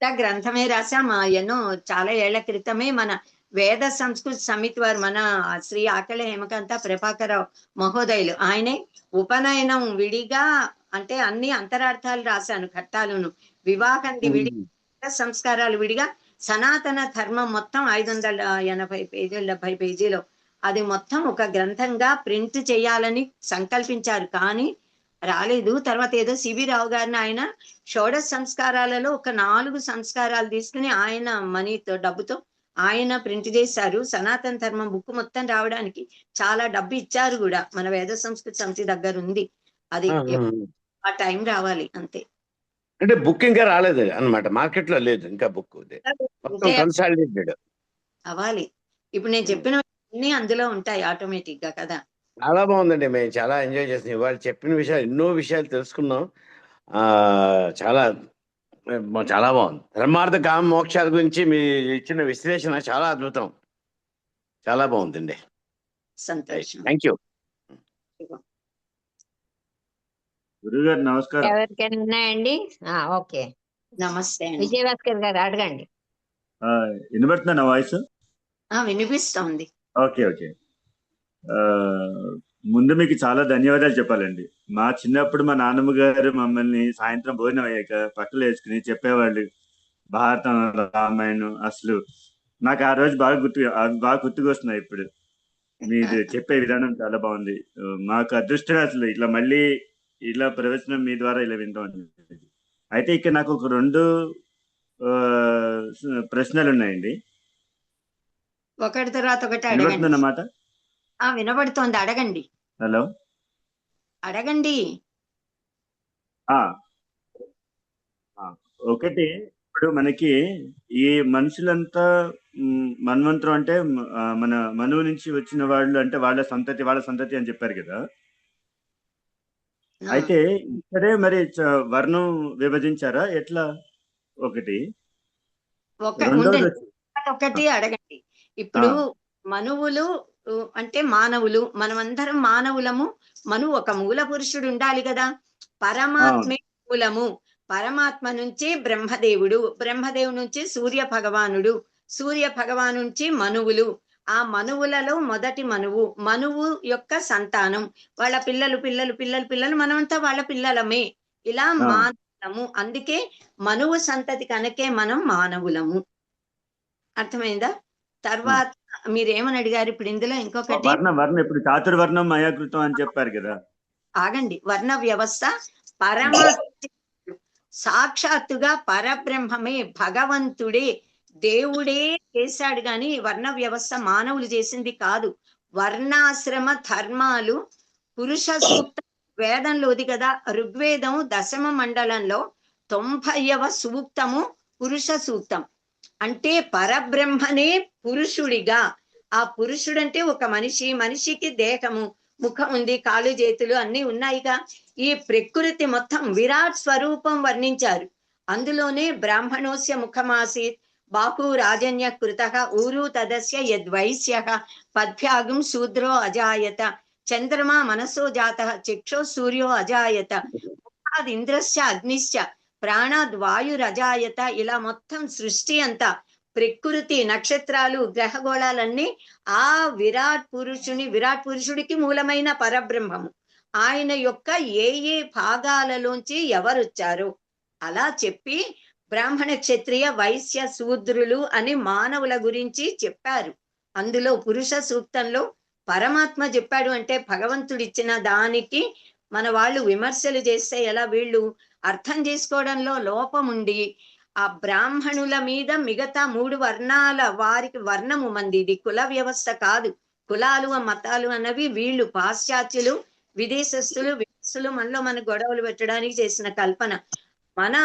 గ్రంథమే రాసాం, ఎన్నో చాలా ఏళ్ల క్రితమే మన వేద సంస్కృతి సమితి వారు మన శ్రీ ఆకళ హేమకాంత ప్రభాకరరావు మహోదయులు ఆయనే ఉపనయనం విడిగా అంటే అన్ని అంతరార్థాలు రాశాను, ఘట్టాలును, వివాహంది విడిగా, సంస్కారాలు విడిగా, సనాతన ధర్మం మొత్తం 580 పేజీలు 70 పేజీలో అది మొత్తం ఒక గ్రంథంగా ప్రింట్ చేయాలని సంకల్పించారు, కానీ రాలేదు. తర్వాత ఏదో సివి రావు గారిని ఆయన షోడశ సంస్కారాలలో ఒక 4 సంస్కారాలు తీసుకుని ఆయన మనీతో డబ్బుతో ఆయన ప్రింట్ చేశారు. సనాతన ధర్మం బుక్ మొత్తం రావడానికి చాలా డబ్బు ఇచ్చారు కూడా, మన వేద సంస్కృతి సమితి దగ్గర ఉంది అది. ఆ టైం రావాలి అంతే. అంటే బుక్ ఇంకా రాలేదు అన్నమాట, మార్కెట్ లో లేదు ఇంకా బుక్ కన్సాలిడేటెడ్ అవ్వాలి. ఇప్పుడు నేను చెప్పిన అన్ని అందులో ఉంటాయి ఆటోమేటిక్ గా కదా. చాలా బాగుందండి, మేము చాలా ఎంజాయ్ చేస్తున్నాం. ఇవాళ చెప్పిన విషయాలు ఎన్నో విషయాలు తెలుసుకున్నాం. చాలా చాలా బాగుంది. ధర్మార్థ కామ మోక్షాల గురించి మీరు ఇచ్చిన విశ్లేషణ చాలా అద్భుతం, చాలా బాగుందండి. సంతోషం. Thank you. గురుగారు నమస్కారం. ఎవరికైనా ఉన్నాయండి? ఓకే, నమస్తే అండి. విజయభాస్కర్ గారు అడగండి. వినబడుతున్నా నా వాయిస్? వినిపిస్తోంది. Okay okay. ముందు మీకు చాలా ధన్యవాదాలు చెప్పాలండి. మా చిన్నప్పుడు మా నాన్నమ్మ గారు మమ్మల్ని సాయంత్రం భోజనం అయ్యాక పక్కలు వేసుకుని చెప్పేవాళ్ళు భారతం, రామాయణం. అసలు నాకు ఆ రోజు బాగా గుర్తుకొస్తున్నాయి ఇప్పుడు. మీరు చెప్పే విధానం చాలా బాగుంది. మాకు అదృష్టం అసలు ఇట్లా మళ్ళీ ఇలా ప్రవచనం మీ ద్వారా ఇలా వింటాం. అయితే ఇక్కడ నాకు ఒక 2 ప్రశ్నలు ఉన్నాయండి. ఒకటి తర్వాత ఒకటి అడగండి. వినబడుతుందన్నమాట? వినబడుతోంది, అడగండి. హలో, అడగండి. ఒకటి, ఇప్పుడు మనకి ఈ మనుషులంతా మన్వంతరం అంటే మన మనువు నుంచి వచ్చిన వాళ్ళు, అంటే వాళ్ళ సంతతి అని చెప్పారు కదా. అయితే ఇక్కడే మరి వర్ణం విభజించారా ఎట్లా? ఒకటి. ఒకటి అడగండి. ఇప్పుడు మనువులు అంటే మానవులు, మనమందరం మానవులము. మనువు ఒక మూల పురుషుడు ఉండాలి కదా. పరమాత్మే మూలము. పరమాత్మ నుంచి బ్రహ్మదేవుడు, బ్రహ్మదేవుడు నుంచి సూర్య భగవానుడు, సూర్య భగవాను నుంచి మనువులు. ఆ మనువులలో మొదటి మనువు యొక్క సంతానం, వాళ్ళ పిల్లలు మనమంతా వాళ్ళ పిల్లలమే. ఇలా మానవులము. అందుకే మనువు సంతతి కనుకే మనం మానవులము. అర్థమైందా? తర్వాత మీరేమని అడిగారు ఇప్పుడు ఇందులో? ఇంకొకటి వర్ణం ఇప్పుడు చాతుర్వర్ణం మయాకృతం అని చెప్పారు కదా. ఆగండి. వర్ణ వ్యవస్థ పరమాత్మ సాక్షాత్తుగా పరబ్రహ్మమే, భగవంతుడే, దేవుడే చేశాడు గాని వర్ణ వ్యవస్థ మానవులు చేసింది కాదు. వర్ణాశ్రమ ధర్మాలు పురుష సూక్తం వేదంలోది కదా. ఋగ్వేదం 10వ మండలంలో 90వ సూక్తము పురుష సూక్తం. అంటే పరబ్రహ్మనే పురుషుడిగా, ఆ పురుషుడంటే ఒక మనిషికి దేహము, ముఖం ఉంది, కాలు చేతులు అన్ని ఉన్నాయిగా. ఈ ప్రకృతి మొత్తం విరాట్ స్వరూపం వర్ణించారు. అందులోనే బ్రాహ్మణోస్య ముఖమాసీత్ బాహు రాజన్య కృత ఊరు తదస్య యద్వైశ్య పద్భ్యాగం శూద్రో అజాయత చంద్రమా మనసో జాత చక్షో సూర్యో అజాయత ఇంద్రస్య అగ్నిశ్చ ప్రాణాద్వాయురజాయత. ఇలా మొత్తం సృష్టి అంతా, ప్రకృతి, నక్షత్రాలు, గ్రహగోళాలన్నీ ఆ విరాట్ పురుషుడికి మూలమైన పరబ్రహ్మము. ఆయన యొక్క ఏ భాగాలలోంచి ఎవరొచ్చారో అలా చెప్పి బ్రాహ్మణ, క్షత్రియ, వైశ్య, శూద్రులు అని మానవుల గురించి చెప్పారు. అందులో పురుష సూక్తంలో పరమాత్మ చెప్పాడు. అంటే భగవంతుడిచ్చిన దానికి మన వాళ్ళు విమర్శలు చేస్తే ఎలా, వీళ్ళు అర్థం చేసుకోవడంలో లోపం ఉండి ఆ బ్రాహ్మణుల మీద మిగతా 3 వర్ణాల వారికి వర్ణము మంది. ఇది కుల వ్యవస్థ కాదు. కులాలు మతాలు అన్నవి వీళ్ళు పాశ్చాత్యులు, విదేశస్తులు మనలో మన గొడవలు పెట్టడానికి చేసిన కల్పన. మన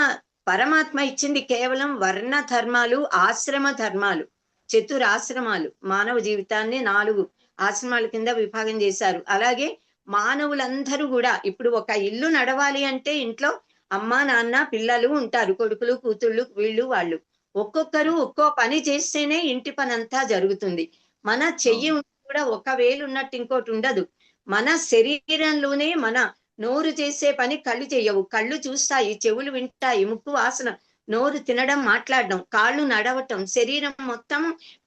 పరమాత్మ ఇచ్చింది కేవలం వర్ణ ధర్మాలు, ఆశ్రమ ధర్మాలు, చతురాశ్రమాలు. మానవ జీవితాన్ని 4 ఆశ్రమాల కింద విభాగం చేశారు. అలాగే మానవులందరూ కూడా ఇప్పుడు ఒక ఇల్లు నడవాలి అంటే ఇంట్లో అమ్మ, నాన్న, పిల్లలు ఉంటారు, కొడుకులు, కూతుళ్ళు, వీళ్ళు వాళ్ళు. ఒక్కొక్కరు ఒక్కో పని చేస్తేనే ఇంటి పని అంతా జరుగుతుంది. మన చెయ్యి కూడా ఒక వేలు ఉన్నట్టు ఇంకోటి ఉండదు. మన శరీరంలోనే మన నోరు చేసే పని కళ్ళు చెయ్యవు. కళ్ళు చూస్తాయి, చెవులు వింటాయి, ముక్కు వాసన, నోరు తినడం, మాట్లాడడం, కాళ్ళు నడవటం, శరీరం మొత్తం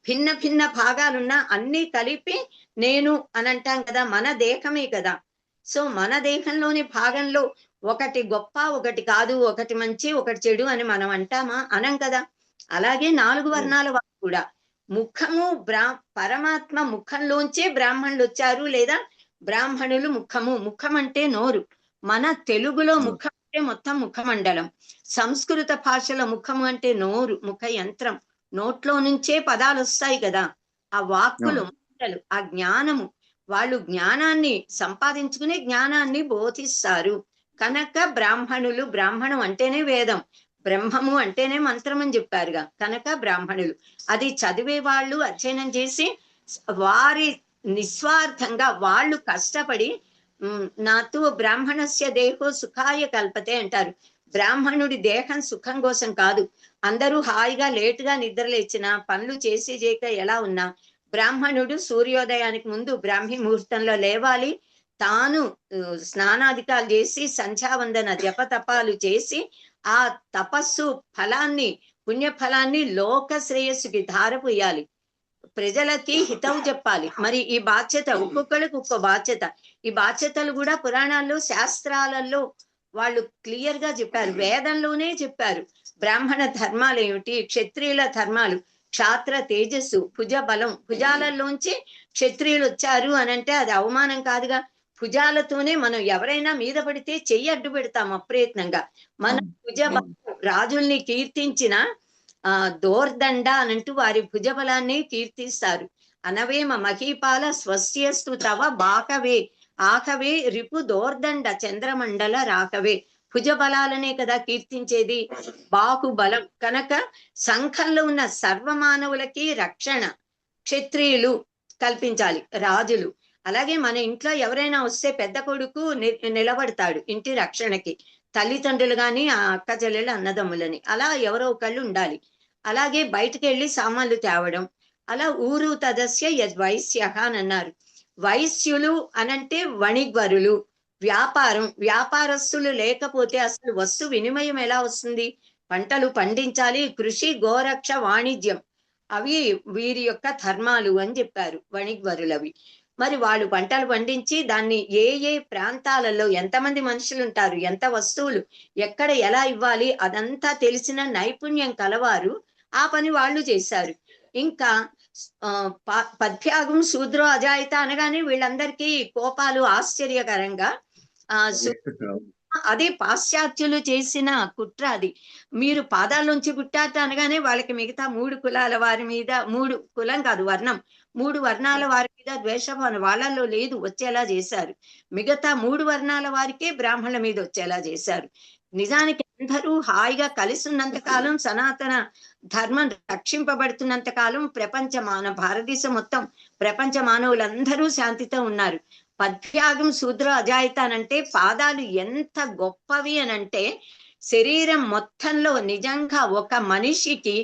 భిన్న భిన్న భాగాలున్న అన్ని కలిపి నేను అని అంటాం కదా, మన దేహమే కదా. సో మన దేహంలోని భాగంలో ఒకటి గొప్ప, ఒకటి కాదు, ఒకటి మంచి, ఒకటి చెడు అని మనం అంటామా? అనం కదా. అలాగే 4 వర్ణాల వారు కూడా ముఖము పరమాత్మ ముఖంలోంచే బ్రాహ్మణులు వచ్చారు, లేదా బ్రాహ్మణులు ముఖము. ముఖం అంటే నోరు. మన తెలుగులో ముఖం అంటే మొత్తం ముఖమండలం. సంస్కృత భాషలో ముఖము అంటే నోరు, ముఖ యంత్రం. నోట్లో నుంచే పదాలు వస్తాయి కదా, ఆ వాక్కులు, మాటలు, ఆ జ్ఞానము. వాళ్ళు జ్ఞానాన్ని సంపాదించుకునే జ్ఞానాన్ని బోధిస్తారు కనుక బ్రాహ్మణులు. బ్రాహ్మణం అంటేనే వేదం, బ్రహ్మము అంటేనే మంత్రం అని చెప్పారుగా, కనుక బ్రాహ్మణులు. అది చదివే వాళ్ళు, అధ్యయనం చేసి వారి నిస్వార్థంగా వాళ్ళు కష్టపడి, నాతో బ్రాహ్మణస్య దేహో సుఖాయ కల్పతే అంటారు. బ్రాహ్మణుడి దేహం సుఖం కోసం కాదు. అందరూ హాయిగా లేటుగా నిద్ర లేచినా, పనులు చేసి చేయక ఎలా ఉన్నా, బ్రాహ్మణుడు సూర్యోదయానికి ముందు బ్రాహ్మీ ముహూర్తంలో లేవాలి. తాను స్నానాధికాలు చేసి సంధ్యావందన జపతపాలు చేసి ఆ తపస్సు ఫలాన్ని, పుణ్యఫలాన్ని లోక శ్రేయస్సుకి ధారపోయాలి, ప్రజలకి హితవు చెప్పాలి. మరి ఈ బాధ్యత ఒక్కొక్కరికి ఒక్కో బాధ్యత. ఈ బాధ్యతలు కూడా పురాణాల్లో, శాస్త్రాలలో వాళ్ళు క్లియర్ గా చెప్పారు, వేదంలోనే చెప్పారు. బ్రాహ్మణ ధర్మాలు ఏమిటి, క్షత్రియుల ధర్మాలు, క్షాత్ర తేజస్సు, భుజ బలం. భుజాలలోంచి క్షత్రియులు వచ్చారు అని అంటే అది అవమానం కాదుగా. భుజాలతోనే మనం ఎవరైనా మీద పడితే చెయ్యి అడ్డు పెడతాం అప్రయత్నంగా. మన భుజ బలం రాజుల్ని కీర్తించిన దోర్దండ అనంటూ వారి భుజబలాన్ని కీర్తిస్తారు. అనవేమ మహీపాల స్వస్యస్తు తవ బాకవే ఆకవే రిపు దోర్దండ చంద్రమండల రాకవే. భుజబలాలనే కదా కీర్తించేది, బాహుబలం. కనుక సంఘంలో ఉన్న సర్వమానవులకి రక్షణ క్షత్రియులు కల్పించాలి, రాజులు. అలాగే మన ఇంట్లో ఎవరైనా వస్తే పెద్ద కొడుకు నిలబడతాడు ఇంటి రక్షణకి, తల్లిదండ్రులు గాని, ఆ అక్క చెల్లెలు, అన్నదమ్ములని, అలా ఎవరో ఒకళ్ళు ఉండాలి. అలాగే బయటకు వెళ్ళి సామాన్లు తేవడం. అలా ఊరు తదస్య యద్వైశ్య అని అన్నారు. వైశ్యులు అనంటే వణిగ్వరులు, వ్యాపారం. వ్యాపారస్తులు లేకపోతే అసలు వస్తు వినిమయం ఎలా వస్తుంది? పంటలు పండించాలి, కృషి, గోరక్ష, వాణిజ్యం, అవి వీరి యొక్క ధర్మాలు అని చెప్పారు, వణిగ్వరులవి. మరి వాళ్ళు పంటలు పండించి దాన్ని ఏ ఏ ప్రాంతాలలో ఎంతమంది మనుషులు ఉంటారు, ఎంత వస్తువులు ఎక్కడ ఎలా ఇవ్వాలి, అదంతా తెలిసిన నైపుణ్యం కలవారు ఆ పని వాళ్ళు చేశారు. ఇంకా పద్భ్యాగం శూద్రో అజాయిత అనగానే వీళ్ళందరికీ కోపాలు ఆశ్చర్యకరంగా. అదే పాశ్చాత్యులు చేసిన కుట్ర అది. మీరు పాదాల్లోంచి పుట్టాట అనగానే వాళ్ళకి మిగతా 3 కులాల వారి మీద, 3 కులం కాదు వర్ణం, 3 వర్ణాల వారి మీద ద్వేషభావన వాళ్ళల్లో లేదు, వచ్చేలా చేశారు. మిగతా 3 వర్ణాల వారికే బ్రాహ్మణుల మీద వచ్చేలా చేశారు. నిజానికి అందరూ హాయిగా కలిసి ఉన్నంత కాలం, సనాతన ధర్మం రక్షింపబడుతున్నంత కాలం భారతదేశం మొత్తం ప్రపంచ మానవులందరూ శాంతితో ఉన్నారు. పద్భ్యాగం శూద్ర అజాయిత అనంటే పాదాలు ఎంత గొప్పవి అనంటే, శరీరం మొత్తంలో నిజంగా ఒక మనిషికి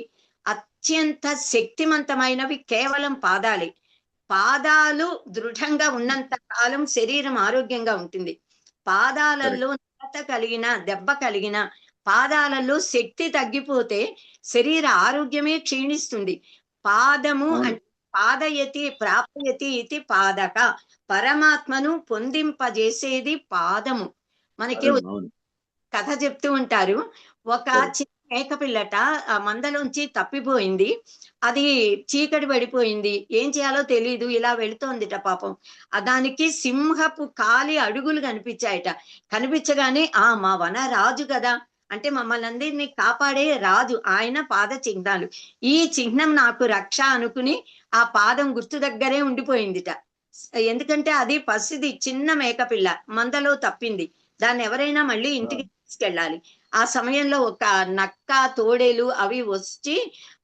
అత్యంత శక్తివంతమైనవి కేవలం పాదాలే. పాదాలు దృఢంగా ఉన్నంత కాలం శరీరం ఆరోగ్యంగా ఉంటుంది. పాదాలలో నేత కలిగిన, దెబ్బ కలిగిన, పాదాలలో శక్తి తగ్గిపోతే శరీర ఆరోగ్యమే క్షీణిస్తుంది. పాదము అంటే పాదయతి ప్రాపయతి ఇది పాదక, పరమాత్మను పొందింపజేసేది పాదము. మనకి కథ చెప్తూ ఉంటారు, ఒక చిన్న మేకపిల్లట ఆ మందలోంచి తప్పిపోయింది. అది చీకటి పడిపోయింది, ఏం చేయాలో తెలియదు, ఇలా వెళుతోందిట పాపం. దానికి సింహపు కాలి అడుగులు కనిపించాయట. కనిపించగానే మా వన రాజు కదా, అంటే మమ్మల్ని అందరినీ కాపాడే రాజు, ఆయన పాద చిహ్నాలు, ఈ చిహ్నం నాకు రక్ష అనుకుని ఆ పాదం గుర్తు దగ్గరే ఉండిపోయిందిట. ఎందుకంటే అది పసిది, చిన్న మేకపిల్ల మందలో తప్పింది, దాన్ని ఎవరైనా మళ్ళీ ఇంటికి తీసుకెళ్ళాలి. ఆ సమయంలో ఒక నక్క, తోడేలు అవి వచ్చి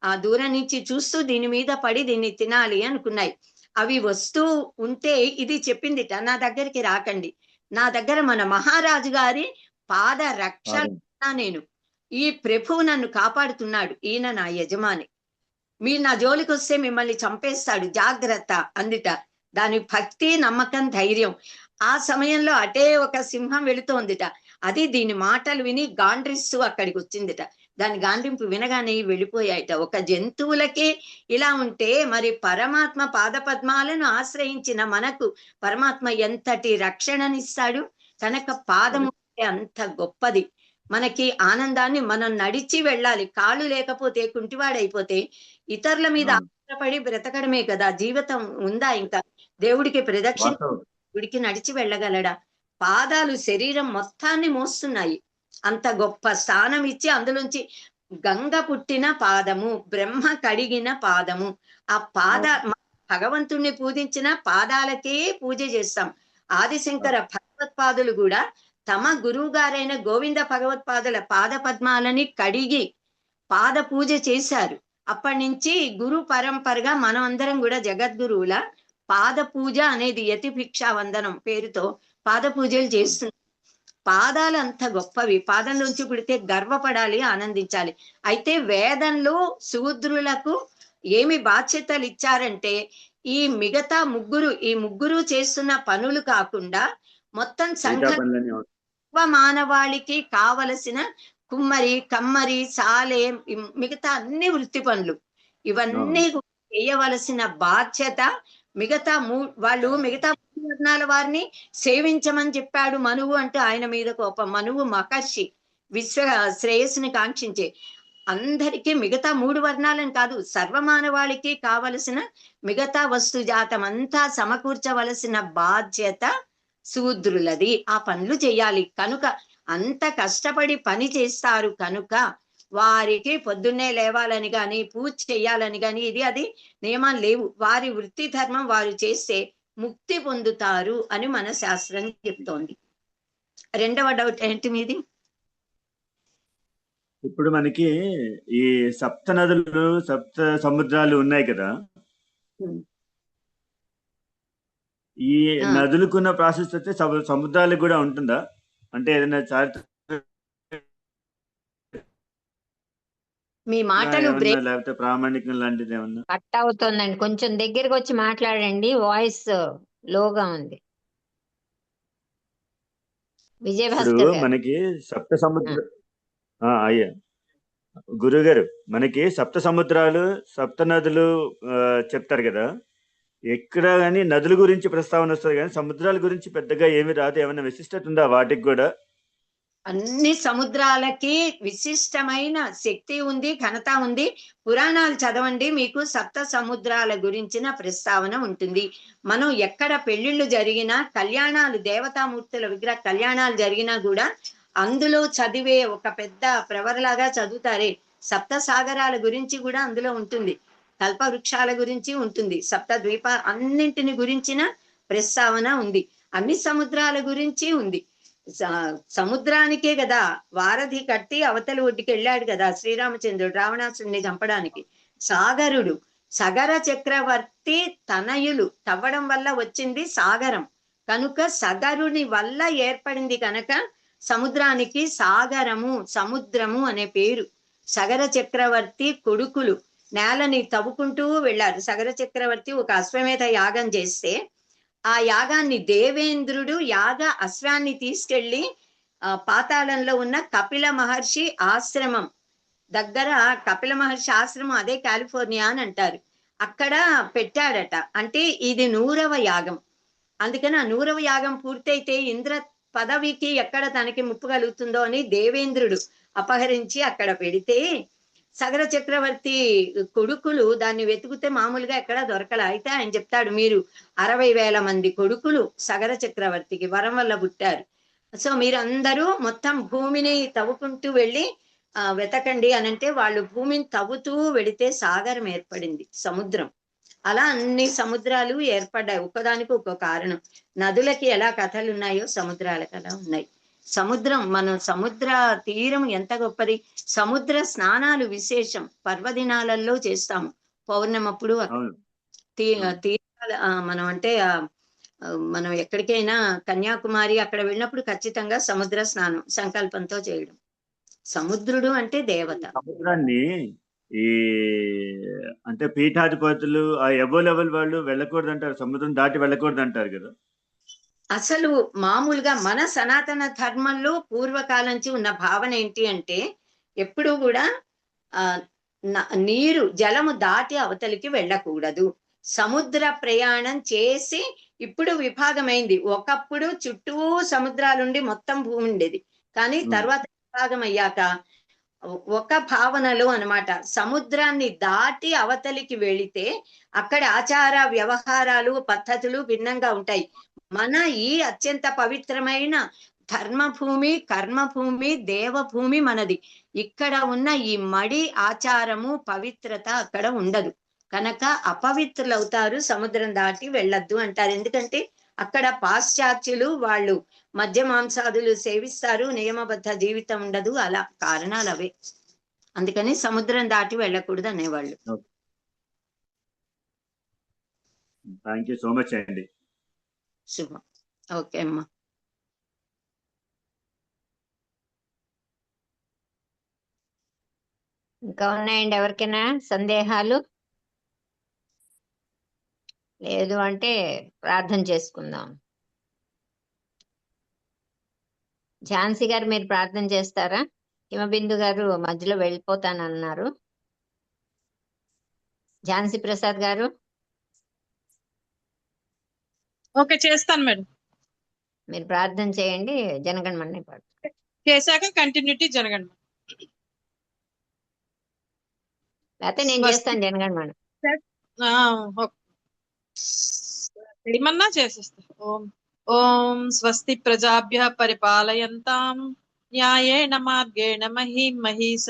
ఆ దూరం నుంచి చూస్తూ దీని మీద పడి దీన్ని తినాలి అనుకున్నాయి. అవి వస్తూ ఉంటే ఇది చెప్పిందిట, నా దగ్గరికి రాకండి, నా దగ్గర మన మహారాజు గారి పాద రక్ష, నేను ఈ ప్రభువు నన్ను కాపాడుతున్నాడు, ఈయన నా యజమాని, మీరు నా జోలికి వస్తే మిమ్మల్ని చంపేస్తాడు, జాగ్రత్త అందిట. దాని భక్తి, నమ్మకం, ధైర్యం. ఆ సమయంలో అటే ఒక సింహం వెళుతోందిట. అది దీని మాటలు విని గాండ్రిస్తూ అక్కడికి వచ్చిందిట. దాని గాండ్రింపు వినగానే వెళ్ళిపోయాయిట. ఒక జంతువులకే ఇలా ఉంటే మరి పరమాత్మ పాదపద్మాలను ఆశ్రయించిన మనకు పరమాత్మ ఎంతటి రక్షణనిస్తాడు. కనుక పాదము అంత గొప్పది. మనకి ఆనందాన్ని మనం నడిచి వెళ్ళాలి. కాళ్ళు లేకపోతే కుంటివాడైపోతే ఇతరుల మీద ఆధారపడి బ్రతకడమే కదా. జీవితం ఉందా ఇంకా? దేవుడికి ప్రదక్షిణ గుడికి నడిచి వెళ్ళగలడా? పాదాలు శరీరం మొత్తాన్ని మోస్తున్నాయి. అంత గొప్ప స్థానం ఇచ్చి అందులోంచి గంగ పుట్టిన పాదము, బ్రహ్మ కడిగిన పాదము. ఆ పాద భగవంతుణ్ణి పూజించిన పాదాలకే పూజ చేస్తాం. ఆదిశంకర భగవత్పాదులు కూడా తమ గురువు గారైన గోవింద భగవత్పాదుల పాద పద్మాలని కడిగి పాద పూజ చేశారు. అప్పటి నుంచి గురు పరంపరగా మనం అందరం కూడా జగద్గురువుల పాద పూజ అనేది యతి భిక్షా వందనం పేరుతో పాద పూజలు చేస్తున్నారు. పాదాలు అంత గొప్పవి. పాదంలోంచి పుడితే గర్వపడాలి, ఆనందించాలి. అయితే వేదంలో శూద్రులకు ఏమి బాధ్యతలు ఇచ్చారంటే ఈ మిగతా ముగ్గురు చేస్తున్న పనులు కాకుండా మొత్తం మానవాళికి కావలసిన కుమ్మరి, కమ్మరి, సాలే, మిగతా అన్ని వృత్తి పనులు ఇవన్నీ చేయవలసిన బాధ్యత మిగతా మిగతా వర్ణాల వారిని సేవించమని చెప్పాడు మనువు. అంటే ఆయన మీద కోపం. మనువు మహర్షి, విశ్వ శ్రేయస్సుని కాంక్షించే. అందరికీ మిగతా 3 వర్ణాలను కాదు, సర్వమానవాళికి కావలసిన మిగతా వస్తు జాతం అంతా సమకూర్చవలసిన బాధ్యత శూద్రులది. ఆ పనులు చేయాలి. కనుక అంత కష్టపడి పని చేస్తారు కనుక వారికి పొద్దున్నే లేవాలని గాని, పూజ చేయాలని గాని ఇది అది నియమాలు లేవు. వారి వృత్తి ధర్మం వారు చేస్తే ముక్తి పొందుతారు అని మన శాస్త్రం చెప్తోంది. రెండవ డౌట్ ఏంటి మీది? ఇప్పుడు మనకి ఈ సప్త నదులు, సప్త సముద్రాలు ఉన్నాయి కదా. ఈ నదులకున్న ప్రాశస్త్యత సముద్రాలకు కూడా ఉంటుందా? అంటే ఏదైనా చారిత్ర మీ మాటలు లేకపోతే ప్రామాణికం లాంటిది ఏమన్నా కట్ అవుతుందండి. కొంచెం దగ్గరికి వచ్చి మాట్లాడండి. వాయిస్ లోగా ఉంది. విజయభాస్కర్ గారు, మనకి సప్త సముద్ర అయ్యా గురుగారు, మనకి సప్త సముద్రాలు, సప్త నదులు చెప్తారు కదా. ఎక్కడ కానీ నదుల గురించి ప్రస్తావన వస్తుంది కానీ సముద్రాల గురించి పెద్దగా ఏమి రాదు. ఏమైనా విశిష్టత ఉందా వాటికి కూడా? అన్ని సముద్రాలకి విశిష్టమైన శక్తి ఉంది, ఘనత ఉంది. పురాణాలు చదవండి, మీకు సప్త సముద్రాల గురించిన ప్రస్తావన ఉంటుంది. మనం ఎక్కడ పెళ్లిళ్ళు జరిగినా, కళ్యాణాలు, దేవతామూర్తుల విగ్రహ కళ్యాణాలు జరిగినా కూడా అందులో చదివే ఒక పెద్ద ప్రవరలాగా చదువుతారే. సప్త సాగరాల గురించి కూడా అందులో ఉంటుంది. కల్ప వృక్షాల గురించి ఉంటుంది. సప్త ద్వీప అన్నింటిని గురించిన ప్రస్తావన ఉంది. అన్ని సముద్రాల గురించి ఉంది. సముద్రానికే కదా వారధి కట్టి అవతలి ఒడ్డుకి వెళ్ళాడు కదా శ్రీరామచంద్రుడు రావణాసుడిని చంపడానికి. సాగరుడు, సగర చక్రవర్తి తనయులు తవ్వడం వల్ల వచ్చింది సాగరం. కనుక సగరుని వల్ల ఏర్పడింది కనుక సముద్రానికి సాగరము, సముద్రము అనే పేరు. సగర చక్రవర్తి కొడుకులు నేలని తవ్వుకుంటూ వెళ్ళారు. సగర చక్రవర్తి ఒక అశ్వమేధ యాగం చేస్తే ఆ యాగాన్ని దేవేంద్రుడు అశ్వాన్ని తీసుకెళ్లి పాతాళంలో ఉన్న కపిల మహర్షి ఆశ్రమం దగ్గర, కపిల మహర్షి ఆశ్రమం అదే కాలిఫోర్నియా అని అంటారు, అక్కడ పెట్టాడట. అంటే ఇది 100వ యాగం. అందుకని ఆ 100వ యాగం పూర్తయితే ఇంద్ర పదవికి ఎక్కడ తనకి ముప్పు కలుగుతుందో అని దేవేంద్రుడు అపహరించి అక్కడ పెడితే సగర చక్రవర్తి కొడుకులు దాన్ని వెతుకుతే మామూలుగా ఎక్కడా దొరకల. అయితే ఆయన చెప్తాడు, మీరు 60,000 మంది కొడుకులు సగర చక్రవర్తికి వరం వల్ల పుట్టారు. సో మీరందరూ మొత్తం భూమిని తవ్వుకుంటూ వెళ్ళి వెతకండి అని అంటే వాళ్ళు భూమిని తవ్వుతూ వెళితే సాగరం ఏర్పడింది, సముద్రం. అలా అన్ని సముద్రాలు ఏర్పడ్డాయి. ఒక్కదానికి ఒక్కో కారణం. నదులకి ఎలా కథలు ఉన్నాయో సముద్రాలకు అలా ఉన్నాయి. సముద్రం, మనం సముద్ర తీరం ఎంత గొప్పది. సముద్ర స్నానాలు విశేషం. పర్వదినాలలో చేస్తాము. పౌర్ణమప్పుడు తీరాల మనం అంటే మనం ఎక్కడికైనా కన్యాకుమారి అక్కడ వెళ్ళినప్పుడు ఖచ్చితంగా సముద్ర స్నానం సంకల్పంతో చేయడం. సముద్రుడు అంటే దేవత. సముద్రాన్ని ఈ అంటే పీఠాధిపతులు ఆ ఎబో లెవెల్ వాళ్ళు వెళ్ళకూడదు అంటారు, సముద్రం దాటి వెళ్ళకూడదు అంటారు కదా. అసలు మామూలుగా మన సనాతన ధర్మంలో పూర్వకాలం నుంచి ఉన్న భావన ఏంటి అంటే ఎప్పుడూ కూడా ఆ నీరు జలము దాటి అవతలికి వెళ్ళకూడదు. సముద్ర ప్రయాణం చేసి ఇప్పుడు విభాగమైంది. ఒకప్పుడు చుట్టూ సముద్రాలుండి మొత్తం భూమి ఉండేది, కానీ తర్వాత విభాగం అయ్యాక ఒక భావనలో అన్నమాట సముద్రాన్ని దాటి అవతలికి వెళితే అక్కడ ఆచార వ్యవహారాలు పద్ధతులు భిన్నంగా ఉంటాయి. మన ఈ అత్యంత పవిత్రమైన ధర్మభూమి, కర్మభూమి, దేవభూమి మనది. ఇక్కడ ఉన్న ఈ మడి ఆచారము పవిత్రత అక్కడ ఉండదు. కనుక అపవిత్రులవుతారు, సముద్రం దాటి వెళ్ళొద్దు అంటారు. ఎందుకంటే అక్కడ పాశ్చాత్యులు వాళ్ళు మద్య మాంసాదులు సేవిస్తారు, నియమబద్ధ జీవితం ఉండదు. అలా కారణాలు అవే. అందుకని సముద్రం దాటి వెళ్ళకూడదు అనేవాళ్ళు. థ్యాంక్ యూ సో మచ్ అండి. శుభం. ఓకే అమ్మా. ఇంకా ఉన్నాయండి ఎవరికైనా సందేహాలు? లేదు అంటే ప్రార్థన చేసుకుందాం. ఝాన్సీ గారు మీరు ప్రార్థన చేస్తారా? హిమబిందు గారు మధ్యలో వెళ్ళిపోతానన్నారు. ఝాన్సీ ప్రసాద్ గారు ఓకే, చేస్తాను మేడం. మీరు ప్రార్థన చేయండి, జనగణమన పాడు చేశాక కంటిన్యూటీ జరగండి. లేకపోతే నేను చేస్తాను జనగణమన. ఏమన్నా చేసేస్తా. ఓం ఓం స్వస్తి ప్రజాభ్య పరిపాలయంతాం న్యాయేన మార్గేణ మహీం మహీస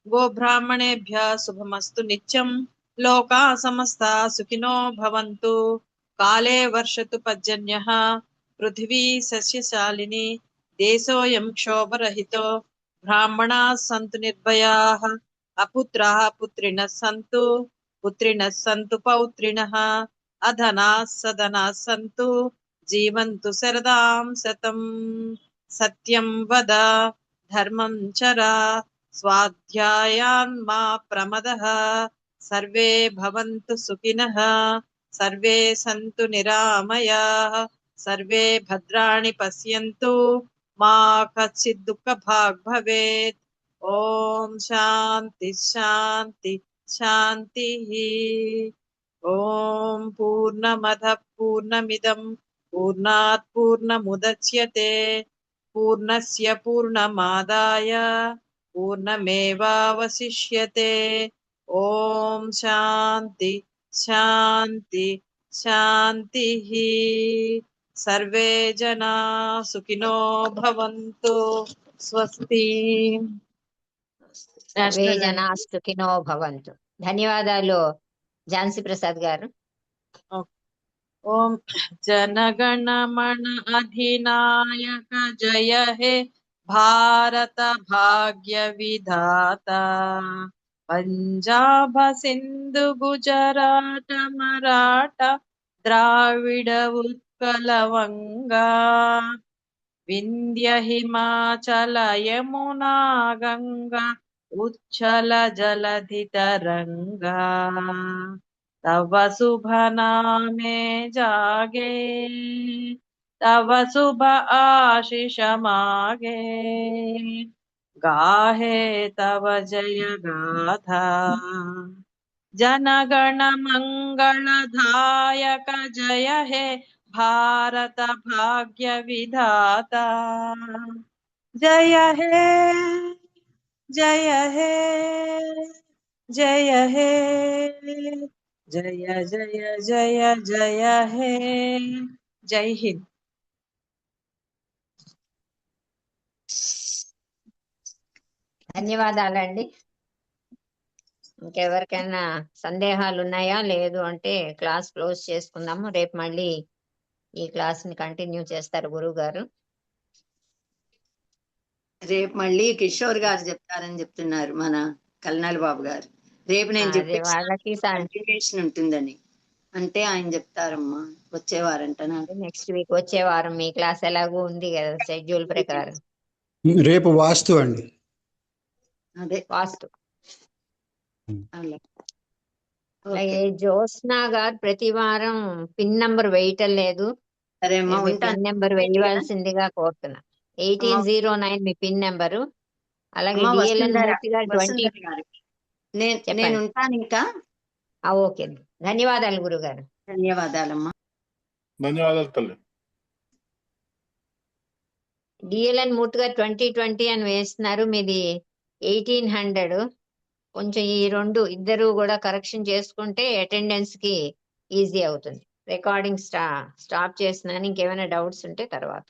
గోబ్రాహ్మణేభ్య శుభమస్తు నిత్యం. లోకా సమస్తా సుఖినో భవంతు. కాలే వర్షతు పర్జన్యః పృథివీ సస్యశాలిని. దేశోయం క్షోభరహితో. బ్రాహ్మణాः సంతు నిర్భయాः. అపుత్రాः పుత్రిణः సంతు. పుత్రిణः సంతు పౌత్రిణः. అధనాः సధనాः సంతు. జీవంతు శరదాం శతం. సత్యం వద ధర్మం చర. స్వాధ్యాయాన్ మా ప్రమదః. సర్వే భవంతు సుఖినః. సర్వే సంతు నిరామయాః. సర్వే భద్రాణి పశ్యంతు. మా కచ్చిత్ దుఃఖభాగ్ భవేత్. ఓం శాంతి శాంతి శాంతి. ఓం పూర్ణమదః పూర్ణమిదం పూర్ణాత్ పూర్ణముదచ్యతే పూర్ణస్య పూర్ణమాదాయ పూర్ణమేవావశిష్యతే. ఓం శాంతి శాంతి శాంతి. సర్వే జనా సుఖినో భవంతు. స్వస్తి. సర్వే జనా సుఖినో భవంతు. ధన్యవాదాలు ఝాన్సీ ప్రసాద్ గారు. ఓం జనగణమన అధినాయక జయ హే భారత భాగ్య విధాత. పంజాబ సింధు గుజరాట మరాఠ ద్రావిడ ఉత్కల వంగా. వింధ్య హిమాచల యమునా గంగా ఉచ్చల జలధి తరంగా. तव शुभ नामे जागे तव शुभ आशीष मागे. गाहे तव जय गाथा. जनगण मंगल दायक जय हे भारत भाग्य विधाता. जय हे जय हे जय हे जय जय जय जय हे. जय हिंद. ధన్యవాదాలండి. ఇంకెవరికైనా సందేహాలు ఉన్నాయా? లేదు అంటే క్లాస్ క్లోజ్ చేసుకుందాము. రేపు మళ్ళీ ఈ క్లాస్ ని కంటిన్యూ చేస్తారు గురువు గారు. రేపు మళ్ళీ కిషోర్ గారు చెప్తారని చెప్తున్నారు మన కల్నల్ బాబు గారు. రేపు నేను చెప్పే వాళ్ళకి కంటిన్యూషన్ ఉంటుందని అంటే ఆయన చెప్తారమ్మా వచ్చేవారంట. నెక్స్ట్ వీక్ వచ్చే వారం మీ క్లాస్ ఎలాగూ ఉంది కదా షెడ్యూల్ ప్రకారం. రేపు వాస్తు అండి. అదే వాస్తు. అలా అలాగే జ్యోత్స్నా గారు ప్రతి వారం పిన్ నంబర్ వేయటం లేదు. సరే అమ్మా మీరు మీ ఉంటాను. పిన్ నెంబర్ వేయవలసిందిగా కోరుతున్నా. 1809 మీ పిన్ నెంబరు. అలాగే అమ్మా డిఎల్ఎన్ మూర్తి గారు 20. వసుంధర గారు నేను చెప్పండి. ఉంటాను ఇంకా. ఓకే, ధన్యవాదాలు గురుగారు. ధన్యవాదాలమ్మా. ధన్యవాదాలు తల్లి. డిఎల్ఎన్ మూర్తి గారు 2020 అని వేస్తున్నారు, మీది 1800. కొంచెం ఈ ఇద్దరు కూడా కరెక్షన్ చేసుకుంటే అటెండెన్స్ కి ఈజీ అవుతుంది. రికార్డింగ్ స్టాప్ చేస్తున్నాను. ఇంకేమైనా డౌట్స్ ఉంటే తర్వాత